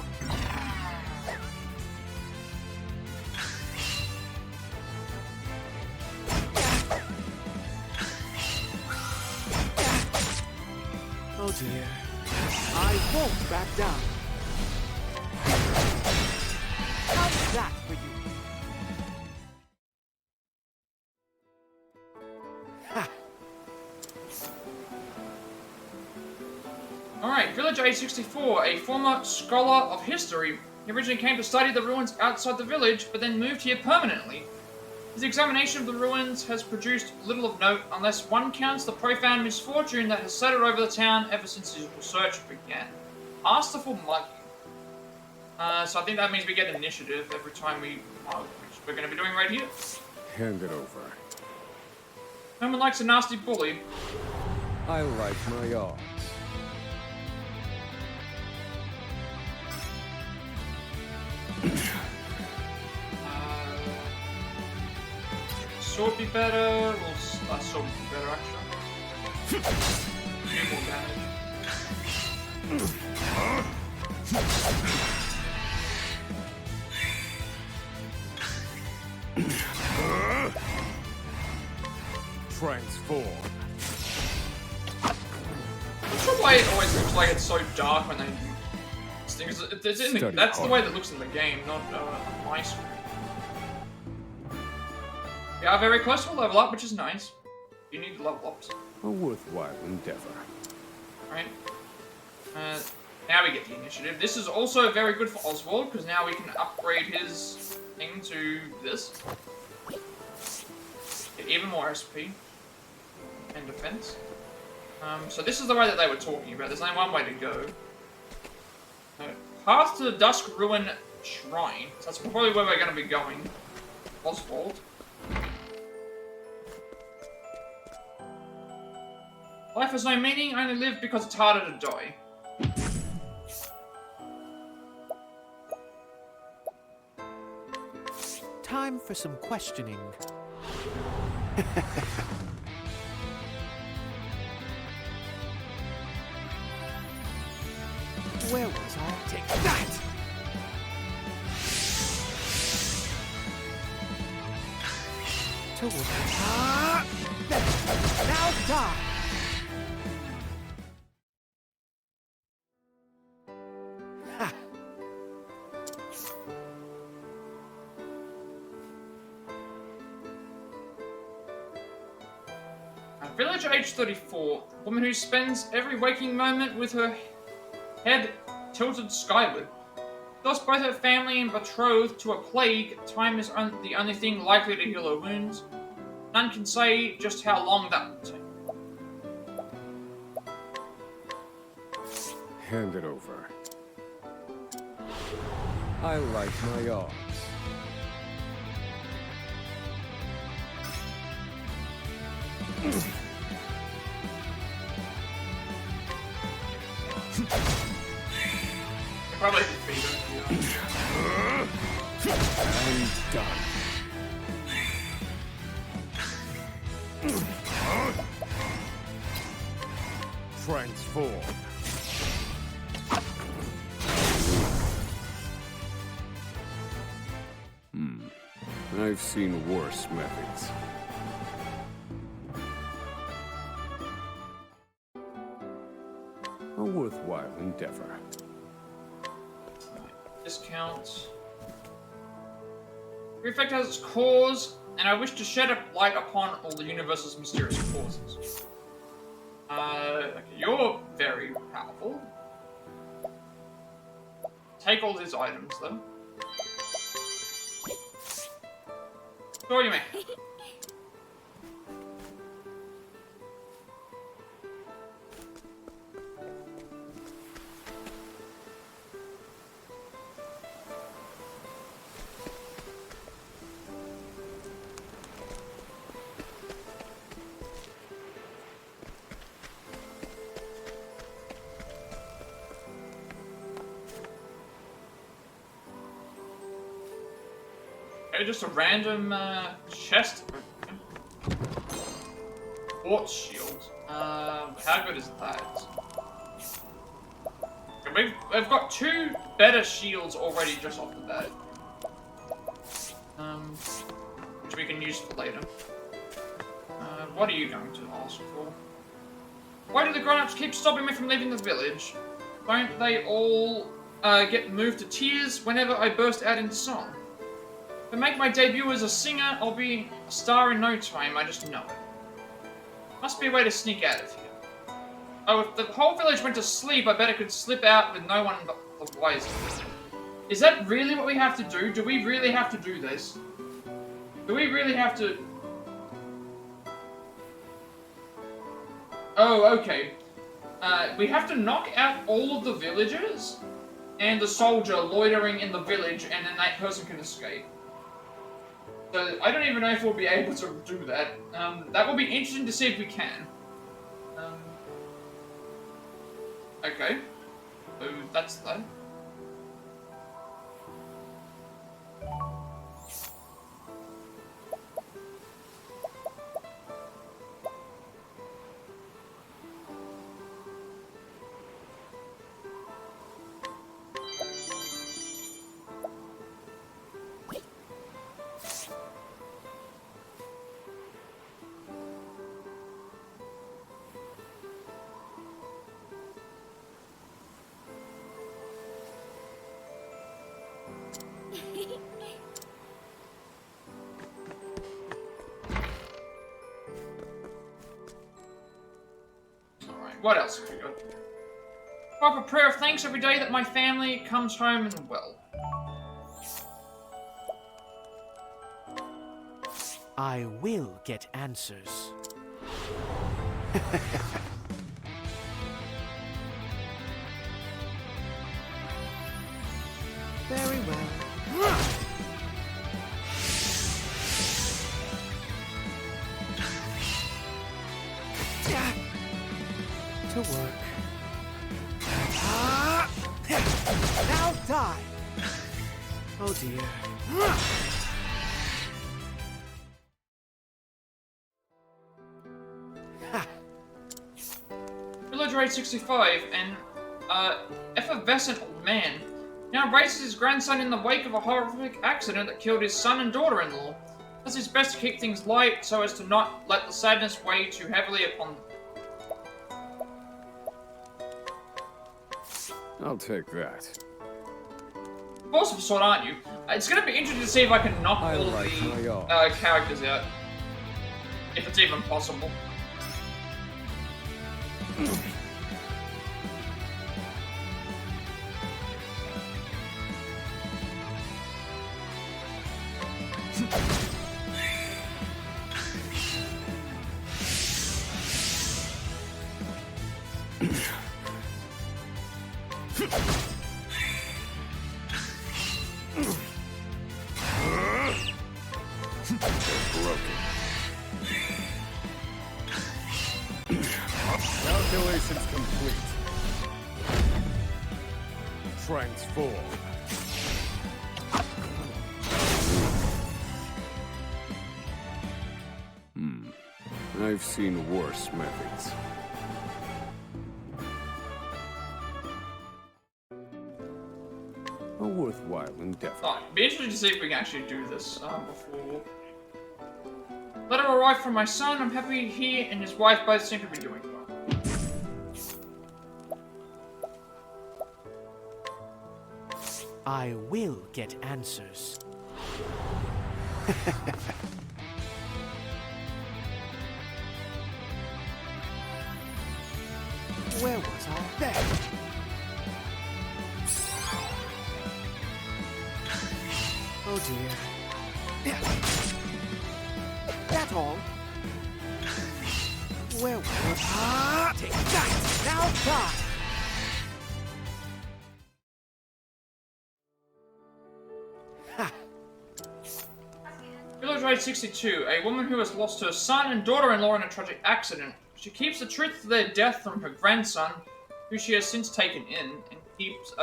Oh dear. I won't back down. How's that for you? Ha! Alright, Villager A64, a former scholar of history. He originally came to study the ruins outside the village, but then moved here permanently. His examination of the ruins has produced little of note, unless one counts the profound misfortune that has settled over the town ever since his research began. Masterful mugging. So I think that means we get initiative every time we mug, which we're going to be doing right here. Hand it over. No one likes a nasty bully. I like my odds. Sword be better, or sword be better actually. Do more damage. Transform. What's the way it always looks like it's so dark when they do this thing? 'Cause that's the way that looks in the game, not on my screen. We are very close to a level up, which is nice. You need to level up. A worthwhile endeavor. Right? Now we get the initiative. This is also very good for Oswald, because now we can upgrade his thing to this. Get even more SP and defense. So this is the way that they were talking about. There's only one way to go. Path to the Dusk Ruin Shrine. So that's probably where we're going to be going. Oswald. Life has no meaning, I only live because it's harder to die. Time for some questioning. Where was I? Take that! There. Now die! Ha! Villager age 34, woman who spends every waking moment with her head tilted skyward. Lost both her family and betrothed to a plague, time is the only thing likely to heal her wounds. None can say just how long that will take. Hand it over. I like my odds. Probably defeat her. I'm done. Transform. I've seen worse methods. A worthwhile endeavor. Discount. Every effect has its cause, and I wish to shed a light upon all the universe's mysterious causes. Okay, you're very powerful. Take all these items, though. Sure you may. Okay, just a random chest. Quartz shield. How good is that? Okay, we've got 2 better shields already just off the bat. Which we can use for later. What are you going to ask for? Why do the grown-ups keep stopping me from leaving the village? Don't they all get moved to tears whenever I burst out into song? If I make my debut as a singer, I'll be a star in no time, I just know it. Must be a way to sneak out of here. Oh, if the whole village went to sleep, I bet I could slip out with no one the wiser. Is that really what we have to do? Do we really have to do this? Do we really have to... Oh, okay. We have to knock out all of the villagers and the soldier loitering in the village, and then that person can escape. So, I don't even know if we'll be able to do that. That will be interesting to see if we can. Okay. So, that's that. What else have we got? Offer prayer of thanks every day that my family comes home and well. I will get answers. Very well. To work. Now die! Oh dear. Villager 865, an effervescent old man, now raises his grandson in the wake of a horrific accident that killed his son and daughter-in-law. Does his best to keep things light so as to not let the sadness weigh too heavily upon them. I'll take that. Awesome sort, aren't you? It's gonna be interesting to see if I can knock all of the characters out. If it's even possible. Calculations complete. Transform. I've seen worse methods. A worthwhile endeavor. Oh, it'd be interesting to see if we can actually do this before. Letter arrived from my son. I'm happy he and his wife both seem to be doing well. I will get answers. Where was I? There! Oh dear. That's all. Where was I? Take that! Now die! Village Raid 62. A woman who has lost her son and daughter-in-law in a tragic accident. She keeps the truth of their death from her grandson, who she has since taken in, and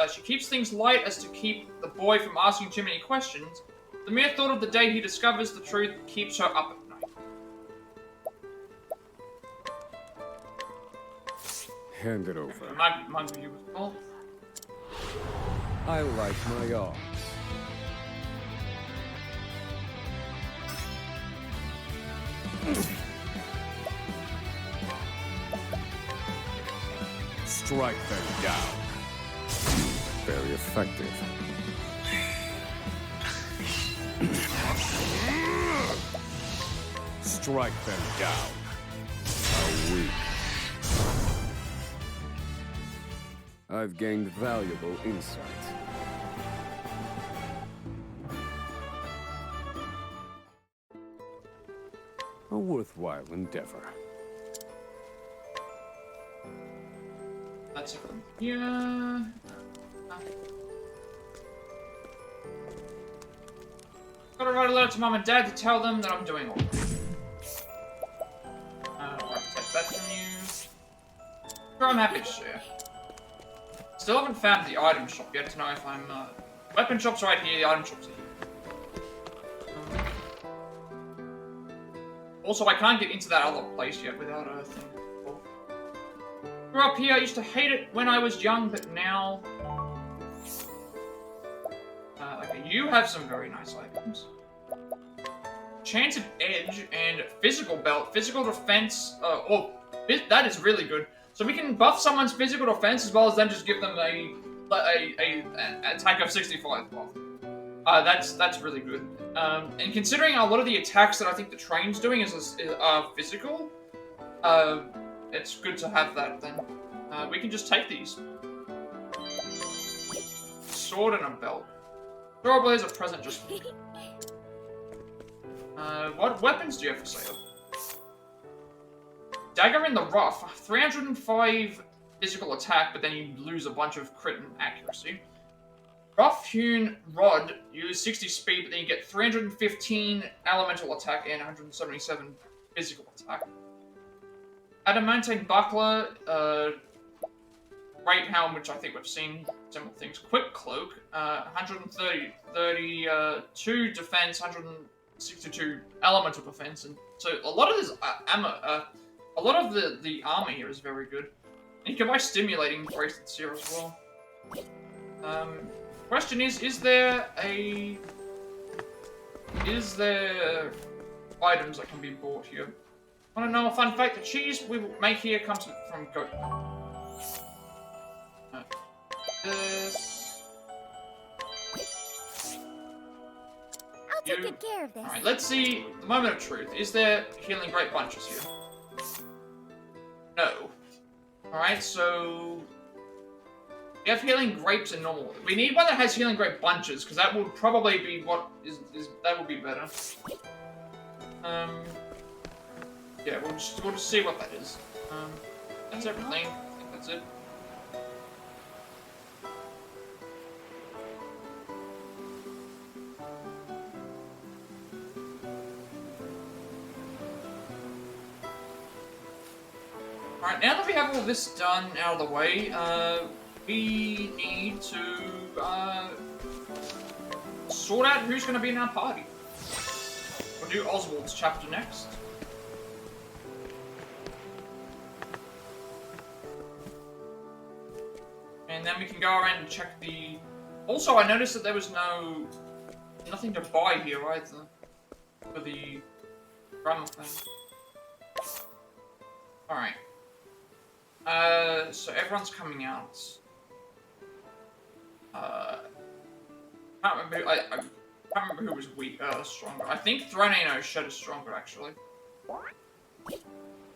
she keeps things light as to keep the boy from asking too many questions. The mere thought of the day he discovers the truth keeps her up at night. Hand it over. Might be you as well. I like my arms. Strike them down. Very effective. Strike them down. How weak. I've gained valuable insight. A worthwhile endeavor. That's everything. Yeah. Gotta write a letter to Mom and Dad to tell them that I'm doing all right. I'll take that from you. Sure, I'm happy to share. Still haven't found the item shop yet to know if I'm, weapon shop's right here, the item shop's here. Also, I can't get into that other place yet without a thing. Grew up here, I used to hate it when I was young, but now... okay, you have some very nice items. Chance of Edge and Physical Belt. Physical Defense, that is really good. So we can buff someone's physical defense as well as then just give them an attack of 65 buff. That's really good. And considering a lot of the attacks that I think the train's doing is physical, it's good to have that then. We can just take these. Sword and a belt. Durable is a present just for me. What weapons do you have for sale? Dagger in the Rough. 305 physical attack, but then you lose a bunch of crit and accuracy. Rough-hewn Rod, you lose 60 speed, but then you get 315 elemental attack and 177 physical attack. Adamantine Buckler, Great Helm, which I think we've seen similar things. Quick Cloak, 132 defense, 162 elemental defense, and so a lot of this a lot of the armor here is very good. And you can buy stimulating bracelets here as well. Question is there items that can be bought here? Want to know a fun fact? The cheese we make here comes from goat milk. This. I'll take good care of this. Alright, let's see. The moment of truth. Is there healing grape bunches here? No. Alright, so... we have healing grapes and normal. We need one that has healing grape bunches, because that would probably be what is that would be better. Yeah, we'll just see what that is. That's everything. I think that's it. Alright, now that we have all this done out of the way, we need to sort out who's going to be in our party. We'll do Oswald's chapter next. And then we can go around and check the... Also, I noticed that there was nothing to buy here either for the grammar thing. Alright. So everyone's coming out. I can't remember who was stronger. I think Thronino Shed is stronger, actually.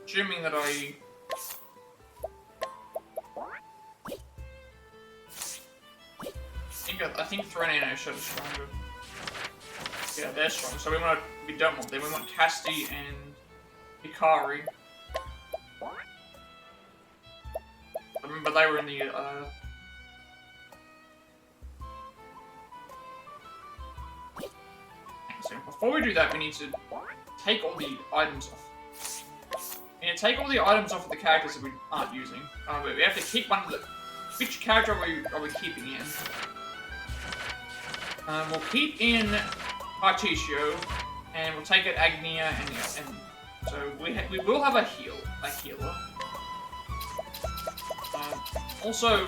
Assuming that I think Thronino Shed is stronger. Yeah, they're strong. So we don't want them. We want Casti and Hikari. Remember they were in the so before we do that, we need to take all the items off. We need to take all the items off of the characters that we aren't using. We have to keep one of the... Which character are we keeping in? We'll keep in Particio, and we'll take it Agnia, and so we will have a healer. Also,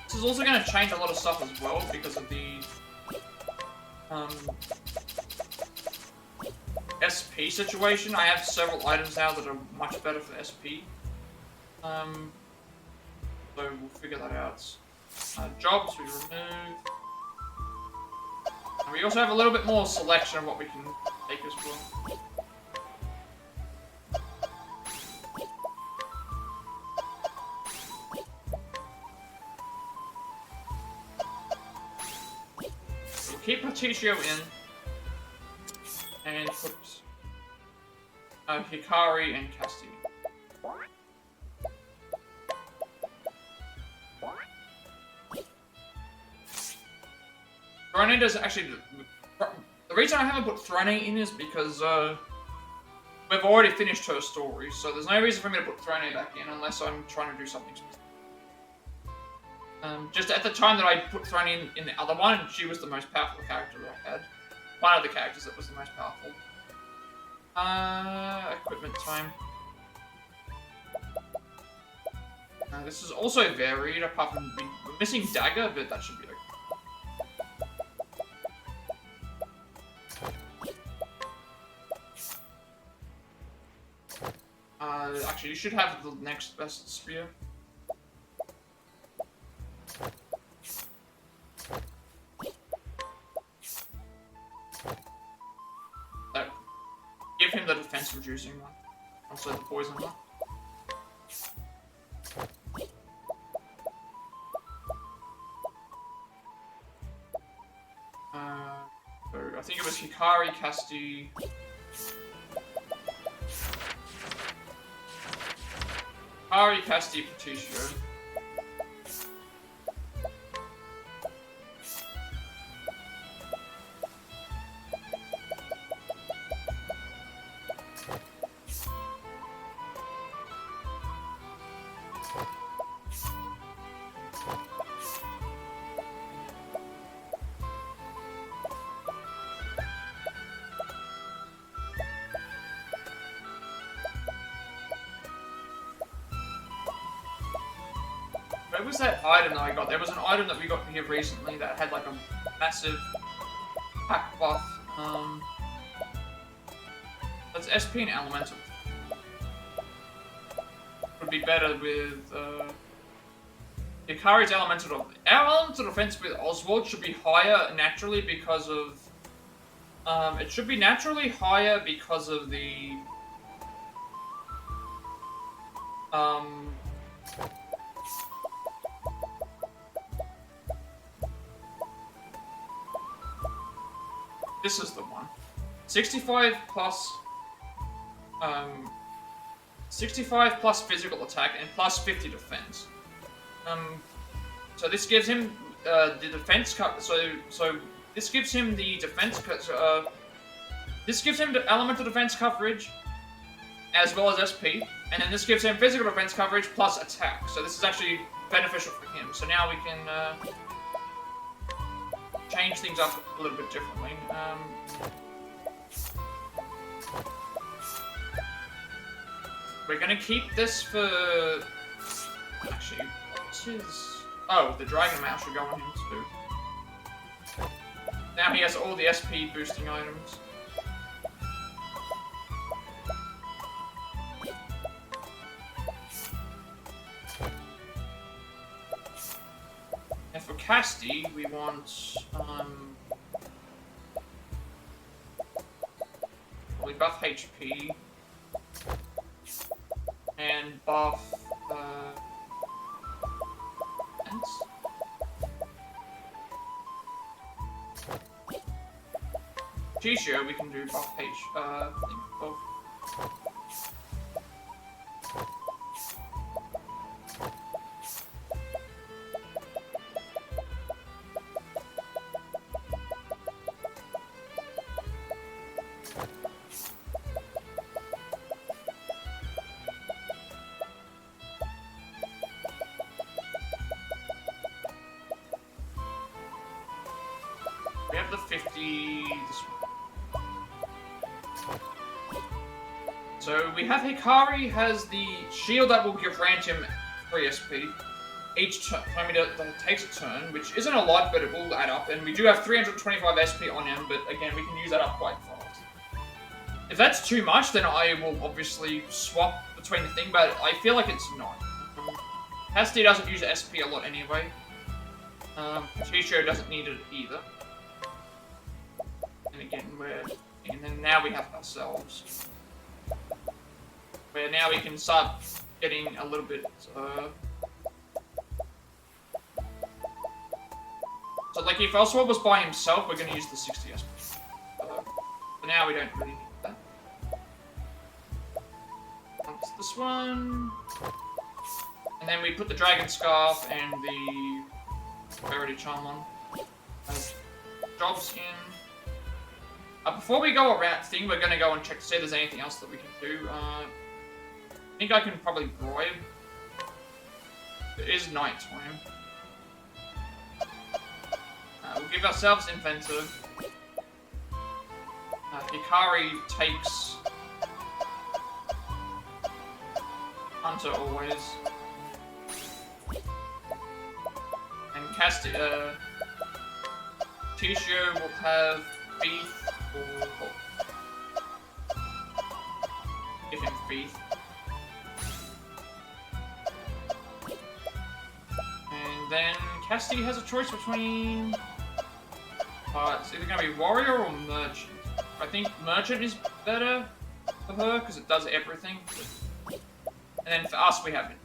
this is also going to change a lot of stuff as well because of the SP situation. I have several items now that are much better for SP. So we'll figure that out. Jobs we remove. And we also have a little bit more selection of what we can take as well. We'll keep Particio in and put Hikari and Casti. Throne does actually. The reason I haven't put Throne in is because we've already finished her story, so there's no reason for me to put Throne back in unless I'm trying to do something specific. Just at the time that I put Throne in the other one, she was the most powerful character that I had. One of the characters that was the most powerful. Equipment time. This is also varied, apart from we're missing Dagger, but that should be okay. Actually, you should have the next best spear. Give him the defense reducing one. Also the poison one. So I think it was Hikari, Casti. Hikari, Casti, Particio. Where was that item that I got? There was an item that we got here recently that had like a massive pack buff. That's SP and Elemental. Would be better with Hikari's Elemental. Our Elemental defense with Oswald should be higher naturally because of it should be naturally higher because of the this is the one. 65 plus 65 plus physical attack and plus 50 defense. So this gives him the defense cut. So this gives him the defense cut. This gives him the elemental defense coverage as well as SP, and then this gives him physical defense coverage plus attack. So this is actually beneficial for him. So now we can change things up a little bit differently. We're gonna keep this for... Actually, what's his... Oh, the Dragon Mouse should go on him too. Now he has all the SP boosting items. And for Casti, we want... we buff HP. And buff... defense. G-Show, we can do buff H, buff. We have the 50, this one. So we have Hikari has the shield that will grant him 3 SP each time that takes a turn, which isn't a lot, but it will add up. And we do have 325 SP on him, but again, we can use that up quite fast. If that's too much, then I will obviously swap between the thing, but I feel like it's not. Cassidy doesn't use SP a lot anyway. Patricio doesn't need it either. And again, and then now we have ourselves. Where now we can start getting a little bit, so like if Oswald was by himself, we're going to use the 60 SP. For now, we don't really need that. That's this one. And then we put the Dragon Scarf and the Rarity Charm on. Jobs in. Before we go around thing, we're going to go and check to see if there's anything else that we can do. I think I can probably bribe. It is night time. We'll give ourselves Inventive. Hikari takes Hunter always. And Tishio will have Faith or give him Faith. And then Cassidy has a choice between it's either going to be Warrior or Merchant. I think Merchant is better for her because it does everything. And then for us, we have it.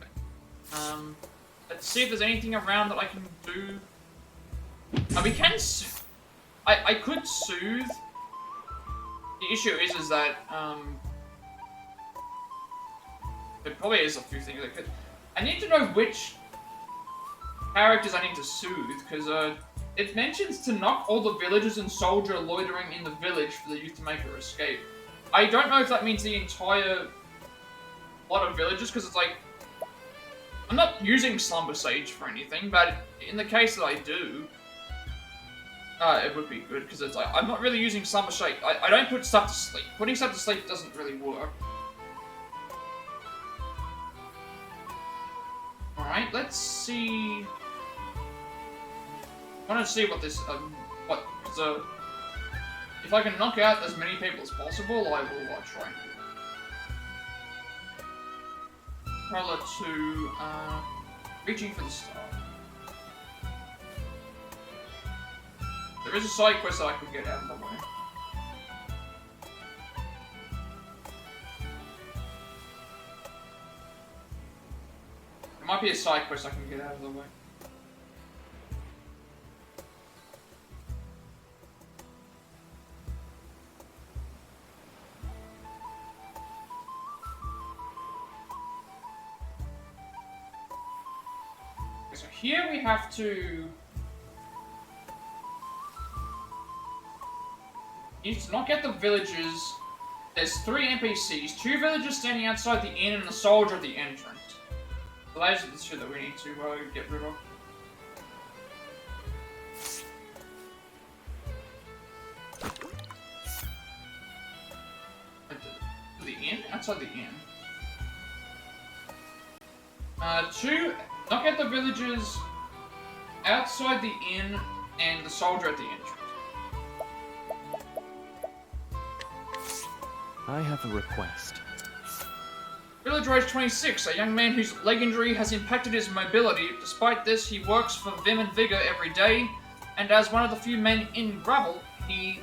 Let's see if there's anything around that I can do. We can. I could soothe. The issue is that there probably is a few things I could. I need to know which characters I need to soothe because it mentions to knock all the villagers and soldier loitering in the village for the youth to make her escape. I don't know if that means the entire lot of villagers, because it's like, I'm not using Slumber Sage for anything, but in the case that I do, it would be good, because it's like, I'm not really using Slumber Sage. I don't put stuff to sleep. Putting stuff to sleep doesn't really work. Alright, let's see. I want to see what this, because if I can knock out as many people as possible, I will try and do that. Prowler 2, reaching for the star. There is a side quest that I could get out of the way. There might be a side quest I can get out of the way. So here we have to knock out the villagers. There's 3 NPCs, 2 villagers standing outside the inn and a soldier at the entrance. So those are the 2 that we need to get rid of. The inn? Outside the inn. 2, knock out the villagers outside the inn and the soldier at the entrance. I have a request. Villager age 26, a young man whose leg injury has impacted his mobility. Despite this, he works for Vim and Vigor every day, and as one of the few men in Gravel, he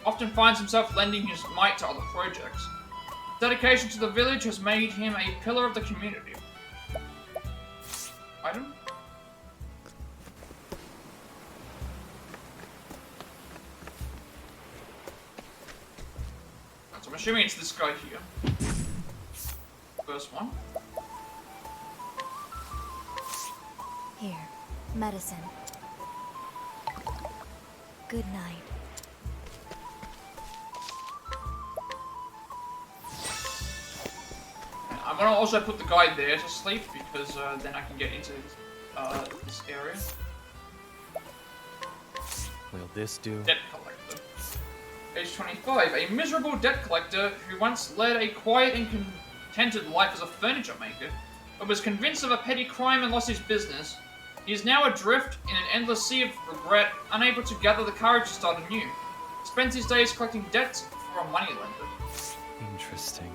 often finds himself lending his might to other projects. Dedication to the village has made him a pillar of the community. Item? So I'm assuming it's this guy here. First one. Here, medicine. Good night. I'm gonna also put the guy there to sleep because then I can get into this area. Will this do? Debt collector. Age 25. A miserable debt collector who once led a quiet and contented life as a furniture maker, but was convinced of a petty crime and lost his business. He is now adrift in an endless sea of regret, unable to gather the courage to start anew. He spends his days collecting debts for a moneylender. Interesting.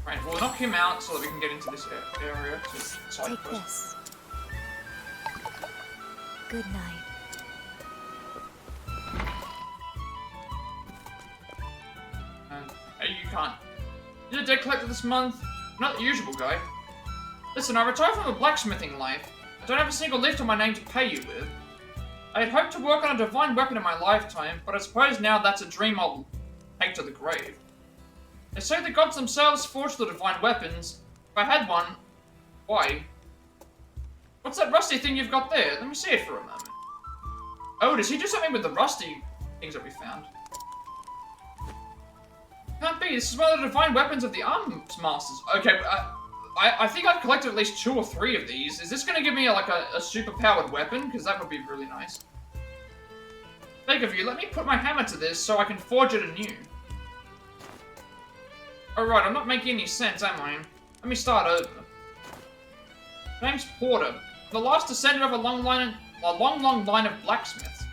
Right, we'll knock him out so that we can get into this area to side Take quest. this. Good night. Hey, you can't. You're a debt collector this month? Not the usual guy. Listen, I retired from the blacksmithing life. I don't have a single lift on my name to pay you with. I had hoped to work on a divine weapon in my lifetime, but I suppose now that's a dream I'll take to the grave. They say the gods themselves forged the divine weapons. If I had one, why? What's that rusty thing you've got there? Let me see it for a moment. Oh, does he do something with the rusty things that we found? Can't be. This is one of the divine weapons of the arms masters. Okay, I think I've collected at least 2 or 3 of these. Is this going to give me a super powered weapon? Because that would be really nice. Beg of you, let me put my hammer to this so I can forge it anew. Alright, I'm not making any sense, am I? Let me start over. Name's Porter. The last descendant of a long line of blacksmiths.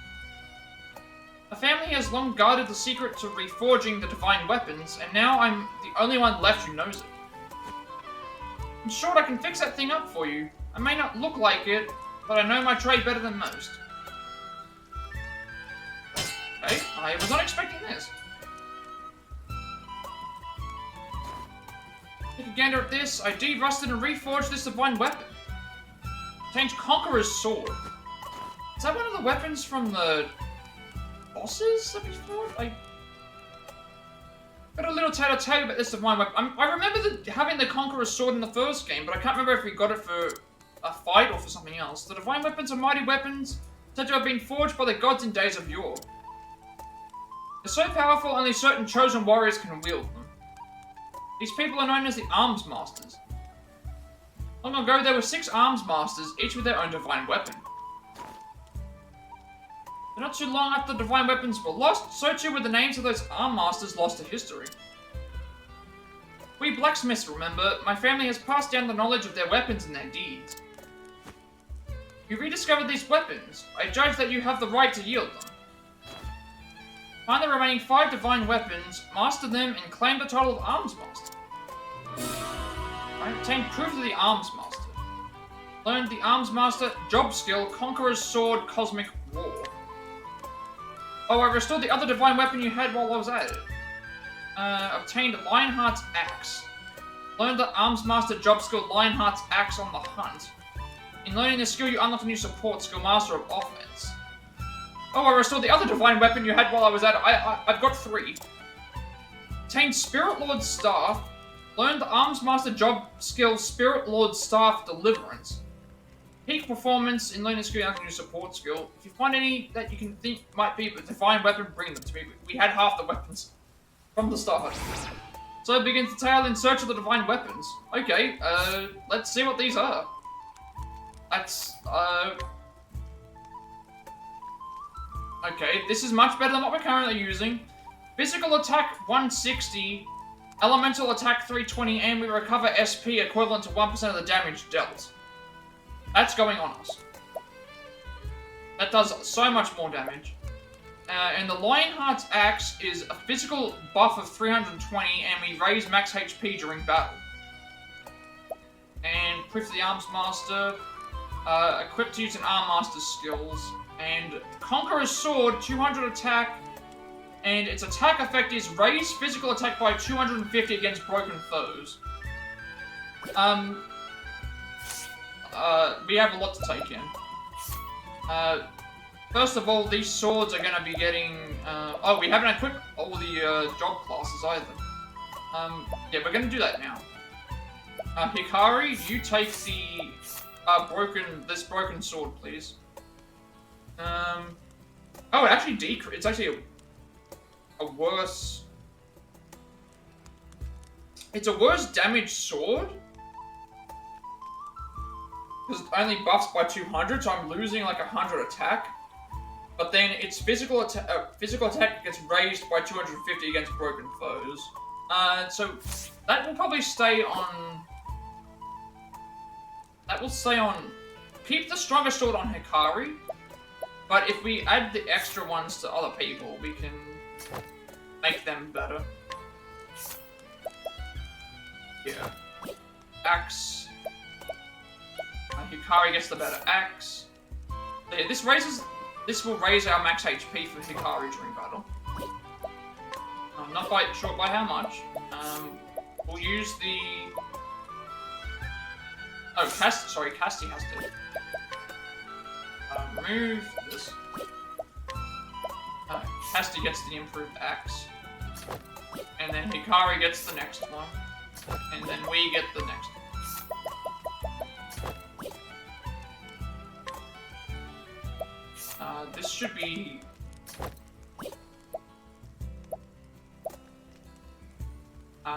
The family has long guarded the secret to reforging the divine weapons, and now I'm the only one left who knows it. In short, I can fix that thing up for you. I may not look like it, but I know my trade better than most. Okay, I was not expecting this. Take a gander at this. I de-rusted and reforged this divine weapon. Obtained Conqueror's Sword. Is that one of the weapons from the bosses that we fought? I got a little tale to tell you about this divine weapon. I remember having the Conqueror's Sword in the first game, but I can't remember if we got it for a fight or for something else. The divine weapons are mighty weapons, said to have been forged by the gods in days of yore. They're so powerful, only certain chosen warriors can wield them. These people are known as the Arms Masters. Long ago, there were 6 Arms Masters, each with their own divine weapon. But not too long after the divine weapons were lost, so too were the names of those Arm Masters lost to history. We blacksmiths, remember, my family has passed down the knowledge of their weapons and their deeds. You rediscovered these weapons. I judge that you have the right to yield them. Find the remaining 5 divine weapons, master them, and claim the title of Arms Master. I obtained proof of the Arms Master. Learned the Arms Master job skill, Conqueror's Sword, Cosmic War. Oh, I restored the other divine weapon you had while I was at it. Obtained Lionheart's Axe. Learned the Arms Master job skill, Lionheart's Axe on the Hunt. In learning this skill, you unlock a new support skill, Master of Offense. Oh, I restored the other divine weapon you had while I was at it. I've got 3. Obtained Spirit Lord's Staff. Learned the Arms Master job skill, Spirit Lord's Staff Deliverance. Peak performance in learning skill, unlock a new support skill. If you find any that you can think might be a divine weapon, bring them to me. We had half the weapons from the start. So it begins the tale in search of the divine weapons. Okay, let's see what these are. That's, okay, this is much better than what we're currently using. Physical attack 160, elemental attack 320, and we recover SP equivalent to 1% of the damage dealt. That's going on us. That does so much more damage. And the Lionheart's Axe is a physical buff of 320, and we raise max HP during battle. And proof of the Arms Master, equipped to use an Arm Master's skills. And Conqueror's Sword, 200 attack, and its attack effect is raise physical attack by 250 against broken foes. We have a lot to take in. First of all, these swords are going to be getting... oh, we haven't equipped all the job classes either. Yeah, we're going to do that now. Hikari, you take the this broken sword, please. Oh, it actually decreases. It's actually a worse... It's a worse damage sword. Because it only buffs by 200, so I'm losing like 100 attack. but then its physical attack gets raised by 250 against broken foes. So that will probably stay on. That will stay on. Keep the stronger sword on Hikari, but if we add the extra ones to other people, we can make them better. Yeah. Axe. Hikari gets the better axe. So yeah, this will raise our max HP for Hikari during battle. I'm not quite sure by how much. We'll use the. Oh, Casti has to. Remove this. Casti gets the improved axe. And then Hikari gets the next one. And then we get the next one. This should be... we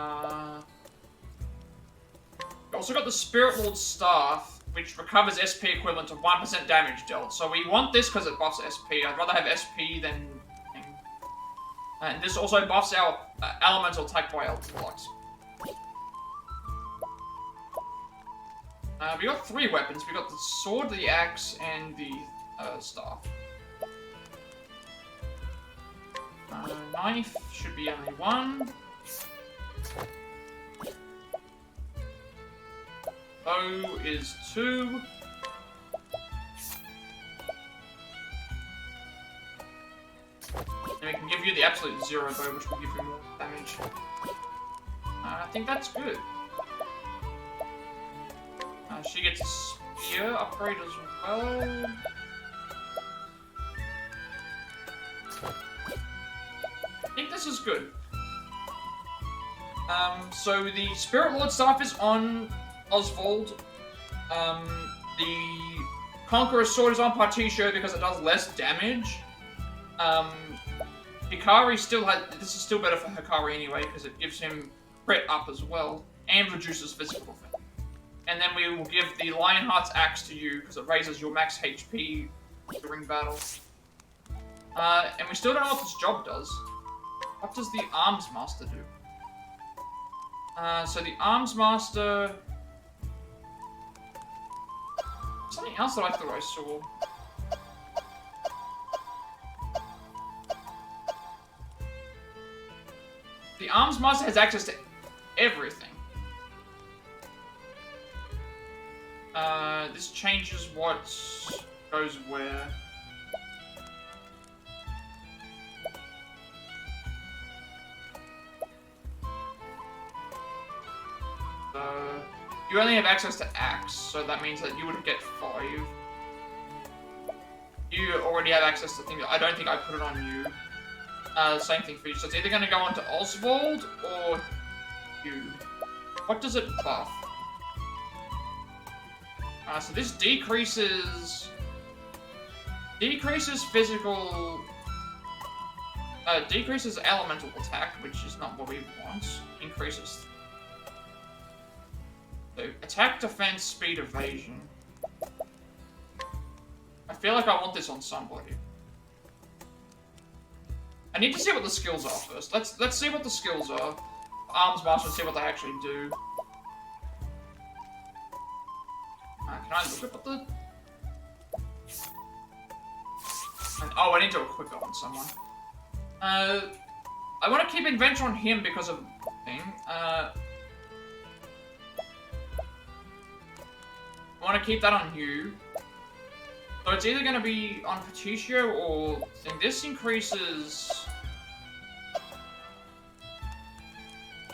also got the Spirit Lord Staff, which recovers SP equivalent to 1% damage dealt. So we want this because it buffs SP. I'd rather have SP than... And this also buffs our elemental attack by L-Flux. We got 3 weapons. We got the sword, the axe, and the staff. Knife should be only 1. Bow is 2. And we can give you the absolute 0 bow, which will give you more damage. I think that's good. She gets a spear upgrade as well. I think this is good. So the Spirit Lord Staff is on Osvald. The Conqueror's Sword is on Particio because it does less damage. Hikari still has... This is still better for Hikari anyway, because it gives him crit up as well, and reduces physical effect. And then we will give the Lionheart's Axe to you, because it raises your max HP during battle. And we still don't know what this job does. What does the Arms Master do? So the Arms Master... Something else that I thought I saw. The Arms Master has access to everything. This changes what goes where. You only have access to axe, so that means that you would get 5. You already have access to things. I don't think I put it on you. Same thing for you. So it's either going to go on to Osvald or you. What does it buff? So this decreases physical, decreases elemental attack, which is not what we want. Increases. So attack, defense, speed, evasion. I feel like I want this on somebody. I need to see what the skills are first. Let's see what the skills are. Arms Master and see what they actually do. Can I look at what the... Oh, I need to equip it on someone. I want to keep Inventor on him because of thing. I want to keep that on you. So it's either going to be on Peticio or thing. This increases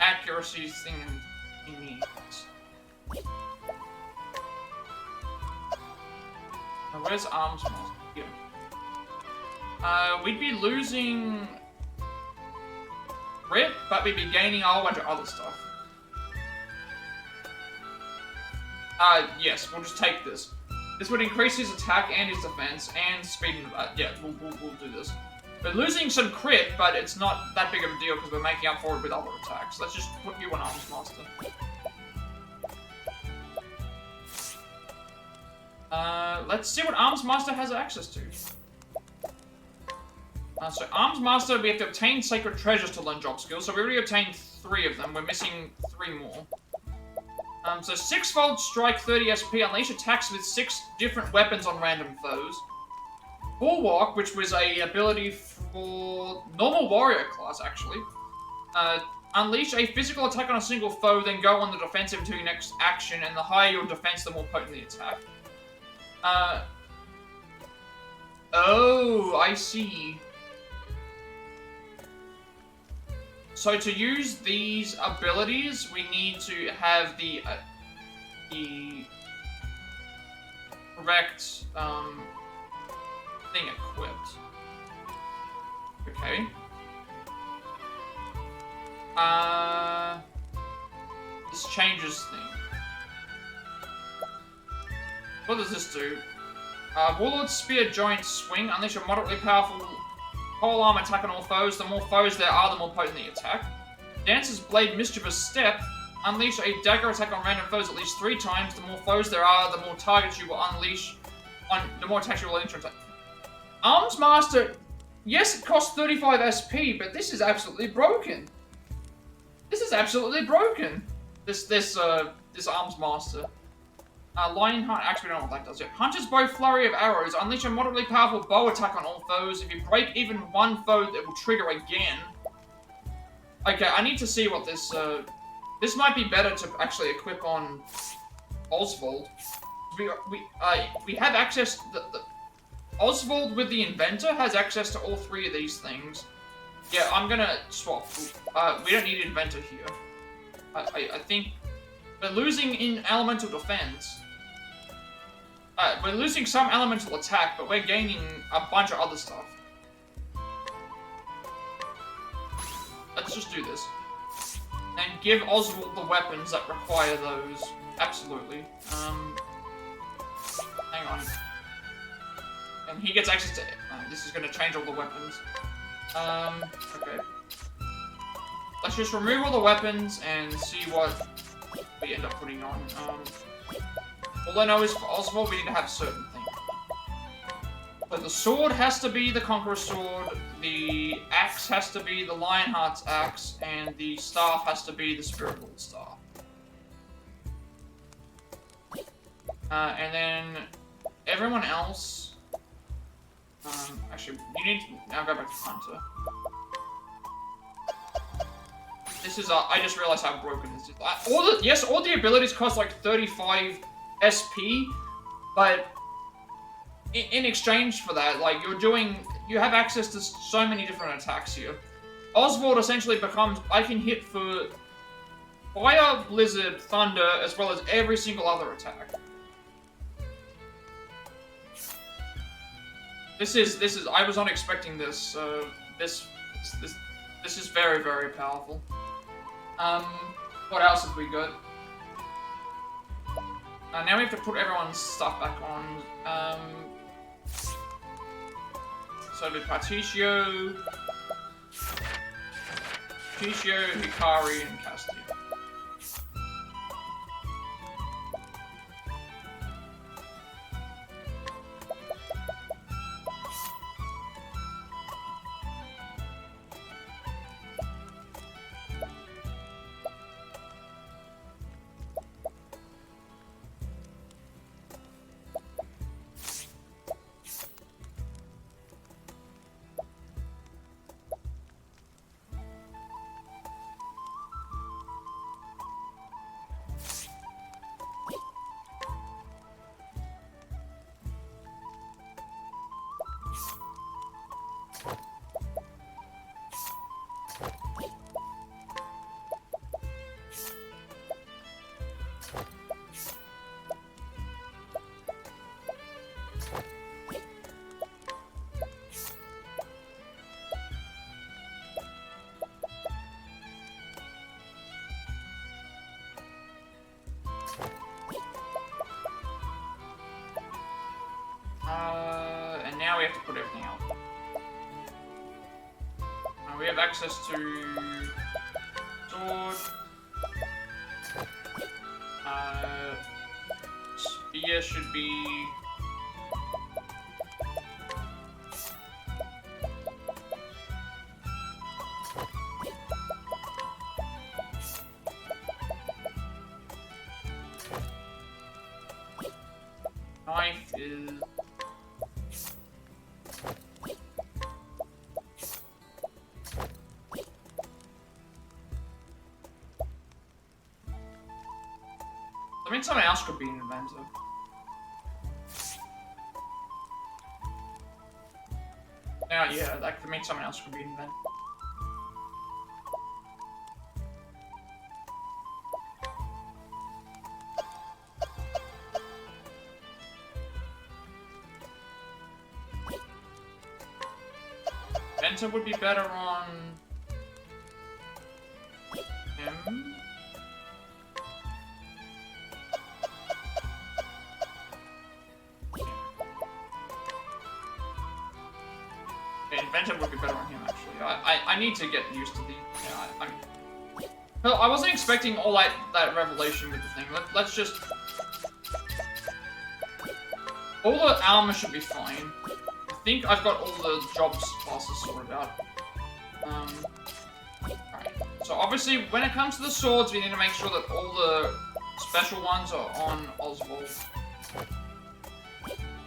accuracy thing he needs. Now, where's Arms Master? Here. We'd be losing crit, but we'd be gaining a whole bunch of other stuff. Yes, we'll just take this. This would increase his attack and his defense and speed and yeah, we'll do this. We're losing some crit, but it's not that big of a deal because we're making up for it with other attacks. Let's just put you on Arms Master. Let's see what Arms Master has access to. So Arms Master, we have to obtain Sacred Treasures to learn job skills. So we already obtained 3 of them. We're missing 3 more. So 6-fold strike, 30 SP, unleash attacks with 6 different weapons on random foes. Bulwark, which was a ability for normal warrior class, actually. Unleash a physical attack on a single foe, then go on the defensive until your next action, and the higher your defense, the more potent the attack. Oh, I see. So to use these abilities, we need to have the correct thing equipped. Okay. This changes things. What does this do? Warlord's Spear Joint Swing. Unleash a moderately powerful pole arm attack on all foes. The more foes there are, the more potent the attack. Dancer's Blade Mischievous Step. Unleash a dagger attack on random foes at least 3 times. The more foes there are, the more targets you will unleash on. The more attacks you will unleash on. Arms Master. Yes, it costs 35 SP, but this is absolutely broken. This is absolutely broken. This Arms Master. Lionheart, actually, we don't know what that does yet. Hunter's Bow Flurry of Arrows. Unleash a moderately powerful bow attack on all foes. If you break even one foe, it will trigger again. Okay, I need to see what this, this might be better to actually equip on Osvald. We have access, Osvald with the Inventor has access to all 3 of these things. Yeah, I'm gonna swap. We don't need Inventor here. I think we're losing in elemental defense. We're losing some elemental attack, but we're gaining a bunch of other stuff. Let's just do this. And give Oswald the weapons that require those. Absolutely. Hang on. And he gets access to... this is going to change all the weapons. Okay. Let's just remove all the weapons and see what we end up putting on. All I know is for Oswald, we need to have certain things. But the sword has to be the Conqueror's Sword, the axe has to be the Lionheart's axe, and the staff has to be the Spirit Lord's staff. And then everyone else... actually, you need to now go back to Hunter. This is, I just realized how broken this is. Yes, all the abilities cost like 35 SP, but in exchange for that, like, you have access to so many different attacks here. Oswald essentially becomes, I can hit for Fire, Blizzard, Thunder, as well as every single other attack. This is, I was not expecting this, this is very, very powerful. What else have we got? Now we have to put everyone's stuff back on. So with Patricio, Hikari, and Castillo. And now we have to put everything else. We have access to sword. Spear should be is... I mean, someone else could be an inventor. Yeah, that could mean someone else could be an inventor. Inventor would be better on him. Inventor would be better on him, actually. I need to get used to the... Well, I wasn't expecting all that revelation with the thing. Let's just... All the armor should be fine. I think I've got all the jobs classes sorted out. Alright. So obviously, when it comes to the swords, we need to make sure that all the special ones are on Osvald.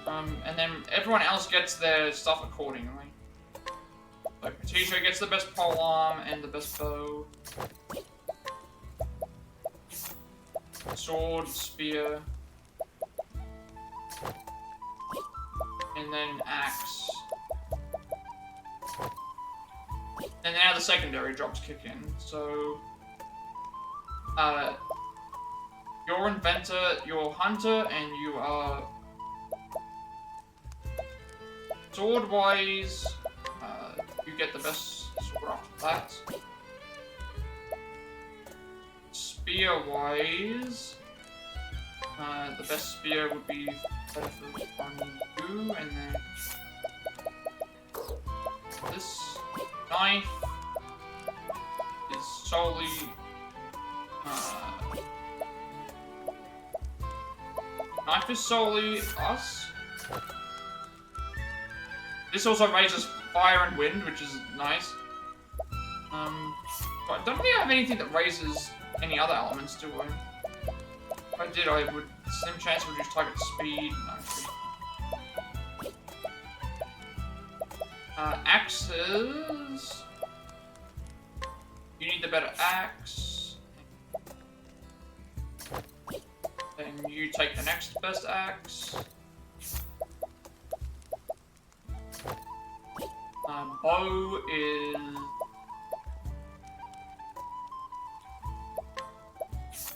And then everyone else gets their stuff accordingly. Like, Patricia gets the best polearm and the best bow. Sword, spear. And then axe. And now the secondary jobs kick in. So, you're inventor, you're hunter, and you are sword-wise. You get the best sword after that. Spear-wise, the best spear would be better for on you, and then this knife is solely us. This also raises fire and wind, which is nice. But don't really have anything that raises any other elements, do I? If I did, I would slim chance to reduce target speed. No. Axes. You need the better axe. Then you take the next best axe. Bow is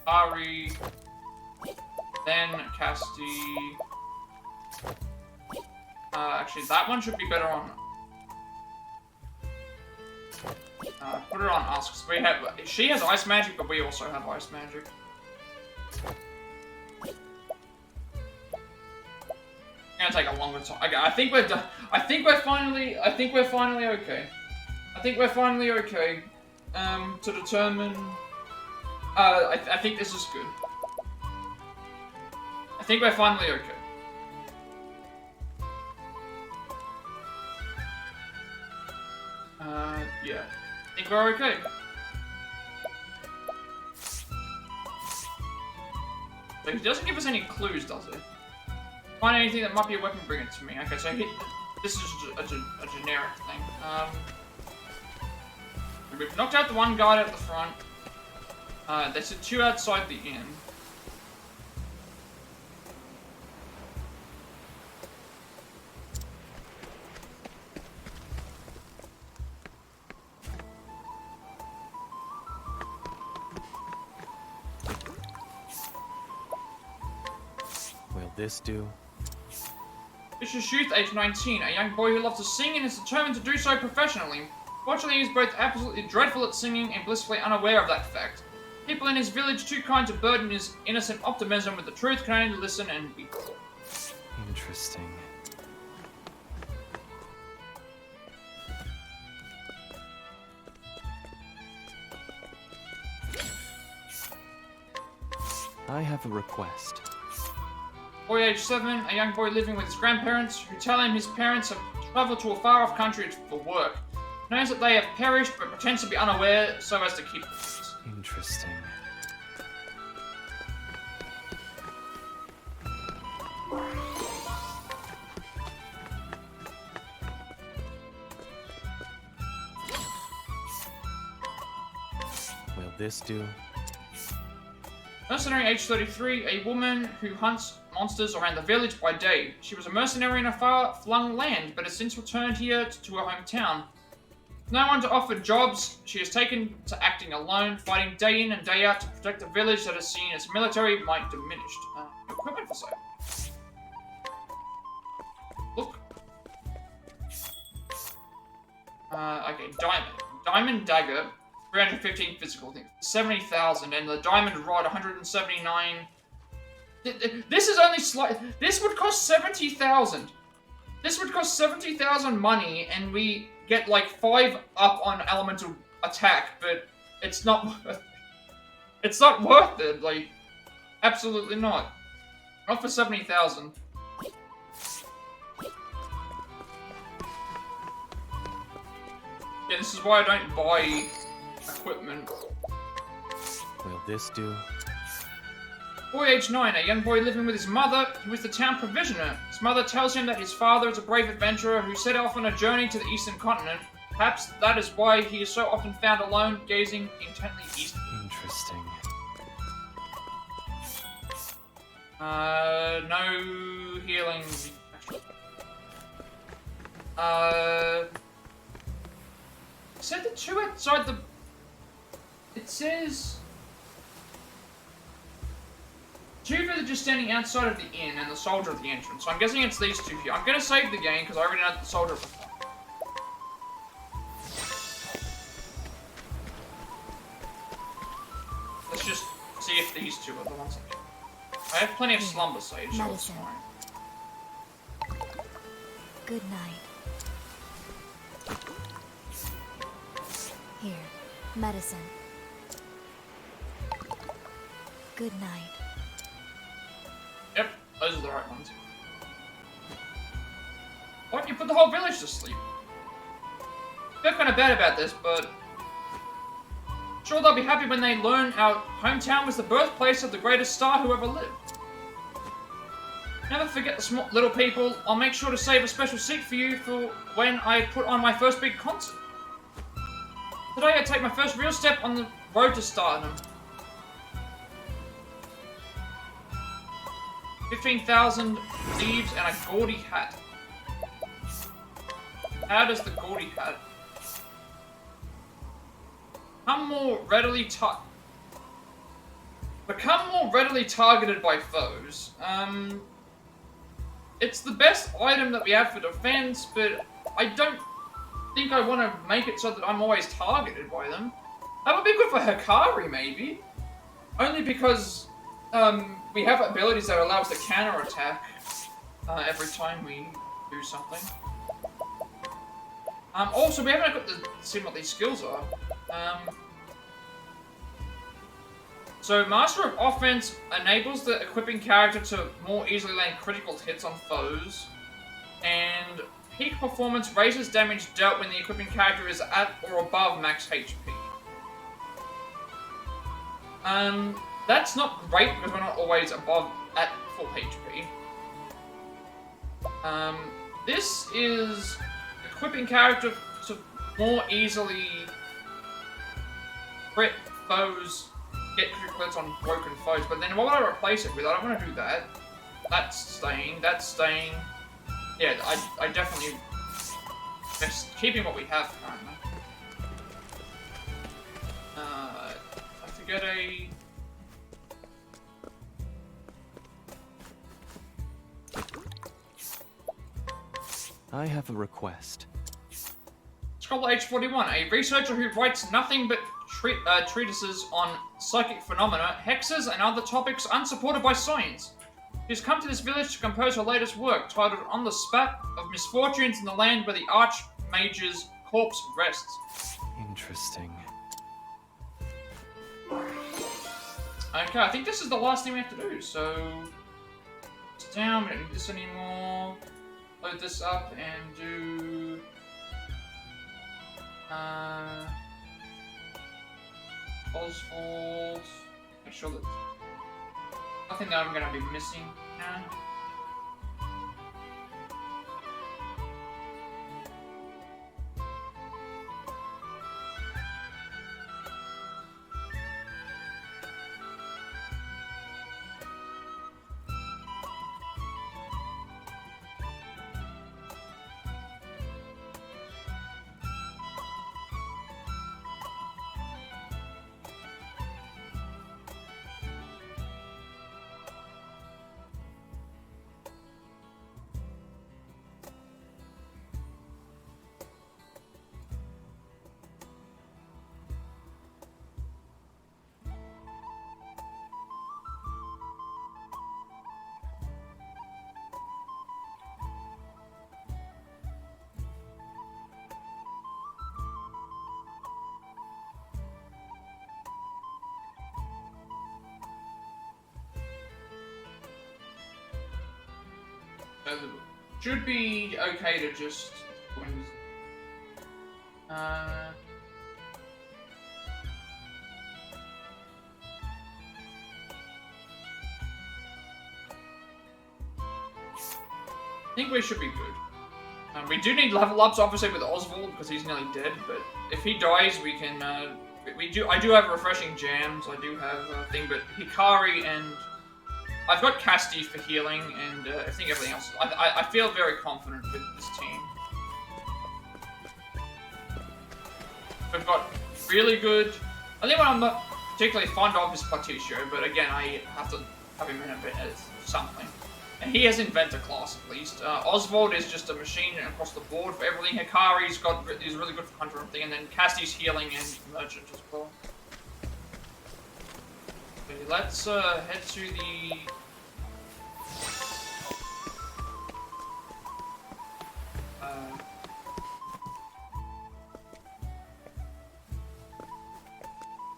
Ari, then Casti. Actually, that one should be better on. Put it on us, because we have. She has ice magic, but we also have ice magic. Gonna take a longer time. Okay, I think we're done. I think we're finally okay. I think we're finally okay. To determine. I think this is good. I think we're finally okay. Yeah. I think we're okay. But it doesn't give us any clues, does it? Find anything that might be a weapon, bring it to me. Okay, so this is a generic thing. We've knocked out the one guard at the front. There's a 2 outside the inn. Will this do? Vicious Youth, age 19, a young boy who loves to sing and is determined to do so professionally. Fortunately, he is both absolutely dreadful at singing and blissfully unaware of that fact. People in his village, too kind to burden his innocent optimism with the truth, can only listen and weep. Interesting. I have a request. Boy age 7, a young boy living with his grandparents, who tell him his parents have traveled to a far-off country for work. Knows that they have perished, but pretends to be unaware so as to keep the peace. Interesting. this do? Mercenary age 33, a woman who hunts monsters around the village by day. She was a mercenary in a far-flung land, but has since returned here to her hometown. With no one to offer jobs, she has taken to acting alone, fighting day in and day out to protect a village that has seen its military might diminished. Equipment for sale. Look. Okay, diamond dagger, 315 physical things, 70,000, and the diamond rod, 179. This is only slight. This would cost 70,000. This would cost 70,000 money, and we get like 5 up on elemental attack, but it's not. It's not worth it. Like, absolutely not. Not for 70,000. Yeah, this is why I don't buy equipment. Will this do? Boy age 9, a young boy living with his mother, who is the town provisioner. His mother tells him that his father is a brave adventurer who set off on a journey to the eastern continent. Perhaps that is why he is so often found alone, gazing intently eastward. Interesting. No healing. It said the two outside the... It says... 2 villagers standing outside of the inn and the soldier at the entrance. So I'm guessing it's these 2 here. I'm gonna save the game because I already know the soldier. Let's just see if these 2 are the ones I get. I have plenty of slumber sage, so it's Medicine. fine. Good night. Here, medicine. Good night. Yep, those are the right ones. Why don't you put the whole village to sleep? I feel kind of bad about this, but... sure they'll be happy when they learn our hometown was the birthplace of the greatest star who ever lived. Never forget the small little people. I'll make sure to save a special seat for you for when I put on my first big concert. Today I take my first real step on the road to stardom. 15,000 leaves and a gaudy hat. How does the gaudy hat become more readily targeted by foes? It's the best item that we have for defense, but I don't think I want to make it so that I'm always targeted by them. That would be good for Hikari, maybe. Only because we have abilities that allow us to counterattack every time we do something. Also, we haven't got to see what these skills are. So, Master of Offense enables the equipping character to more easily land critical hits on foes, and Peak Performance raises damage dealt when the equipping character is at or above max HP. That's not great because we're not always above at full HP. This is equipping character to more easily crit foes, get critical hits on broken foes, but then what would I replace it with? I don't want to do that. That's staying, that's staying. Yeah, I definitely just keeping what we have currently. I forget a... I have a request. Scholar age 41, a researcher who writes nothing but treatises on psychic phenomena, hexes, and other topics unsupported by science. She's come to this village to compose her latest work, titled On the Spat of Misfortunes in the Land Where the Archmage's Corpse Rests. Interesting. Okay, I think this is the last thing we have to do, so... It's down, we don't need this anymore. Load this up and do... Osvald... Make sure that... Nothing that I'm gonna be missing now. Should be okay to just... I think we should be good. We do need level ups, obviously, with Osvald, because he's nearly dead, but if he dies, we can, I do have refreshing jams, I do have a thing, but Hikari and... I've got Casti for healing, and I think everything else... I feel very confident with this team. We've got really good... I think what I'm not particularly fond of is Platitio, but again, I have to have him in a bit as something. And he has Inventor class, at least. Osvald is just a machine across the board for everything. Hikari's is really good for Hunter and thing, and then Casti's healing and Merchant as well. Okay, let's head to the...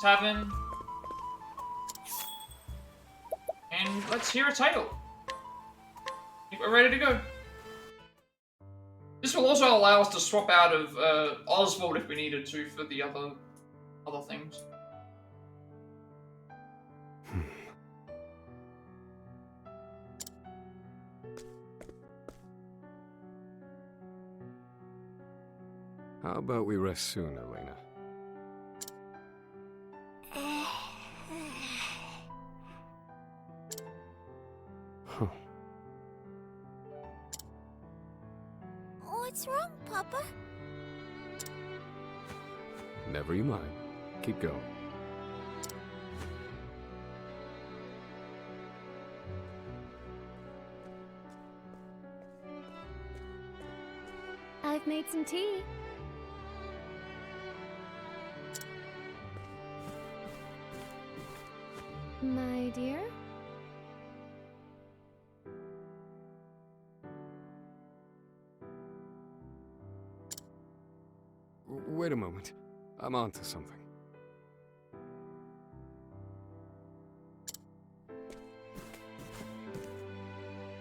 tavern. And let's hear a tale. I think we're ready to go. This will also allow us to swap out of Osvald if we needed to for the other things. How about we rest soon, Elena? What's wrong, Papa? Never you mind. Keep going. I've made some tea. My dear? Wait a moment. I'm onto something.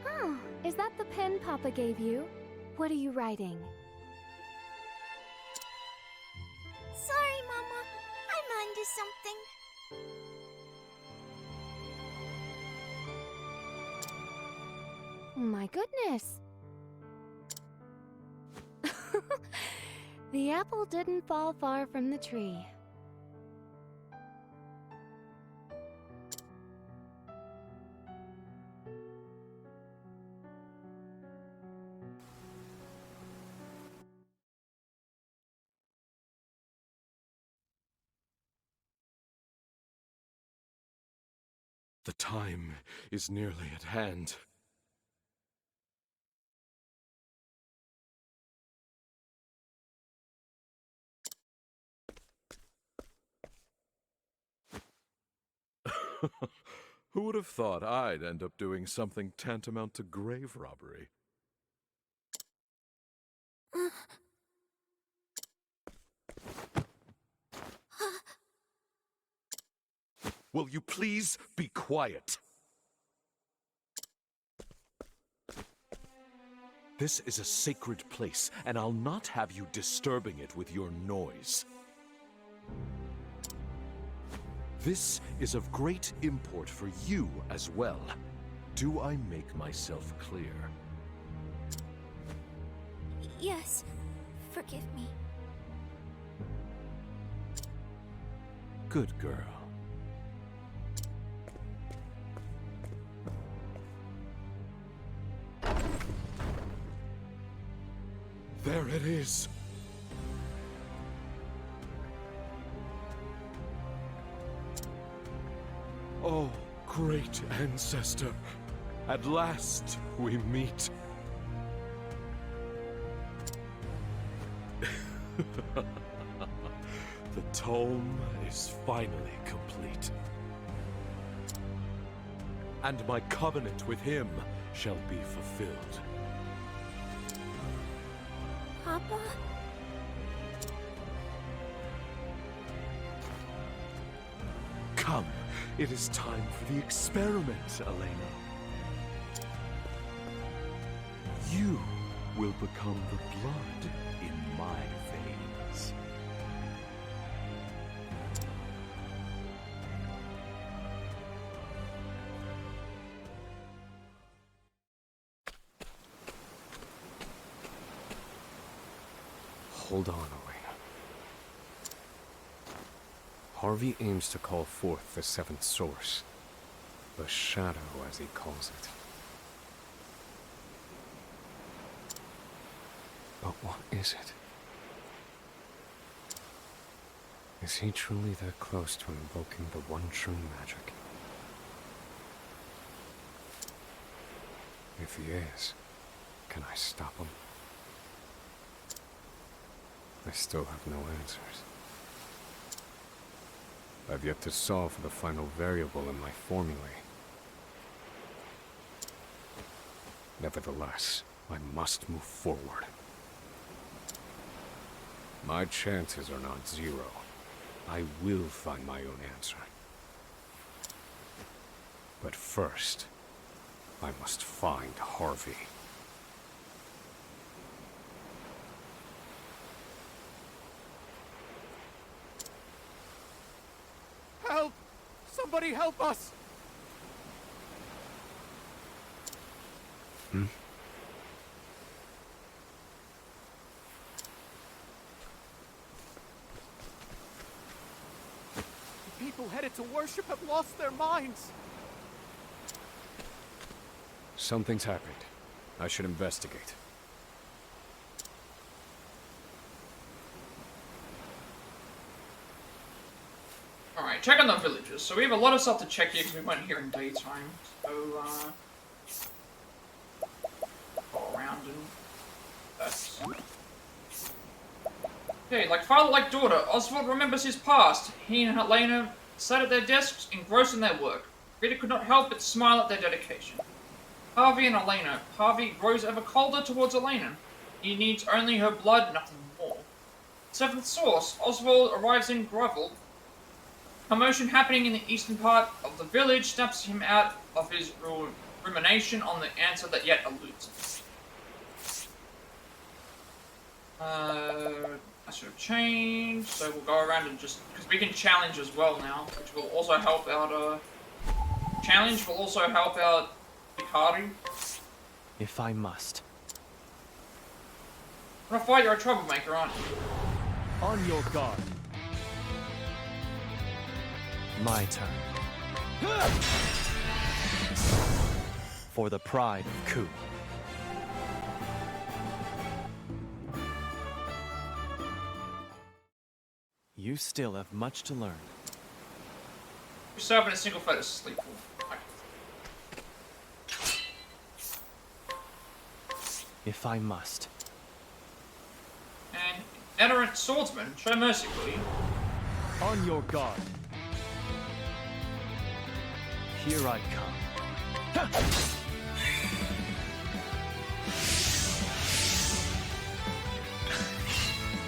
Oh, is that the pen Papa gave you? What are you writing? Sorry, Mama. I'm onto something. My goodness. The apple didn't fall far from the tree. The time is nearly at hand. Who would have thought I'd end up doing something tantamount to grave robbery? Will you please be quiet? This is a sacred place, and I'll not have you disturbing it with your noise. This is of great import for you as well. Do I make myself clear? Yes, forgive me. Good girl. There it is. Oh, great ancestor. At last we meet. The tome is finally complete. And my covenant with him shall be fulfilled. Papa? Come, it is time for the experiment, Elena. will become the blood in my veins. Hold on, Elena. Harvey aims to call forth the seventh source. The shadow, as he calls it. But what is it? Is he truly that close to invoking the one true magic? If he is, can I stop him? I still have no answers. I've yet to solve the final variable in my formulae. Nevertheless, I must move forward. My chances are not zero. I will find my own answer. But first, I must find Harvey. Help! Somebody help us! Hmm? The people headed to worship have lost their minds. Something's happened. I should investigate. Alright, check on the villages. So we have a lot of stuff to check here because we went here in daytime. So, go around and that's... Okay, like father, like daughter, Osvald remembers his past. He and Helena sat at their desks, engrossed in their work. Rita could not help but smile at their dedication. Harvey and Elena. Harvey grows ever colder towards Elena. He needs only her blood, nothing more. Seventh source. Oswald arrives in Grovel. Commotion happening in the eastern part of the village snaps him out of his rumination on the answer that yet eludes him. I should have changed, so we'll go around and just... because we can challenge as well now, which will also help out, challenge will also help out Hikari. If I must. I'm gonna fight, you're a troublemaker, aren't you? On your guard. My turn. For the pride of Ku. You still have much to learn. You're serving a single fed asleep. If I must. And iterant swordsman, show mercy, will you? On your guard. Here I come.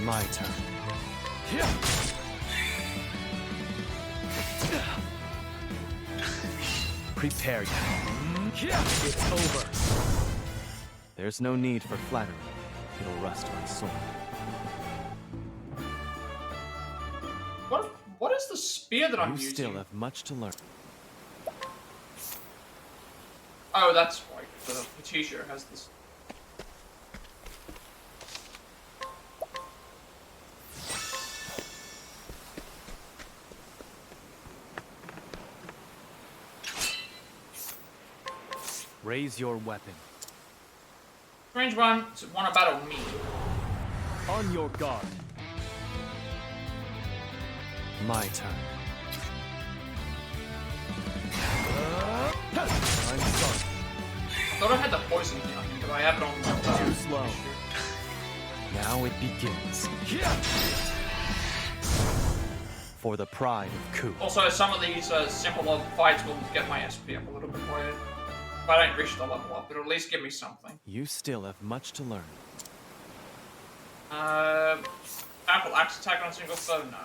My turn. Prepare you. It's over. There's no need for flattery. It'll rust my sword. What is the spear that I'm You using? still have much to learn. Oh, that's right. The t-shirt has this. Raise your weapon. Strange one, want to battle me. On your guard. My turn. I'm sorry. I thought I had the poison here, but I have it on my Too slow. Now it begins. For the pride of Ku. Also, some of these simple fights will get my SP up a little bit higher. If I don't reach the level up, it'll at least give me something. You still have much to learn. Apple axe attack on a single foe? No.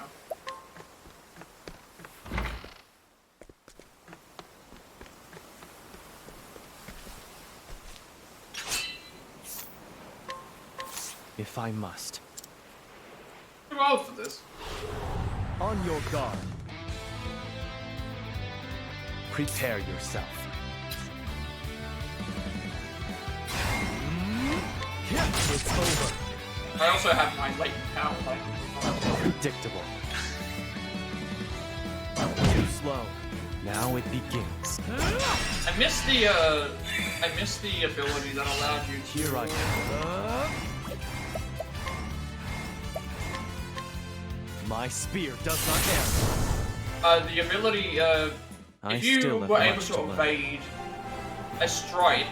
If I must. Too old for this. On your guard. Prepare yourself. It's over. I also have my latent power. Like, Predictable. Too slow. Now it begins. I missed the ability that allowed you to. Here I am. My spear does not end. The ability, I if you still have were able much to to learn. evade a strike,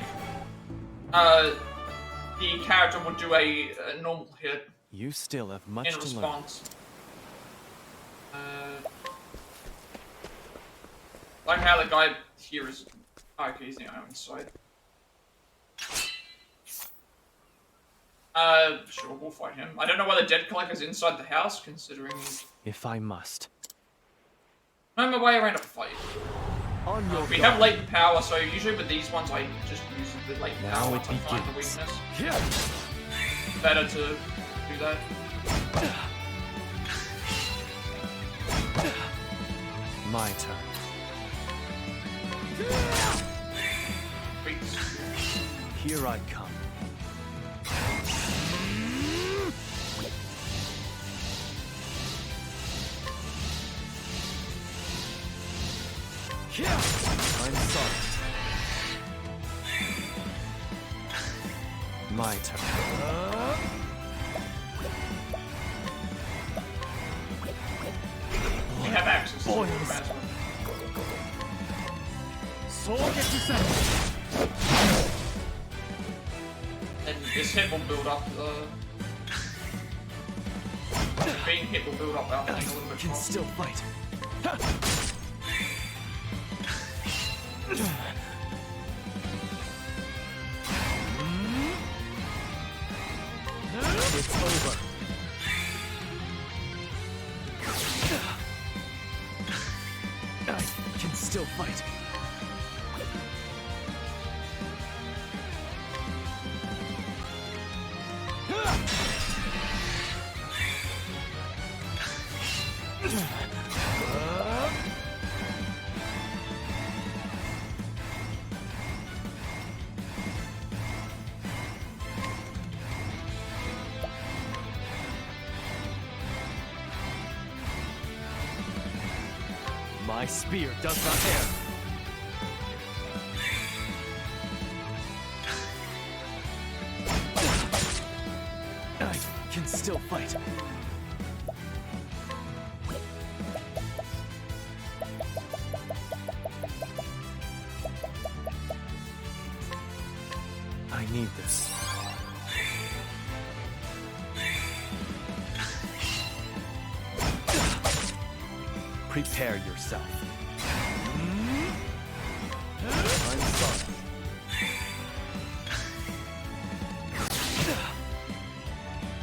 the character would do a normal hit You still have much in to learn. response. Like how the guy here is. Oh, okay, he's the only one inside. Sure, we'll fight him. I don't know why the debt collector's inside the house, considering he's If I must. on my way around a fight. On your We guard. have latent power, so usually with these ones I just use the latent Now power it to find the begins. weakness. Better to do that. My turn. Wait. Here I come. I'm sorry. My turn. We have access to Boys. the master. And this hit will build up being hit will build up our thing a little bit Can more. still fight. It's over. I can still fight. My spear does not err. I can still fight. I need this. Prepare yourself. I'm sorry.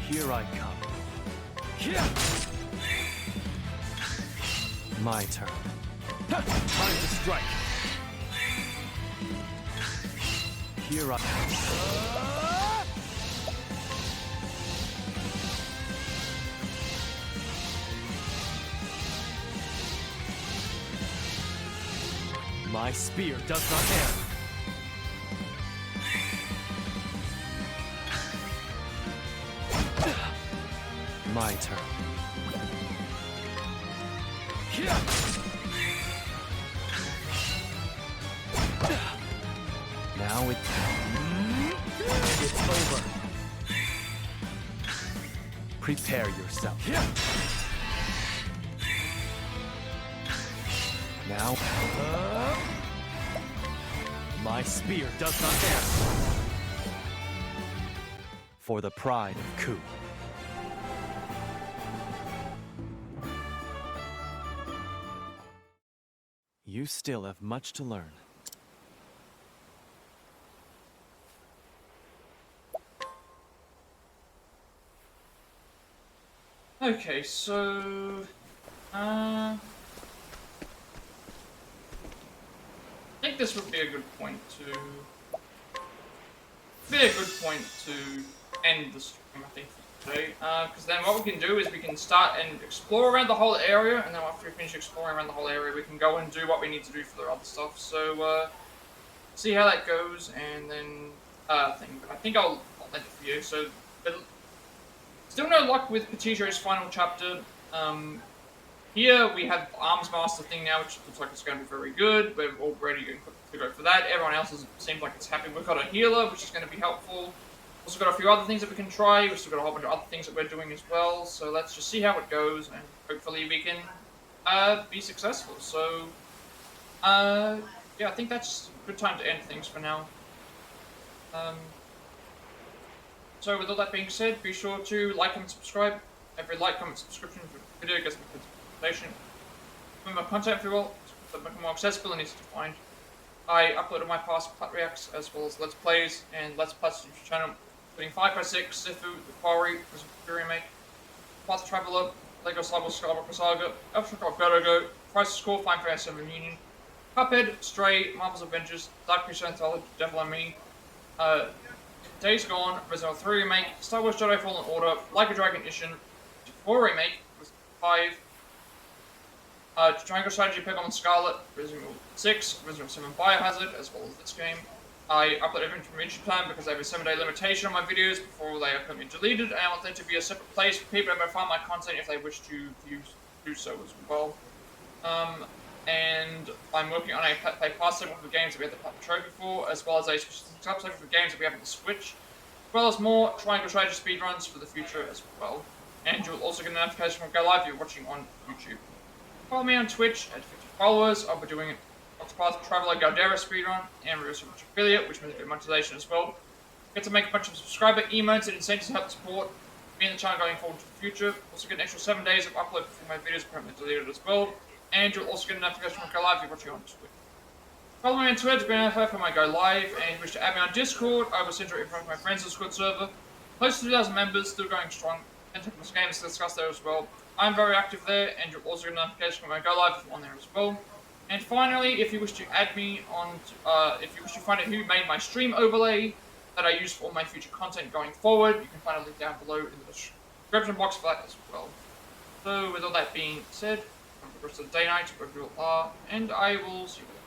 Here I come. My turn. Time to strike. Here I come. My spear does not err. My turn. Now it's over. Prepare yourself. Now, my spear does not err. For the pride of Ku. You still have much to learn. Okay, so I think this would be a good point to end the stream, I think. today, because then what we can do is we can start and explore around the whole area, and then after we finish exploring around the whole area, we can go and do what we need to do for the other stuff. So, see how that goes, and then, I think I'll end it for you. So, but still no luck with Petitio's final chapter. Here we have the Arms Master thing now, which looks like it's going to be very good. We're all ready to go for that. Everyone else seems like it's happy. We've got a healer, which is going to be helpful. Also got a few other things that we can try. We've still got a whole bunch of other things that we're doing as well. So let's just see how it goes, and hopefully we can be successful. So, yeah, I think that's a good time to end things for now. So with all that being said, be sure to like, comment, subscribe. Every like, comment, subscription for the video gets me notification. Remember content for you all, to make it more accessible and easy to find. I uploaded my past Plat Reacts as well as Let's Plays and Let's Plats YouTube channel, including 5x6, Sifu, The Quarry, the Remake, Path Traveler, Lego Star Wars Skywalker Saga, Aftershock Go, Crisis Core, Fine Fair 7 Union, Cuphead, Stray, Marvel's Avengers, Dark Crusade Anthology, Devil and Me, Days Gone, Resident Evil 3 Remake, Star Wars Jedi Fallen Order, Like a Dragon Edition, 4 Remake, 5, Triangle Strategy Pokemon Scarlet, Resident Evil 6, Resident Evil 7 Biohazard, as well as this game. I upload everything from each plan because I have a 7-day limitation on my videos before they are permanently deleted, and I want them to be a separate place for people to find my content if they wish to do so as well. And I'm working on a play past segment for games that we have the Platinum Trophy for, as well as a subsegment for games that we have on the Switch, as well as more Triangle Strategy speedruns for the future as well. And you'll also get a notification when I go live if you're watching on YouTube. Follow me on Twitch at 50 followers. I'll be doing Octopath Traveler Galdera speedrun and we're also affiliate, which means a bit of monetization as well. Get to make a bunch of subscriber emotes and incentives to help support me and the channel going forward to the future. Also get an extra 7 days of upload before my videos are permanently deleted as well. And you'll also get a notification when I go live if you're watching on Twitch. Follow me on Twitter to be notified when I go live, and if you wish to add me on Discord, I will send you in front of my friends Discord server. Close to 2,000 members, still going strong, and technical games to discuss there as well. I'm very active there, and you'll also get a notification when I go live on there as well. And finally, if you wish to add me on, if you wish to find out who made my stream overlay that I use for all my future content going forward, you can find a link down below in the description box for that as well. So with all that being said, have a good rest of the day, night, wherever you are, and I will see you later.